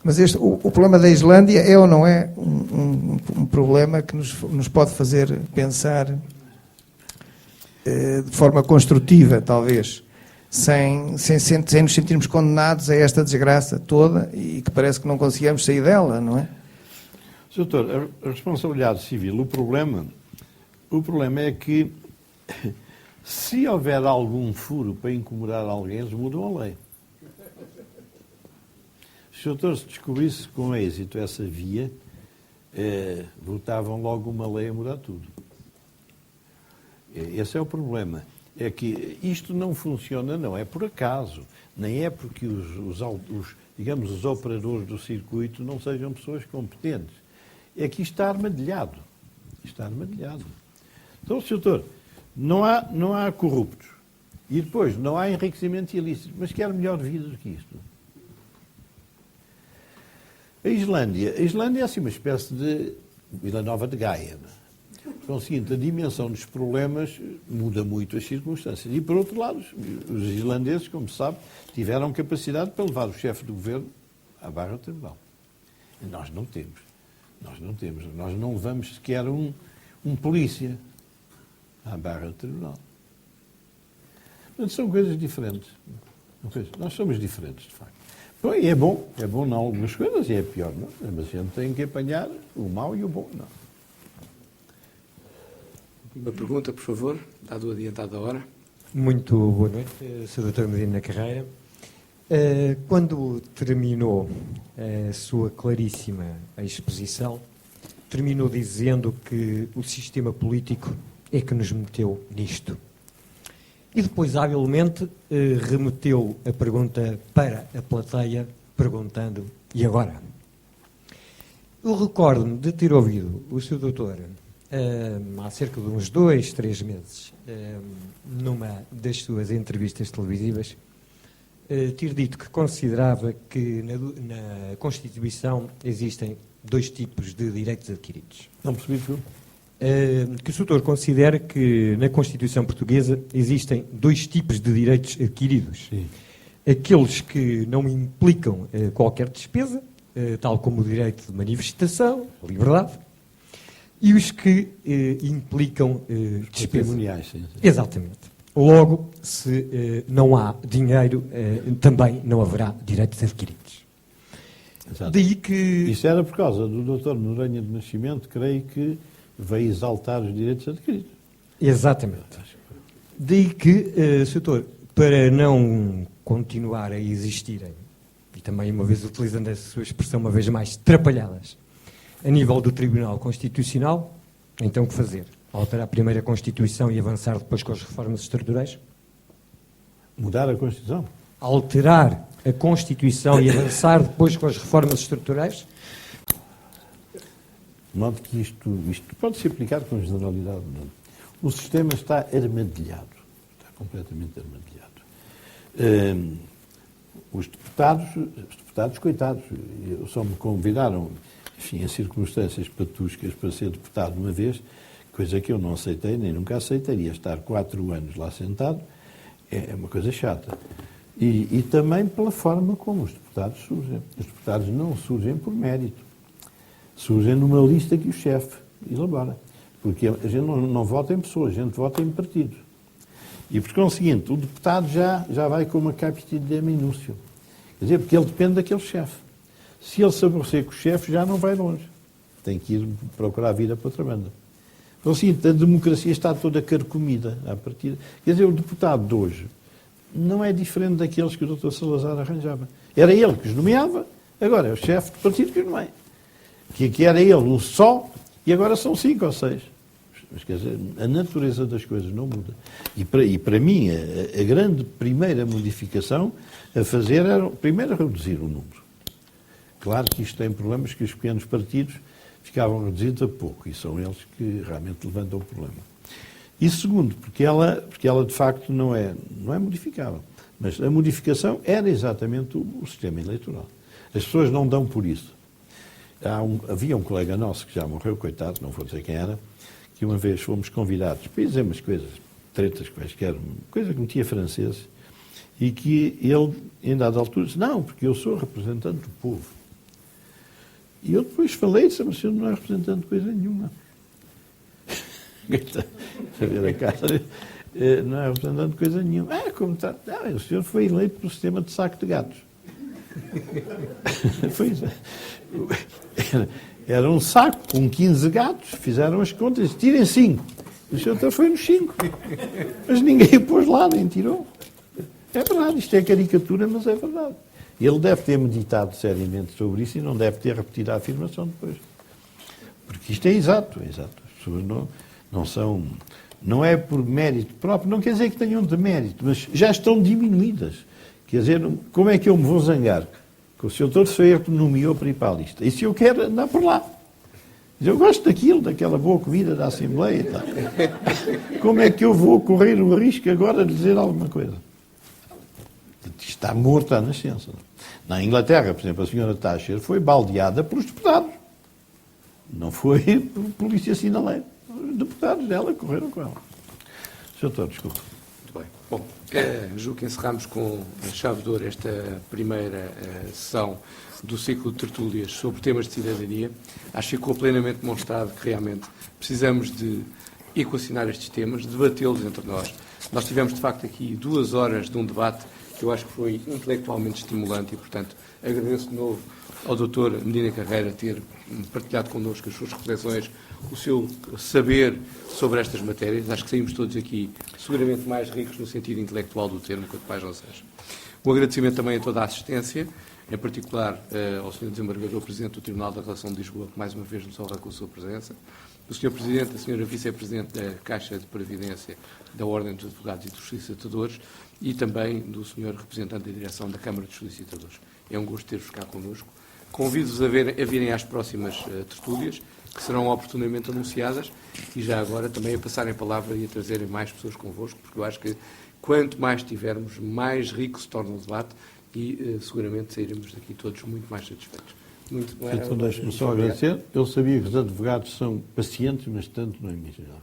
Mas o problema da Islândia é ou não é um problema que nos pode fazer pensar de forma construtiva, talvez, sem nos sentirmos condenados a esta desgraça toda e que parece que não conseguimos sair dela, não é? Doutor, a responsabilidade civil, o problema é que se houver algum furo para incomodar alguém, eles mudam a lei. Se o doutor se descobrisse com êxito essa via, votavam logo uma lei a mudar tudo. Esse é o problema. É que isto não funciona, não é por acaso, nem é porque os operadores do circuito não sejam pessoas competentes. É que isto está armadilhado. Está armadilhado. Então, Sr. Doutor, não há corruptos. E depois, não há enriquecimento ilícito. Mas quer melhor vida do que isto. A Islândia é assim uma espécie de Vila Nova de Gaia. Conseguinte, a dimensão dos problemas muda muito as circunstâncias. E, por outro lado, os islandeses, como se sabe, tiveram capacidade para levar o chefe do governo à barra do tribunal. E nós não temos. Nós não levamos sequer um polícia à barra do tribunal. Portanto, são coisas diferentes. Nós somos diferentes, de facto. Bom, e é bom em algumas coisas e é pior, não? Mas a gente tem que apanhar o mau e o bom, não. Uma pergunta, por favor, dado o adiantado da hora. Muito boa noite, Sr. Dr. Medina Carreira. Quando terminou a sua claríssima exposição, terminou dizendo que o sistema político é que nos meteu nisto. E depois, habilmente, remeteu a pergunta para a plateia, perguntando, e agora? Eu recordo-me de ter ouvido o Sr. Doutor, há cerca de uns 2, 3 meses, numa das suas entrevistas televisivas, ter dito que considerava que na Constituição existem 2 tipos de direitos adquiridos. Não percebi tudo. Que o Sr. Doutor considera que na Constituição Portuguesa existem 2 tipos de direitos adquiridos. Sim. Aqueles que não implicam qualquer despesa, tal como o direito de manifestação, a liberdade, e os que implicam despesa. Patrimoniais, sim. Exatamente. Logo, se não há dinheiro, também não haverá direitos adquiridos. Exato. Daí que... Isso era por causa do Dr. Noronha de Nascimento, creio que veio exaltar os direitos adquiridos. Exatamente. Daí que, Sr. Doutor, para não continuar a existirem, e também uma vez utilizando a sua expressão uma vez mais, trapalhadas, a nível do Tribunal Constitucional, então o que fazer? Alterar primeiro a Constituição e avançar depois com as reformas estruturais? Mudar a Constituição? Alterar a Constituição e avançar depois com as reformas estruturais? De modo que isto pode ser aplicado com generalidade. Não? O sistema está armadilhado. Está completamente armadilhado. Os deputados, coitados, só me convidaram, enfim, em circunstâncias patuscas para ser deputado uma vez, coisa que eu não aceitei, nem nunca aceitaria. Estar 4 anos lá sentado é uma coisa chata. E também pela forma como os deputados surgem. Os deputados não surgem por mérito. Surgem numa lista que o chefe elabora. Porque a gente não vota em pessoas, a gente vota em partidos. E, por conseguinte, o deputado já vai com uma capite de minúcio. Quer dizer, porque ele depende daquele chefe. Se ele se aborrecer com o chefe, já não vai longe. Tem que ir procurar a vida para outra banda. Por conseguinte, a democracia está toda carcomida à partida. Quer dizer, o deputado de hoje não é diferente daqueles que o Dr. Salazar arranjava. Era ele que os nomeava, agora é o chefe do partido que os nomeia. Que era ele um só, e agora são 5 ou 6. Mas, quer dizer, a natureza das coisas não muda. E para mim, a grande primeira modificação a fazer era, primeiro, reduzir o número. Claro que isto tem problemas que os pequenos partidos ficavam reduzidos a pouco, e são eles que realmente levantam o problema. E segundo, porque ela de facto não é modificável. Mas a modificação era exatamente o sistema eleitoral. As pessoas não dão por isso. Havia um colega nosso que já morreu, coitado, não vou dizer quem era, que uma vez fomos convidados para dizer umas coisas, tretas quaisquer, coisa que metia francês, e que ele, em dada altura, disse, não, porque eu sou representante do povo. E eu depois falei, disse, mas o senhor não é representante de coisa nenhuma. Saber a cara, não é representante de coisa nenhuma. Como está? O senhor foi eleito pelo sistema de saco de gatos. Era um saco com 15 gatos, fizeram as contas, tirem 5. O senhor até foi nos 5. Mas ninguém pôs lá, nem tirou. É verdade, isto é caricatura, mas é verdade. Ele deve ter meditado seriamente sobre isso e não deve ter repetido a afirmação depois. Porque isto é exato, é exato. As pessoas não são... Não é por mérito próprio, não quer dizer que tenham de mérito, mas já estão diminuídas. Quer dizer, como é que eu me vou zangar? Que o Sr. Doutor Ferreira me nomeou para ir para a lista. E se eu quero andar por lá? Eu gosto daquela boa comida da Assembleia e tal. Como é que eu vou correr o risco agora de dizer alguma coisa? Está morto à nascença. Na Inglaterra, por exemplo, a senhora Thatcher foi baldeada pelos deputados. Não foi por polícia sinaleira. Os deputados dela correram com ela. Sr. Doutor, desculpe. Muito bem. Bom, julgo que encerramos com chave de ouro esta primeira sessão do ciclo de tertúlias sobre temas de cidadania. Acho que ficou plenamente demonstrado que realmente precisamos de equacionar estes temas, debatê-los entre nós. Nós tivemos, de facto, aqui 2 horas de um debate que eu acho que foi intelectualmente estimulante e, portanto, agradeço de novo ao Dr. Medina Carreira ter partilhado connosco as suas reflexões, o seu saber sobre estas matérias. Acho que saímos todos aqui seguramente mais ricos no sentido intelectual do termo, quanto mais não seja. Um agradecimento também a toda a assistência, em particular ao Sr. Desembargador Presidente do Tribunal da Relação de Lisboa, que mais uma vez nos honra com a sua presença, o Sr. Presidente, a Sra. Vice-Presidente da Caixa de Previdência da Ordem dos Advogados e dos Solicitadores e também do Sr. Representante da Direção da Câmara dos Solicitadores. É um gosto ter-vos cá connosco. Convido-vos a virem às próximas tertúlias, que serão oportunamente anunciadas, e já agora também a passarem a palavra e a trazerem mais pessoas convosco, porque eu acho que quanto mais tivermos, mais rico se torna o debate e seguramente sairemos daqui todos muito mais satisfeitos. Então deixe-me só agradecer. Eu sabia que os advogados são pacientes, mas tanto não imaginava.